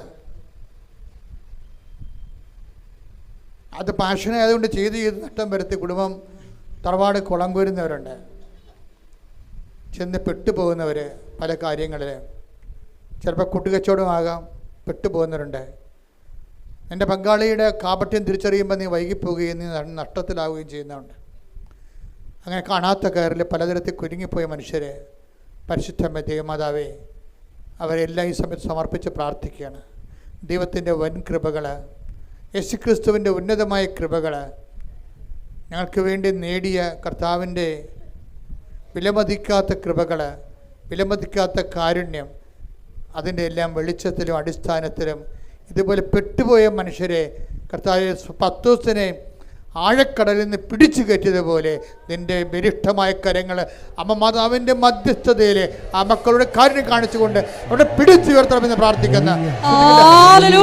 അത് പാഷനായതുകൊണ്ട് ചെയ്ത് നഷ്ടം വരുത്തി കുടുംബം തറവാട് കുളം കോരുന്നവരുണ്ട്. ചെന്ന് പെട്ടുപോകുന്നവർ പല കാര്യങ്ങളിൽ, ചിലപ്പോൾ കൂട്ടുകച്ചവടമാകാം, പെട്ടുപോകുന്നവരുണ്ട്. എൻ്റെ പങ്കാളിയുടെ കാപട്യം തിരിച്ചറിയുമ്പോൾ നീ വൈകിപ്പോവുകയും നീ നഷ്ടത്തിലാവുകയും ചെയ്യുന്നതുണ്ട്. അങ്ങനെ കാണാത്ത കയറിൽ പലതരത്തിൽ കുരുങ്ങിപ്പോയ മനുഷ്യരെ പരിശുദ്ധമ്മ ദേവമാതാവേ അവരെല്ലാം ഈ സമയത്ത് സമർപ്പിച്ച് പ്രാർത്ഥിക്കുകയാണ്. ദൈവത്തിൻ്റെ വൻ കൃപകൾ, യേശുക്രിസ്തുവിൻ്റെ ഉന്നതമായ കൃപകൾ, ഞങ്ങൾക്ക് വേണ്ടി നേടിയ കർത്താവിൻ്റെ വിലമതിക്കാത്ത കൃപകൾ, വിലമതിക്കാത്ത കാരുണ്യം, അതിൻ്റെ എല്ലാം വെളിച്ചത്തിലും അടിസ്ഥാനത്തിലും ഇതുപോലെ പെട്ടുപോയ മനുഷ്യരെ കർത്താവ് പത്തോസിനെ ആഴക്കടലിൽ നിന്ന് പിടിച്ചു കയറ്റിയതുപോലെ നിൻ്റെ ബലിഷ്ഠമായ കരങ്ങൾ അമ്മ മാതാവിൻ്റെ മധ്യസ്ഥതയിൽ ആ മക്കളുടെ കാര്യം കാണിച്ചുകൊണ്ട് അവിടെ പിടിച്ചുയർത്തണമെന്ന് പ്രാർത്ഥിക്കുന്ന ആരാധന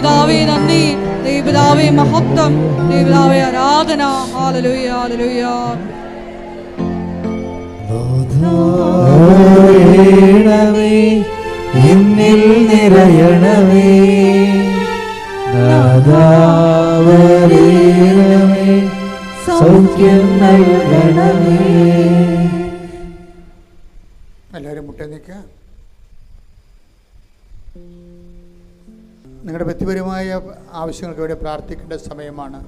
ദൈവപിതാവേ നന്ദി, ദൈവപിതാവേ മഹത്വം, ദൈവപിതാവേ ആരാധന. ഹല്ലേലൂയ ഹല്ലേലൂയ. എന്നിൽ നിറയണമേ നാദാവരേണമേ സൗഖ്യം നൽകണമേ. എല്ലാവരും മുട്ടേ നിൽക്കുക. നിങ്ങളുടെ വ്യക്തിപരമായ ആവശ്യങ്ങൾക്ക് വേണ്ടി പ്രാർത്ഥിക്കേണ്ട സമയമാണ്.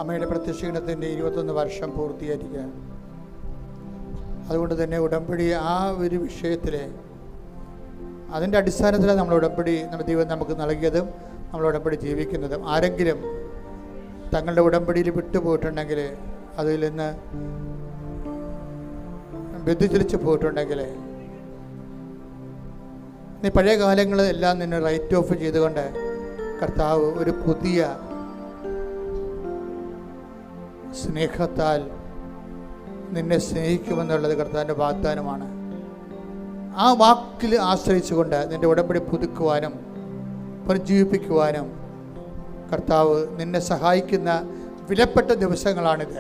അമ്മയുടെ പ്രത്യക്ഷീകരണത്തിൻ്റെ 21 വർഷം പൂർത്തീകരിക്കുകയാണ്. അതുകൊണ്ട് തന്നെ ഉടമ്പടി ആ ഒരു വിഷയത്തിൽ അതിൻ്റെ അടിസ്ഥാനത്തിലാണ് നമ്മൾ ഉടമ്പടി ദൈവം നമുക്ക് നൽകിയതും നമ്മൾ ഉടമ്പടി ജീവിക്കുന്നതും. ആരെങ്കിലും തങ്ങളുടെ ഉടമ്പടിയിൽ വിട്ടുപോയിട്ടുണ്ടെങ്കിൽ, അതിൽ നിന്ന് വ്യതിചലിച്ച് പോയിട്ടുണ്ടെങ്കിൽ, നീ പഴയ കാലങ്ങളെല്ലാം നിന്നെ റൈറ്റ് ഓഫ് ചെയ്തുകൊണ്ട് കർത്താവ് ഒരു പുതിയ സ്നേഹത്താൽ നിന്നെ സ്നേഹിക്കുമെന്നുള്ളത് കർത്താവിൻ്റെ വാഗ്ദാനമാണ്. ആ വാക്കിൽ ആശ്രയിച്ചുകൊണ്ട് നിൻ്റെ ഉടമ്പടി പുതുക്കുവാനും പുനർജീവിപ്പിക്കുവാനും കർത്താവ് നിന്നെ സഹായിക്കുന്ന വിലപ്പെട്ട ദിവസങ്ങളാണിത്.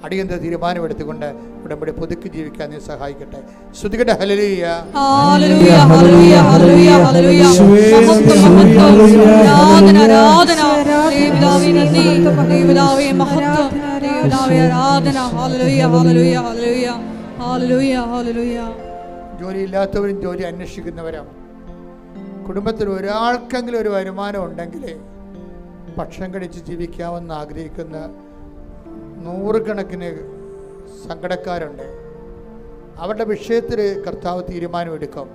അടിയന്തര തീരുമാനമെടുത്തുകൊണ്ട് ഉടമ്പടി പുതുക്കി ജീവിക്കാൻ നീ സഹായിക്കട്ടെ. സ്തുതിക്കട്ടെ. ഹല്ലേലൂയ ഹല്ലേലൂയ ഹല്ലേലൂയ ഹല്ലേലൂയ ഹല്ലേലൂയ. ആരാധന ആരാധന. ദൈവപിതാവേ നന്ദി, ദൈവപിതാവേ മഹത്വം, ദൈവപിതാവേ ആരാധന. ഹല്ലേലൂയ ഹല്ലേലൂയ ഹല്ലേലൂയ ഹല്ലേലൂയ ഹല്ലേലൂയ. ജോലിയില്ലാത്തവരും ജോലി അന്വേഷിക്കുന്നവരും, കുടുംബത്തിൽ ഒരാൾക്കെങ്കിലും ഒരു വരുമാനം ഉണ്ടെങ്കിൽ ഭക്ഷണം കഴിച്ച് ജീവിക്കാമെന്ന് ആഗ്രഹിക്കുന്ന നൂറുകണക്കിന് സങ്കടക്കാരുണ്ട്. അവരുടെ വിഷയത്തിൽ കർത്താവ് തീരുമാനമെടുക്കും,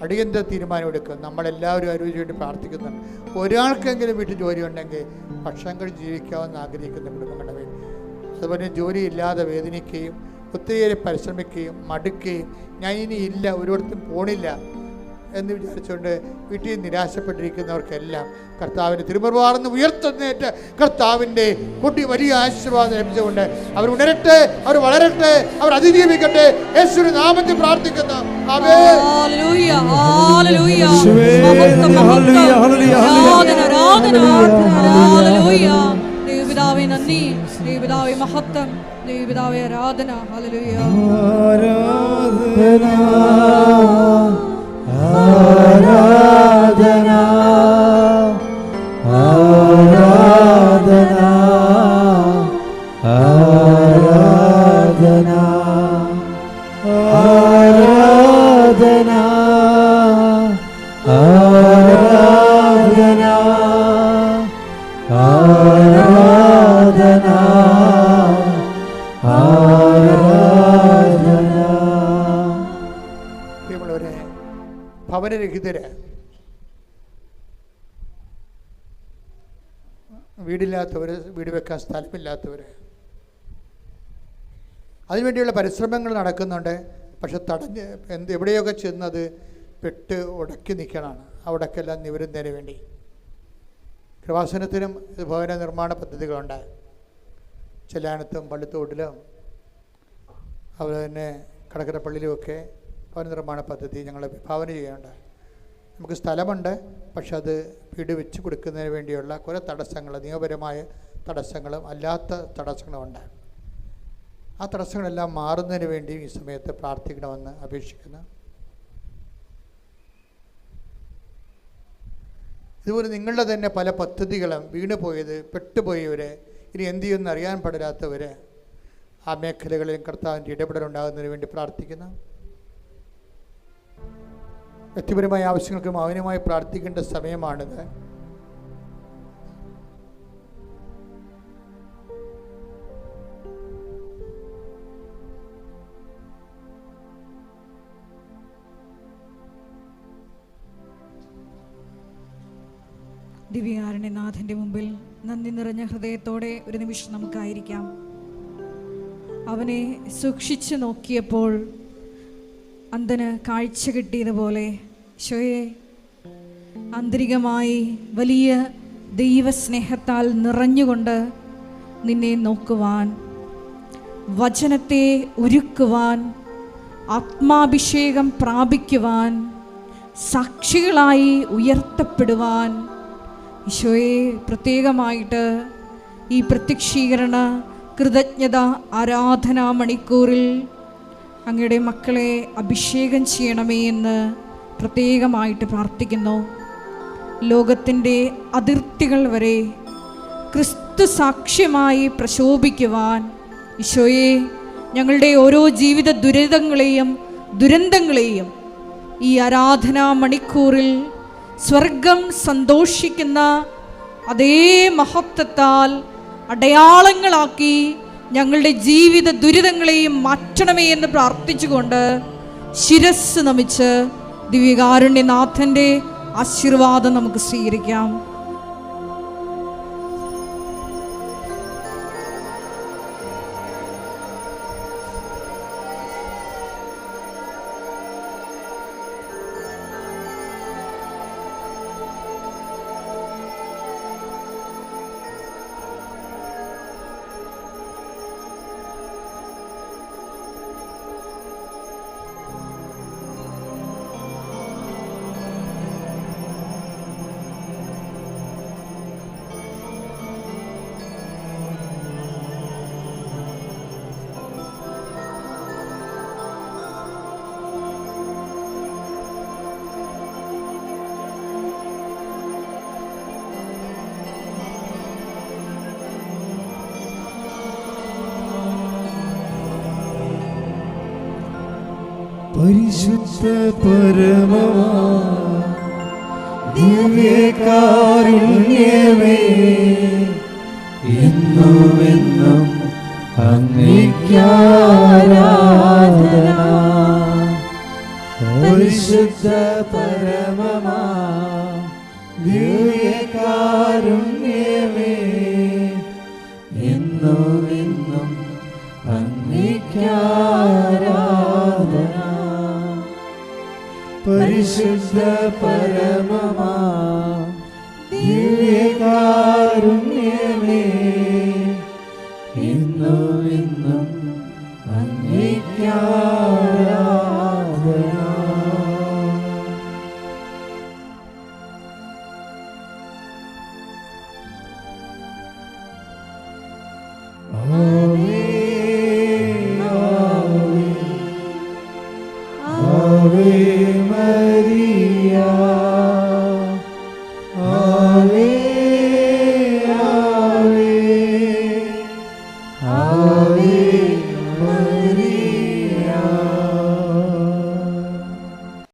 അടിയന്തര തീരുമാനമെടുക്കും. നമ്മളെല്ലാവരും അതിനു വേണ്ടി പ്രാർത്ഥിക്കുന്നുണ്ട്. ഒരാൾക്കെങ്കിലും വീട്ടിൽ ജോലി ഉണ്ടെങ്കിൽ ഭക്ഷണം കഴിച്ച് ജീവിക്കാമെന്ന് ആഗ്രഹിക്കുന്ന കുടുംബങ്ങളുടെ വേണ്ടി. അതുപോലെ ജോലിയില്ലാതെ വേദനിക്കുകയും ഒത്തിരി പരിശ്രമിക്കുകയും മടുക്കുകയും ഞാൻ ഇനി ഇല്ല, ഒരിടത്തും പോണില്ല എന്ന് വിചാരിച്ചുകൊണ്ട് വീട്ടിൽ നിരാശപ്പെട്ടിരിക്കുന്നവർക്കെല്ലാം കർത്താവിൻ്റെ തിരുമുറുവാർന്ന് ഉയർത്തുന്നേറ്റ് കർത്താവിൻ്റെ കുട്ടി വലിയ ആശീർവാദം ലഭിച്ചുകൊണ്ട് അവർ ഉണരട്ടെ, അവർ വളരട്ടെ, അവർ അതിജീവിക്കട്ടെ. യേശുവിന്റെ നാമത്തിൽ പ്രാർത്ഥിക്കുന്നു. ആമേൻ. ഹല്ലേലൂയ ഹല്ലേലൂയ. ആരാധന ആരാധന ഹല്ലേലൂയ. ദൈവപിതാവേ നന്ദി, ദൈവപിതാവേ മഹത്വം, ദൈവപിതാവേ ആരാധന. ഹല്ലേലൂയ. ആരാധന ആരാധന ആരാധന ആരാധന ആരാധന ആരാധന ആരാധന. പ്രിയമുള്ളവരെ, ഭവനരഹിതര്, വീടില്ലാത്തവർ, വീട് വെക്കാൻ സ്ഥലമില്ലാത്തവർ, അതിനുവേണ്ടിയുള്ള പരിശ്രമങ്ങൾ നടക്കുന്നുണ്ട്. പക്ഷെ എവിടെയൊക്കെ ചെന്നത് പെട്ട് ഉടക്കി നിൽക്കണമാണ്. അവിടേക്കെല്ലാം നിവരുന്നതിന് വേണ്ടി കൃപാസനത്തിനും ഭവന നിർമ്മാണ പദ്ധതികളുണ്ട്. ചെല്ലാനത്തും പള്ളിത്തോട്ടിലും അതുപോലെ തന്നെ കടക്കര പള്ളിയിലുമൊക്കെ ഭവന നിർമ്മാണ പദ്ധതി ഞങ്ങൾ വിഭാവന ചെയ്യുന്നുണ്ട്. നമുക്ക് സ്ഥലമുണ്ട്, പക്ഷെ അത് വീട് വെച്ച് കൊടുക്കുന്നതിന് വേണ്ടിയുള്ള കുറേ തടസ്സങ്ങൾ, നിയമപരമായ തടസ്സങ്ങളും അല്ലാത്ത തടസ്സങ്ങളുമുണ്ട്. ആ തടസ്സങ്ങളെല്ലാം മാറുന്നതിന് വേണ്ടി ഈ സമയത്ത് പ്രാർത്ഥിക്കണമെന്ന് അപേക്ഷിക്കുന്നു. ഇതുപോലെ നിങ്ങളുടെ തന്നെ പല പദ്ധതികളും വീണുപോയത്, പെട്ടുപോയവർ, ഇനി എന്ത് ചെയ്യുമെന്ന് അറിയാൻ പാടില്ലാത്തവർ, ആ മേഖലകളിൽ കർത്താവിൻ്റെ ഇടപെടലുണ്ടാകുന്നതിന് വേണ്ടി പ്രാർത്ഥിക്കുന്നു. വ്യക്തിപരമായ ആവശ്യങ്ങൾക്ക് മൗനമായി പ്രാർത്ഥിക്കേണ്ട സമയമാണിത്. ദിവ്യകാരുണ്യനാഥൻ്റെ മുമ്പിൽ നന്ദി നിറഞ്ഞ ഹൃദയത്തോടെ ഒരു നിമിഷം നമുക്കായിരിക്കാം. അവനെ സൂക്ഷിച്ചു നോക്കിയപ്പോൾ അന്ധന് കാഴ്ച കിട്ടിയതുപോലെ ഈശോയെ, ആന്തരികമായി വലിയ ദൈവസ്നേഹത്താൽ നിറഞ്ഞുകൊണ്ട് നിന്നെ നോക്കുവാൻ, വചനത്തെ ഒരുക്കുവാൻ, ആത്മാഭിഷേകം പ്രാപിക്കുവാൻ, സാക്ഷികളായി ഉയർത്തപ്പെടുവാൻ ഈശോയെ പ്രത്യേകമായിട്ട് ഈ പ്രത്യക്ഷീകരണ കൃതജ്ഞത ആരാധനാ മണിക്കൂറിൽ അങ്ങയുടെ മക്കളെ അഭിഷേകം ചെയ്യണമേ എന്ന് പ്രത്യേകമായിട്ട് പ്രാർത്ഥിക്കുന്നു. ലോകത്തിൻ്റെ അതിർത്തികൾ വരെ ക്രിസ്തു സാക്ഷ്യമായി പ്രശോഭിക്കുവാൻ ഈശോയെ ഞങ്ങളുടെ ഓരോ ജീവിത ദുരന്തങ്ങളെയും ഈ ആരാധനാ മണിക്കൂറിൽ സ്വർഗം സന്തോഷിക്കുന്ന അതേ മഹത്വത്താൽ അടയാളങ്ങളാക്കി ഞങ്ങളുടെ ജീവിത ദുരിതങ്ങളെയും മാറ്റണമേ എന്ന് പ്രാർത്ഥിച്ചുകൊണ്ട് ശിരസ് നമിച്ച് ദിവ്യകാരുണ്യനാഥൻ്റെ ആശീർവാദം നമുക്ക് സ്വീകരിക്കാം. പരിശുദ്ധ പരമമാ ദിവ്യകാരുണ്യമേ, എന്നുമെന്നും അങ്ങേയ്ക്കാരാധന. പരിശുദ്ധ പരമമാ ദിവ്യകാരുണ്യമേ, എന്നുമെന്നും അങ്ങേയ്ക്കാരാധന. പരിശുദ്ധ പരമമാ ദിവ്യകാരുണ്യമേ, എന്നുമെന്നും അങ്ങേയ്ക്കാരാധന. ആവേ ആവേ ആവേ മരിയ.